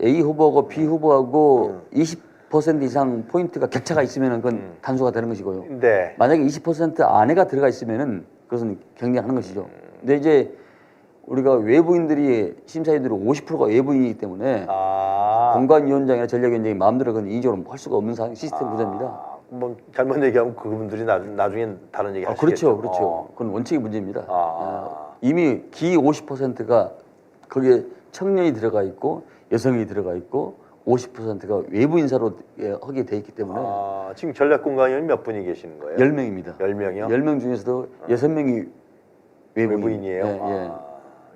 A 후보하고 B 후보하고 20% 이상 포인트가 격차가 있으면 그건 단수가 되는 것이고요. 네. 만약에 20% 안에가 들어가 있으면은 그것은 경쟁하는 것이죠. 근데 이제 우리가 외부인들이 심사위원들이 50%가 외부인이기 때문에 공관위원장이나 전략위원장이 마음대로 그건 인위적으로 할 수가 없는 시스템 구조입니다. 뭐 잘못 얘기하면 그분들이 나중엔 다른 얘기 하시겠죠. 그렇죠. 그건 원칙의 문제입니다. 이미 기 50%가 거기에 청년이 들어가 있고 여성이 들어가 있고 50%가 외부 인사로 하게 돼 있기 때문에 지금 전략공관위원이 몇 분이 계시는 거예요? 10명입니다. 10명이요? 10명 중에서도 6명이 외부인이에요? 예.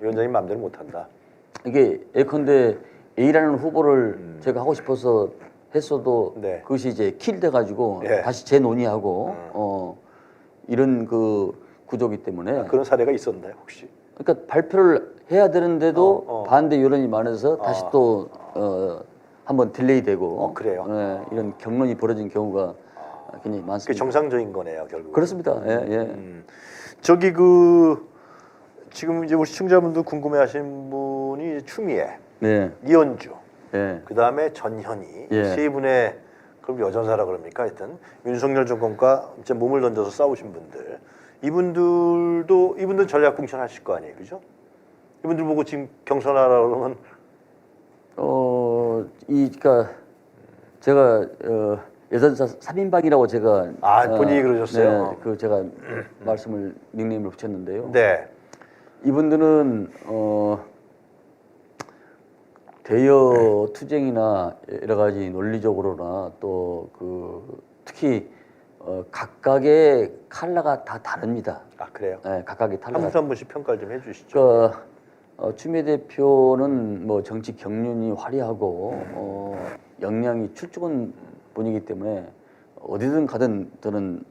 위원장님 마음대로 못한다. 이게 예컨대 A라는 후보를 제가 하고 싶어서 했어도 네. 그것이 이제 킬돼 가지고 예. 다시 재논의하고 이런 그 구조기 때문에 그런 사례가 있었나요 혹시? 그러니까 발표를 해야 되는데도 반대 여론이 많아서 다시 또 한번 딜레이되고 그래요? 이런 경론이 벌어진 경우가 굉장히 그게 많습니다. 정상적인 거네요 결국. 그렇습니다. 예. 저기 지금 이제 우리 시청자분들 궁금해하시는 분이 추미애, 네. 이현주, 예. 그 다음에 전현희 예. 세 분의 그럼 여전사라 그럽니까? 하여튼 윤석열 정권과 이제 몸을 던져서 싸우신 분들, 이분들 전략 공천 하실 거 아니에요, 그죠? 이분들 보고 지금 경선하라 그러면 그러니까 제가 여전사 3인방이라고 제가 본인이 그러셨어요? 네, 그 제가 말씀을 닉네임을 붙였는데요. 네. 이분들은 대여 투쟁이나 여러 가지 논리적으로나 또 특히 각각의 컬러가 다 다릅니다. 아, 그래요? 네, 각각의 한 컬러가. 분 한 분씩 평가를 좀 해주시죠. 추미애 대표는 뭐 정치 경륜이 화려하고 역량이 출중한 분이기 때문에 어디든 가든 저는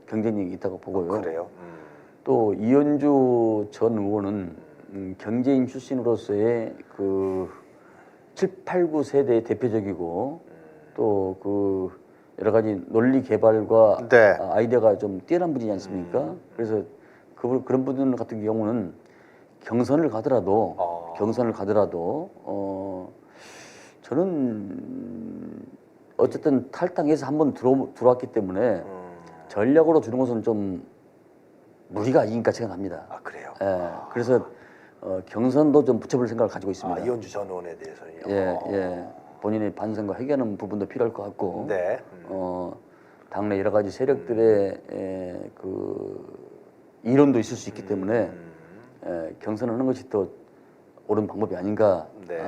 경쟁력이 있다고 보고요. 그래요. 또 이현주 전 의원은 경제인 출신으로서의 그 7, 8, 9 세대의 대표적이고 또 그 여러 가지 논리 개발과 네. 아이디어가 좀 뛰어난 분이지 않습니까? 그래서 그런 분들 같은 경우는 경선을 가더라도 저는 어쨌든 탈당해서 한번 들어왔기 때문에 전략으로 주는 것은 좀 무리가 아닌가 생각합니다. 아 그래요. 예, 그래서 경선도 좀 붙여볼 생각을 가지고 있습니다. 이현주 전 의원에 대해서는요. 예. 본인의 반성과 해결하는 부분도 필요할 것 같고, 네. 당내 여러 가지 세력들의 그 이론도 있을 수 있기 때문에 경선하는 것이 또 옳은 방법이 아닌가. 네.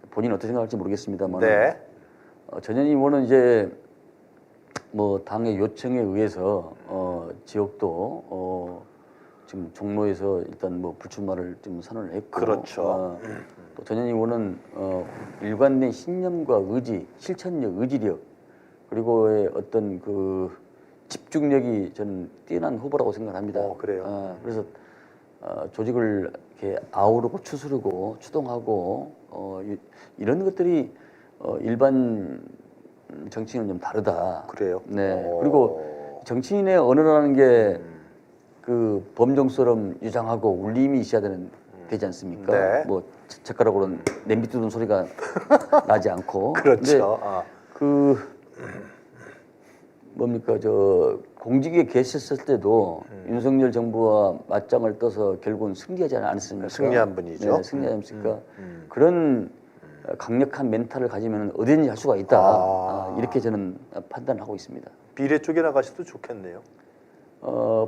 본인은 어떻게 생각할지 모르겠습니다만, 네. 전현희 의원은 이제 뭐 당의 요청에 의해서 지역도 지금 종로에서 일단 뭐 불출마를 좀 선언을 했고, 그렇죠. 또 전현희 의원은 일관된 신념과 의지, 실천력, 의지력 그리고의 어떤 그 집중력이 저는 뛰어난 후보라고 생각합니다. 그래요. 그래서 조직을 이렇게 아우르고 추스르고 추동하고 이런 것들이 일반 정치인은 좀 다르다. 그래요. 네. 그리고 정치인의 언어라는 게 그 범정처럼 유장하고 울림이 있어야 되지 않습니까? 네. 뭐 젓가락으로 냄비 뜯는 소리가 나지 않고. 그렇죠. 근데 뭡니까 저 공직에 계셨을 때도 윤석열 정부와 맞짱을 떠서 결국은 승리하지 않았습니까? 승리한 분이죠. 네, 승리하지 않습니까? 그런 강력한 멘탈을 가지면 어디든지 할 수가 있다. 이렇게 저는 판단하고 있습니다. 비례 쪽에 나가셔도 좋겠네요.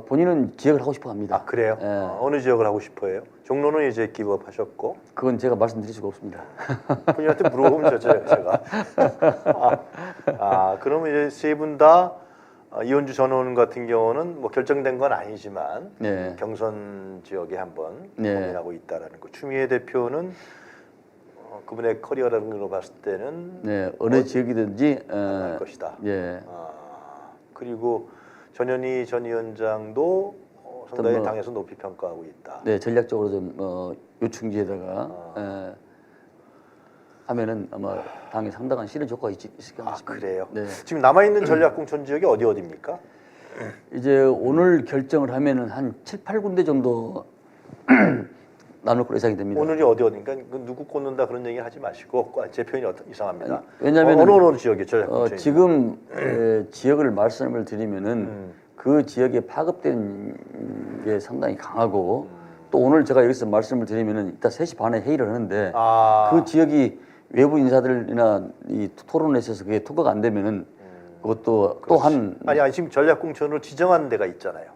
본인은 지역을 하고 싶어 합니다. 아 그래요? 예. 어느 지역을 하고 싶어요? 종로는 이제 기부업하셨고 그건 제가 말씀드릴 수가 없습니다. 본인한테 물어보면 제가. 그러면 이제 세 분 다 이현주 전 의원 같은 경우는 뭐 결정된 건 아니지만 네. 경선 지역에 한번 네. 고민하고 있다라는 거. 추미애 대표는 그분의 커리어라는 걸로 봤을 때는 네, 어느 지역이든지 할 것이다. 예. 그리고 전현희 전 위원장도 상당히 뭐- 당에서 높이 평가하고 있다. 네, 전략적으로 좀 요충지에다가 하면은 아마 당에 상당한 실현 효과가 있을 것 같습니다. 그래요? 네. 지금 남아있는 전략공천 지역이 어디입니까? 이제 오늘 결정을 하면은 한 7, 8군데 정도 나눌 걸로 예상이 됩니다. 오늘이 어디입니까? 누구 꽂는다 그런 얘기 하지 마시고 제 표현이 이상합니다. 왜냐하면 어느 지역이 전략공천입니까? 지금 지역을 말씀을 드리면은 그 지역에 파급된 게 상당히 강하고 또 오늘 제가 여기서 말씀을 드리면은 이따 3시 반에 회의를 하는데 그 지역이 외부 인사들이나 이 토론에 있어서 그게 통과가 안 되면은 그것도 또한 아니 지금 전략공천으로 지정한 데가 있잖아요.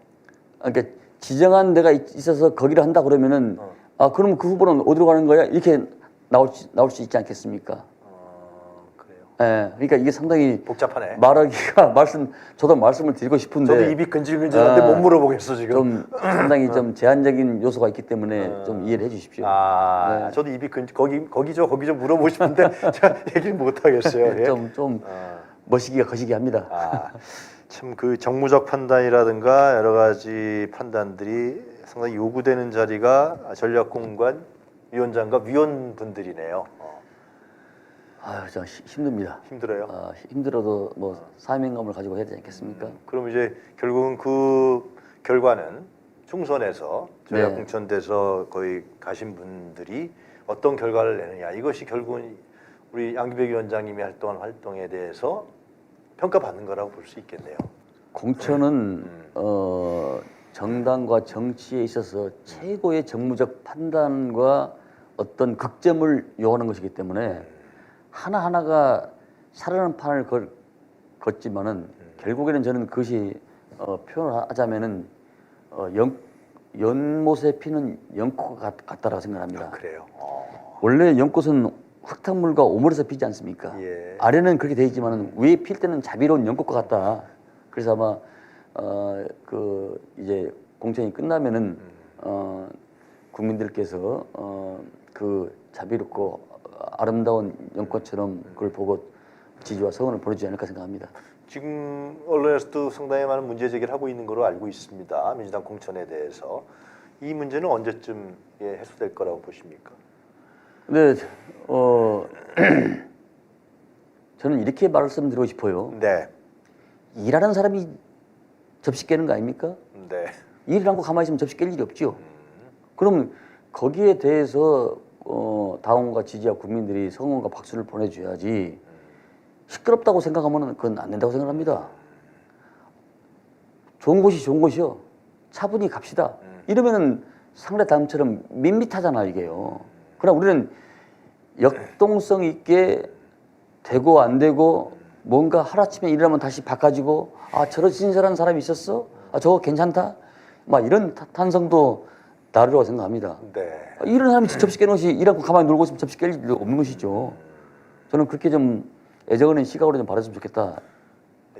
그러니까 지정한 데가 있어서 거기를 한다 그러면은 그럼 그 후보는 어디로 가는 거야? 이렇게 나올 수 있지 않겠습니까? 그래요. 예, 그러니까 이게 상당히 복잡하네. 말하기가 저도 말씀을 드리고 싶은데 저도 입이 근질근질한데 못 물어보겠어 지금. 좀 상당히 좀 제한적인 요소가 있기 때문에 좀 이해를 해주십시오. 네. 저도 입이 거기죠 물어보고 싶은데 제가 얘기를 못 하겠어요. 예? 좀 멋이기가 거시기 합니다. 참 그 정무적 판단이라든가 여러 가지 판단들이 상당히 요구되는 자리가 전략공관 위원장과 위원분들이네요. 참 힘듭니다. 힘들어요. 힘들어도 뭐 사명감을 가지고 해야 되지 않겠습니까? 그럼 이제 결국은 그 결과는 총선에서 전략공천돼서 거의 가신 분들이 어떤 결과를 내느냐 이것이 결국은 우리 양기백 위원장님이 활동한 활동에 대해서 평가받는 거라고 볼 수 있겠네요. 공천은 정당과 정치에 있어서 최고의 정무적 판단과 어떤 극점을 요하는 것이기 때문에 하나하나가 살아나는 판을 걷지만은 결국에는 저는 그것이 표현을 하자면은 연못에 피는 연꽃 같다라고 생각합니다. 그래요. 원래 연꽃은 흙탕물과 오물에서 피지 않습니까? 예. 아래는 그렇게 돼 있지만은 위에 필 때는 자비로운 연꽃과 같다. 그래서 아마 이제 공천이 끝나면은 국민들께서 그 자비롭고 아름다운 연꽃처럼 그걸 보고 지지와 성원을 보내주지 않을까 생각합니다. 지금 언론에서도 상당히 많은 문제 제기를 하고 있는 걸로 알고 있습니다. 민주당 공천에 대해서 이 문제는 언제쯤 해소될 거라고 보십니까? 근데 저는 이렇게 말씀드리고 싶어요. 네, 일하는 사람이 접시 깨는 거 아닙니까? 네, 일을 않고 가만히 있으면 접시 깰 일이 없죠. 그럼 거기에 대해서 당원과 지지자 국민들이 성원과 박수를 보내줘야지. 시끄럽다고 생각하면 그건 안 된다고 생각합니다. 좋은 곳이 좋은 곳이요. 차분히 갑시다. 이러면은 상대 다음처럼 밋밋하잖아 이게요. 그러나 우리는 역동성 있게 되고 안 되고 뭔가 하루아침에 일어나면 다시 바꿔지고 아 저런 친절한 사람이 있었어? 아 저거 괜찮다? 막 이런 탄성도 다르라고 생각합니다. 네. 이런 사람이 접시 깨는 것이 일하고 가만히 놀고 있으면 접시 깰 일도 없는 것이죠. 저는 그렇게 좀 애정어린 시각으로 좀 바라줬으면 좋겠다.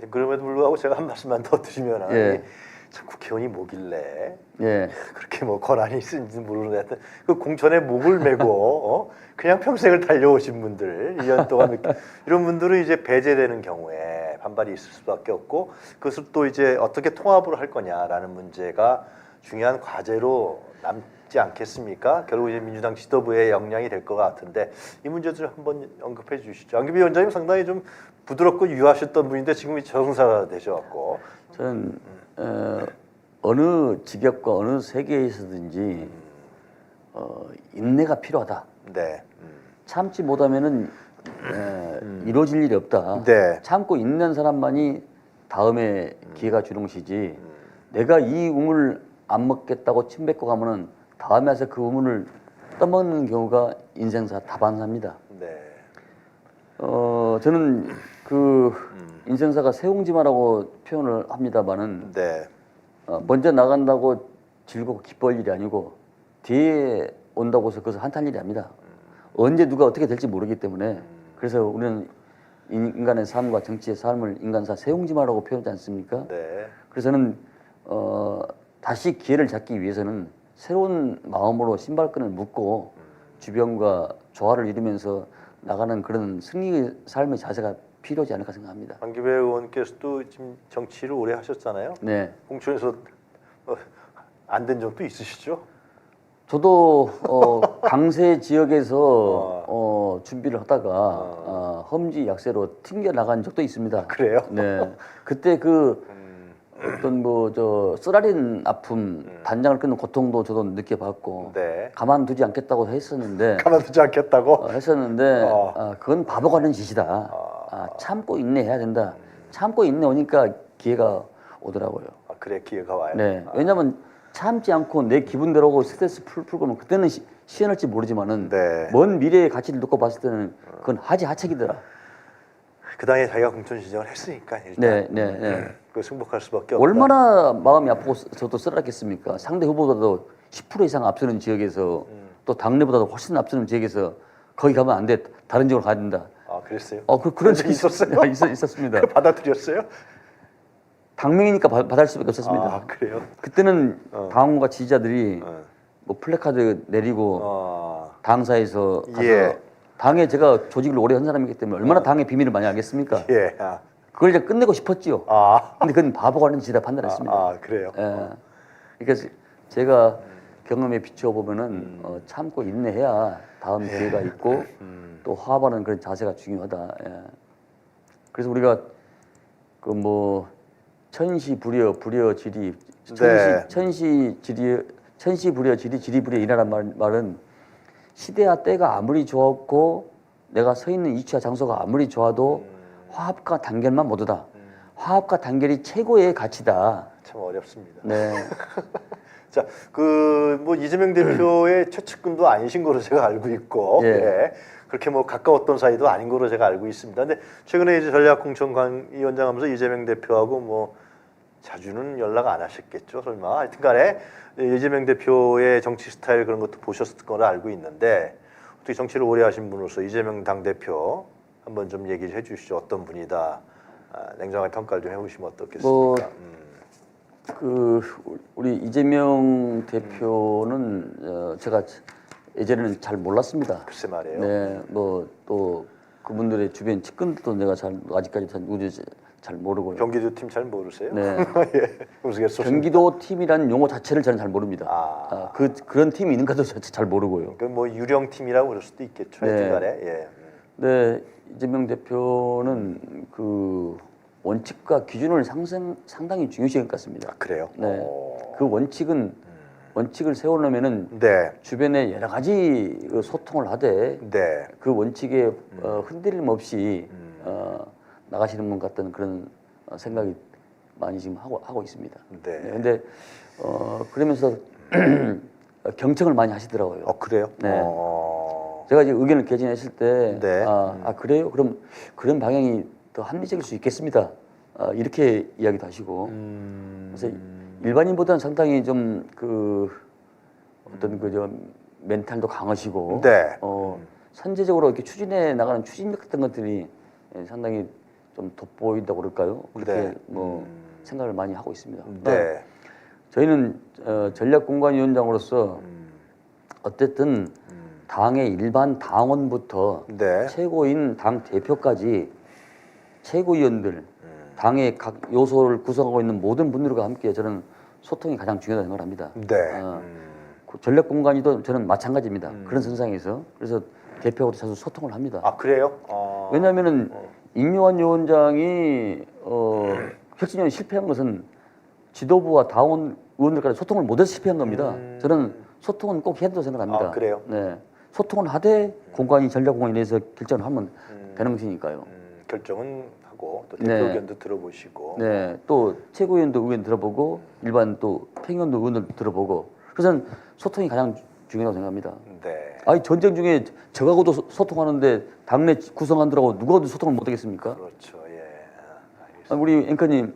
그럼에도 불구하고 제가 한 말씀만 더 드리면 예. 참 국회의원이 뭐길래 예. 그렇게 뭐 권한이 있는지 모르는데 하여튼 그 공천에 목을 메고 그냥 평생을 달려오신 분들 2년 동안 이런 분들은 이제 배제되는 경우에 반발이 있을 수밖에 없고 그것을 또 이제 어떻게 통합을 할 거냐라는 문제가 중요한 과제로 남지 않겠습니까? 결국 이제 민주당 지도부의 역량이 될 것 같은데 이 문제들 한번 언급해 주시죠. 안기비 위원장님 상당히 좀 부드럽고 유하셨던 분인데 지금 적응사가 되셔갖고 저는 어느 직업과 어느 세계에서든지 인내가 필요하다. 네, 참지 못하면은 이루어질 일이 없다. 네. 참고 있는 사람만이 다음에 기회가 주는 것이지. 내가 이 우물 안 먹겠다고 침 뱉고 가면은 다음에 와서 그 우물을 떠먹는 경우가 인생사 다반사입니다. 네. 저는 그 인생사가 새옹지마라고 표현을 합니다만은 네. 먼저 나간다고 즐겁고 기뻐할 일이 아니고 뒤에 온다고 해서 그것을 한탄 일이 아닙니다. 언제 누가 어떻게 될지 모르기 때문에 그래서 우리는 인간의 삶과 정치의 삶을 인간사 새옹지마라고 표현하지 않습니까? 네. 그래서 저는 다시 기회를 잡기 위해서는 새로운 마음으로 신발끈을 묶고 주변과 조화를 이루면서 나가는 그런 승리의 삶의 자세가 필요하지 않을까 생각합니다. 안기배 의원께서도 지금 정치를 오래 하셨잖아요. 네, 공천에서 안 된 적도 있으시죠? 저도 강세 지역에서 준비를 하다가 험지 약세로 튕겨 나간 적도 있습니다. 그래요? 네, 그때 그 어떤 뭐 저 쓰라린 아픔, 단장을 끊는 고통도 저도 느껴봤고 네. 가만두지 않겠다고 했었는데 가만두지 않겠다고? 그건 바보가 하는 짓이다. 참고 인내해야 된다. 참고 인내 오니까 기회가 오더라고요. 그래 기회가 와요. 네, 왜냐하면 참지 않고 내 기분대로 스트레스 풀고는 그때는 시원할지 모르지만은 네. 먼 미래의 가치를 놓고 봤을 때는 그건 하지하책이더라. 그 당시에 자기가 공천 신청을 했으니까 일단 네. 그 승복할 수밖에 없다. 얼마나 마음이 아프고 저도 쓰라렸겠습니까? 상대 후보보다도 10% 이상 앞서는 지역에서 또 당내보다도 훨씬 앞서는 지역에서 거기 가면 안 돼. 다른 지역으로 가야 된다. 아 그랬어요? 그런 적이 있었어요? 있었습니다. 받아들였어요? 당명이니까 받을 수밖에 없었습니다. 아 그래요? 그때는 당원과 지지자들이 어. 뭐 플래카드 내리고 당사에서 가서 예. 당에 제가 조직을 오래 한 사람이기 때문에 얼마나 당의 비밀을 많이 알겠습니까? 예. 그걸 이제 끝내고 싶었지요. 근데 그건 바보가 하는 짓이라 판단했습니다. 그래요? 예. 그러니까 제가 경험에 비추어 보면은 참고 인내해야 다음 기회가 있고 또 화합하는 그런 자세가 중요하다. 예. 그래서 우리가 그 뭐 천시불여 불여지리 네. 천시불여 지리불여 이라는 말은 시대와 때가 아무리 좋았고 내가 서 있는 위치와 장소가 아무리 좋아도 화합과 단결만 모두다. 화합과 단결이 최고의 가치다. 참 어렵습니다. 네. 자, 그 뭐 이재명 대표의 최측근도 아니신 거로 제가 알고 있고, 예. 예. 그렇게 뭐 가까웠던 사이도 아닌 거로 제가 알고 있습니다. 근데 최근에 이제 전략공천위원장 하면서 이재명 대표하고 뭐 자주는 연락 안 하셨겠죠, 설마. 하여튼간에 이재명 대표의 정치 스타일 그런 것도 보셨을 거로 알고 있는데 어떻게 정치를 오래 하신 분으로서 이재명 당 대표 한번 좀 얘기를 해주시죠. 어떤 분이다. 냉정하게 평가를 좀 해보시면 어떻겠습니까? 그 우리 이재명 대표는 제가 예전에는 잘 몰랐습니다. 글쎄 말이에요. 네, 뭐 또 그분들의 주변 측근들도 내가 잘 아직까지 잘 누구지 잘 모르고요. 경기도 팀 잘 모르세요? 네. 예. 우스갯소리. 경기도 팀이라는 용어 자체를 저는 잘 모릅니다. 아. 그런 팀이 있는가도 잘 모르고요. 그뭐 유령 팀이라고 그럴 수도 있겠죠. 네. 하여튼간에. 예. 네, 이재명 대표는 그 원칙과 기준을 상당히 중요시할 것 같습니다. 아, 그래요? 네. 오. 그 원칙을 세우려면은 네. 주변에 여러 가지 그 소통을 하되 네. 그 원칙에 흔들림 없이 나가시는 분 같다는 그런 생각이 많이 지금 하고 있습니다. 네. 네, 근데 그러면서 경청을 많이 하시더라고요. 그래요? 네. 제가 이제 의견을 개진했을 때, 네. 그래요? 그럼 그런 방향이 더 합리적일 수 있겠습니다. 이렇게 이야기도 하시고, 그래서 일반인보다는 상당히 좀 그 어떤 그저 멘탈도 강하시고, 네. 선제적으로 이렇게 추진해 나가는 추진력 같은 것들이 상당히 좀 돋보인다고 그럴까요? 그렇게 네. 뭐 생각을 많이 하고 있습니다. 네. 저희는 전략공관위원장으로서 어쨌든 당의 일반 당원부터 네. 최고인 당 대표까지 최고위원들, 당의 각 요소를 구성하고 있는 모든 분들과 함께 저는 소통이 가장 중요하다고 생각을 합니다. 네. 전략공관위도 저는 마찬가지입니다. 그런 선상에서 그래서 대표하고도 자주 소통을 합니다. 아, 그래요? 왜냐하면은 임요한 위원장이 혁신위원회 실패한 것은 지도부와 당원 의원들까지 소통을 못해서 실패한 겁니다. 저는 소통은 꼭 해야 된다고 생각합니다. 아, 그래요? 네, 소통을 하되 공관위 전략공관위에 대해서 결정을 하면 되는 것이니까요. 결정은 하고 또 대표 네. 의견도 들어보시고. 네, 또 최고위원도 의견 들어보고 일반 또 평의원도 의견을 들어보고 그래서 소통이 가장 중요하다고 생각합니다. 네. 아니 전쟁 중에 저하고도 소통하는데 당내 구성원들하고 누가 소통을 못하겠습니까? 그렇죠. 예. 알겠습니다. 우리 앵커님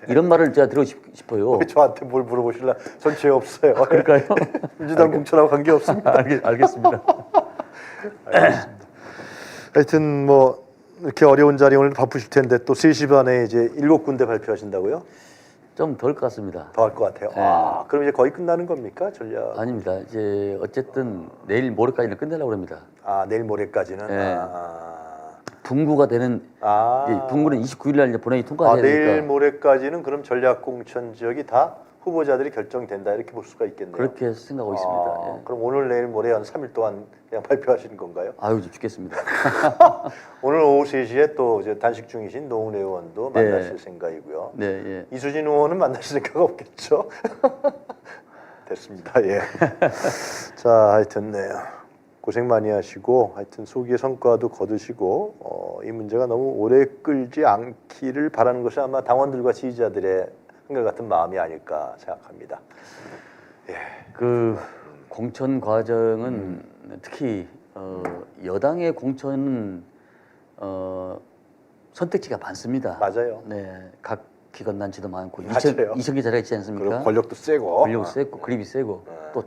이런 말을 제가 드리고 싶어요. 왜 저한테 뭘 물어보실라? 전 죄 없어요. 그럴까요? 민주당 공천하고 관계 없습니다. 알겠습니다. 알겠습니다. 하여튼 뭐 이렇게 어려운 자리 오늘 바쁘실 텐데 또 3시 반에 이제 7군데 발표하신다고요? 좀 덜 것 같습니다. 더 할 것 같아요. 네. 아, 그럼 이제 거의 끝나는 겁니까? 전략. 아닙니다. 이제 어쨌든 내일 모레까지는 끝내려고 합니다. 아, 내일 모레까지는. 네. 아. 분구가 되는 분구는 29일 날 이제 본회의 통과해야 내일 되니까 모레까지는 그럼 전략 공천 지역이 다 후보자들이 결정된다 이렇게 볼 수가 있겠네요. 그렇게 생각하고 있습니다. 예. 그럼 오늘 내일 모레 한 3일 동안 그냥 발표하시는 건가요? 아유 죽겠습니다. 오늘 오후 3시에 또 이제 단식 중이신 노웅래 의원도 네. 만나실 생각이고요. 네, 예. 이수진 의원은 만나실 생각 없겠죠? 됐습니다. 예. 자, 하여튼 네. 고생 많이 하시고 하여튼 소기의 성과도 거두시고 이 문제가 너무 오래 끌지 않기를 바라는 것이 아마 당원들과 지지자들의 한결같은 마음이 아닐까 생각합니다. 예. 그 공천 과정은 특히 여당의 공천은 선택지가 많습니다. 맞아요. 네, 각 기관 단체도 많고 맞아요. 2천 개 자리가 있지 않습니까? 그리고 권력도 세고. 권력 세고 그립이 세고 또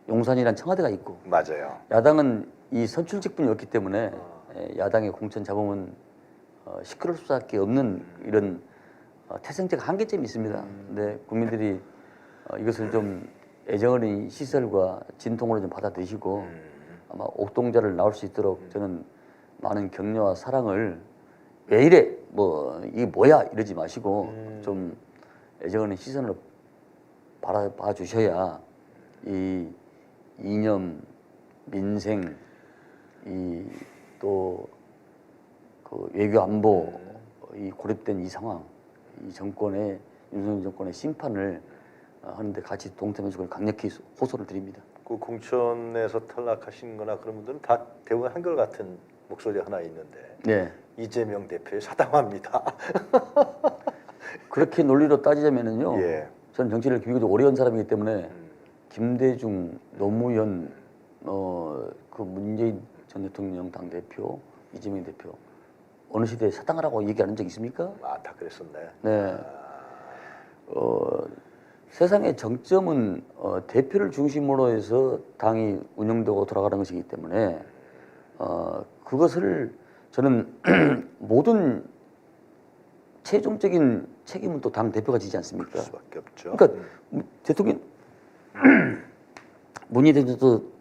용산이란 청와대가 있고 맞아요. 야당은 이 선출직분이 없기 때문에 야당의 공천 잡으면 시끄러울 수밖에 없는 이런 태생적 한계점이 있습니다. 근데 국민들이 이것을 좀 애정어린 시설과 진통으로 좀 받아들이시고 아마 옥동자를 나올 수 있도록 저는 많은 격려와 사랑을 왜 이래 뭐 이게 뭐야 이러지 마시고 좀 애정어린 시선으로 바라봐 주셔야 이 이념, 민생, 이 또 그 외교 안보 이 고립된 이 상황, 이 정권의 윤석열 정권의 심판을 하는데 같이 동참해주고 강력히 호소를 드립니다. 그 공천에서 탈락하신 거나 그런 분들은 다 대부분 한결같은 목소리 하나 있는데 네, 이재명 대표에 사당합니다. 그렇게 논리로 따지자면은요. 예. 저는 정치를 비교적 오래 한 사람이기 때문에 김대중, 노무현, 그 문재인 전 대통령 당 대표, 이재명 대표 어느 시대에 사당하라고 얘기하는 적 있습니까? 다 그랬었나요? 네. 세상의 정점은 대표를 중심으로 해서 당이 운영되고 돌아가는 것이기 때문에 그것을 저는 모든 최종적인 책임은 또 당 대표가 지지 않습니까? 그럴 수밖에 없죠. 그러니까 대통령 문희대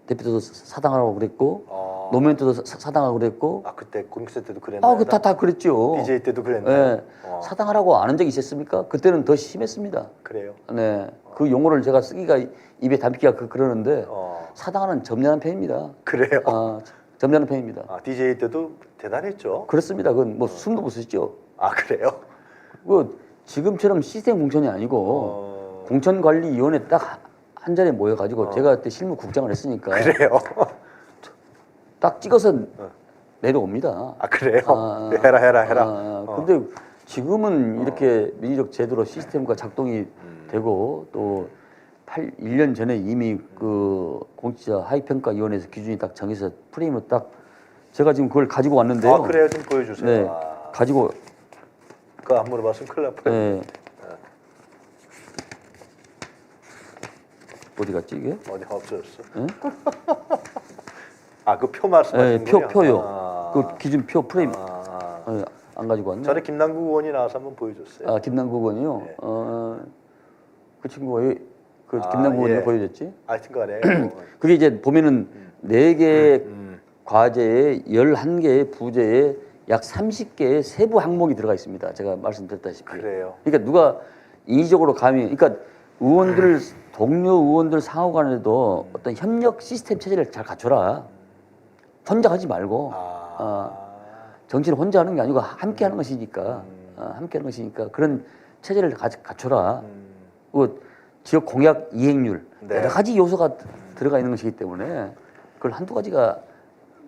대표도 사당하라고 그랬고 노무현 때도 사당하고 그랬고. 아 그때 공익세 때도 그랬나요? 아, 다 그랬죠. DJ 때도 그랬나요? 네. 사당하라고 안 한 적이 있었습니까? 그때는 더 심했습니다. 그래요. 네. 그 용어를 제가 쓰기가 입에 담기가 그러는데 어. 사당하는 점잖은 편입니다. 그래요. 아, 점잖은 편입니다. 아, DJ 때도 대단했죠. 그렇습니다. 그건 뭐 숨도 못 쉬죠. 아 그래요. 그 지금처럼 시스템 공천이 아니고 공천관리위원회 딱 한 자리에 모여가지고 제가 그때 실무국장을 했으니까 그래요. 딱 찍어서 내려옵니다. 아 그래요. 아, 해라. 근데 지금은 이렇게 민주적 제도로 시스템과 작동이 되고 또 1년 전에 이미 그 공직자 하위평가위원회에서 기준이 딱 정해서 프레임을 딱 제가 지금 그걸 가지고 왔는데요. 아 그래요. 좀 보여주세요. 네, 아, 가지고 그거 안 물어봤으면 큰일 날 뻔했네. 네. 어디 갔지 이게? 어디 없어졌어? 네? 아 그 표 말씀하시는 네, 거요? 표요. 그 기준표 프레임 아. 안 가지고 왔네. 전에 김남국 의원이 나와서 한번 보여줬어요. 아 김남국 의원이요. 네. 그 친구가 왜 그 아, 김남국 의원이 예. 보여줬지? 하여튼간에 그게 이제 보면은 4개 과제에 11개의 부제에 약 30개의 세부 항목이 들어가 있습니다. 제가 말씀드렸다시피. 그래요. 그러니까 누가 인위적으로 감히, 그러니까 의원들, 동료 의원들 상호 간에도 어떤 협력 시스템 체제를 잘 갖춰라. 혼자 하지 말고, 정치를 혼자 하는 게 아니고 함께 하는 것이니까, 함께 하는 것이니까 그런 체제를 갖춰라. 그 지역 공약 이행률, 네. 여러 가지 요소가 들어가 있는 것이기 때문에 그걸 한두 가지가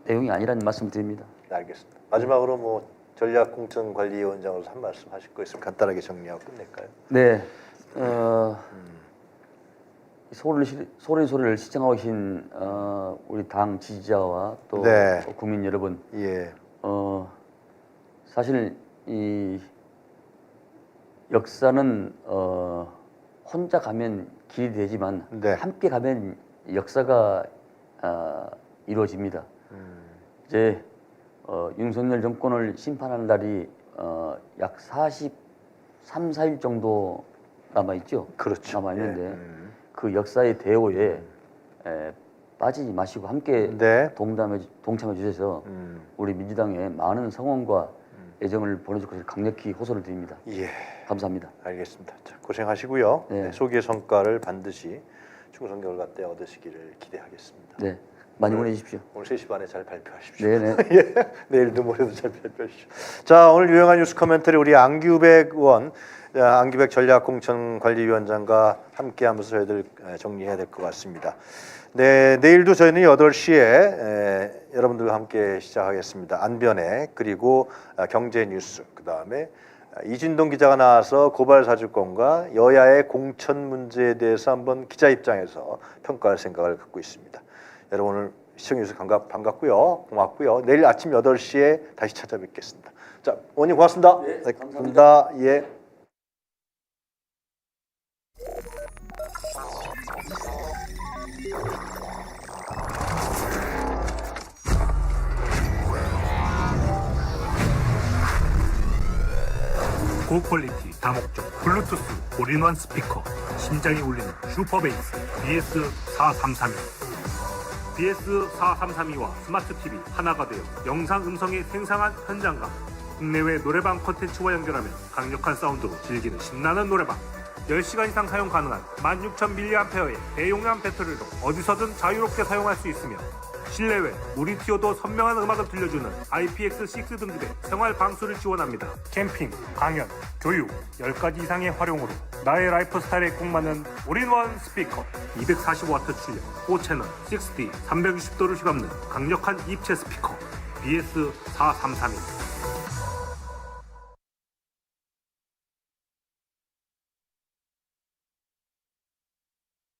내용이 아니라는 말씀 드립니다. 네, 알겠습니다. 마지막으로 뭐 전략공천관리위원장으로서 한 말씀 하실 거 있으면 간단하게 정리하고 끝낼까요? 네, 소리를 시청하고 계신 우리 당 지지자와 또 네. 국민 여러분, 예. 사실 이 역사는 혼자 가면 길이 되지만 네. 함께 가면 역사가 이루어집니다. 이제 윤석열 정권을 심판하는 날이 약 43, 4일 정도 남아 있죠. 그렇죠. 남아 있는데 예. 그 역사의 대오에 빠지지 마시고 함께 네. 동참해 주셔서 우리 민주당에 많은 성원과 애정을 보내줄 것을 강력히 호소를 드립니다. 예. 감사합니다. 알겠습니다. 자, 고생하시고요. 네. 네, 소기의 성과를 반드시 총선 결과 때 얻으시기를 기대하겠습니다. 네, 많이 보내 주십시오. 오늘 3시 반에 잘 발표하십시오. 네네. 예, 내일도 모레도 잘 발표하십시오. 자, 오늘 유용한 뉴스 코멘터리 우리 안규백 의원, 안규백 전략공천관리위원장과 함께하면서 저희들 정리해야 될 것 같습니다. 네, 내일도 저희는 8시에 여러분들과 함께 시작하겠습니다. 안변에 그리고 경제 뉴스, 그 다음에 이진동 기자가 나와서 고발 사주권과 여야의 공천 문제에 대해서 한번 기자 입장에서 평가할 생각을 갖고 있습니다. 여러분 오늘 시청해 주셔서 반갑고요. 고맙고요. 내일 아침 8시에 다시 찾아뵙겠습니다. 자, 의원님 고맙습니다. 네, 감사합니다. 예. 고퀄리티 다목적 블루투스 올인원 스피커, 심장이 울리는 슈퍼베이스 BS4332. BS4332와 스마트 TV 하나가 되어 영상 음성이 생생한 현장감, 국내외 노래방 콘텐츠와 연결하면 강력한 사운드로 즐기는 신나는 노래방. 10시간 이상 사용 가능한 16,000mAh의 대용량 배터리로 어디서든 자유롭게 사용할 수 있으며 실내외 물이 튀어도 선명한 음악을 들려주는 IPX6 등급의 생활 방수를 지원합니다. 캠핑, 강연, 교육 10가지 이상의 활용으로 나의 라이프 스타일에 꼭 맞는 올인원 스피커, 240W 출력, 5채널, 6D, 360도를 휘감는 강력한 입체 스피커 BS4332.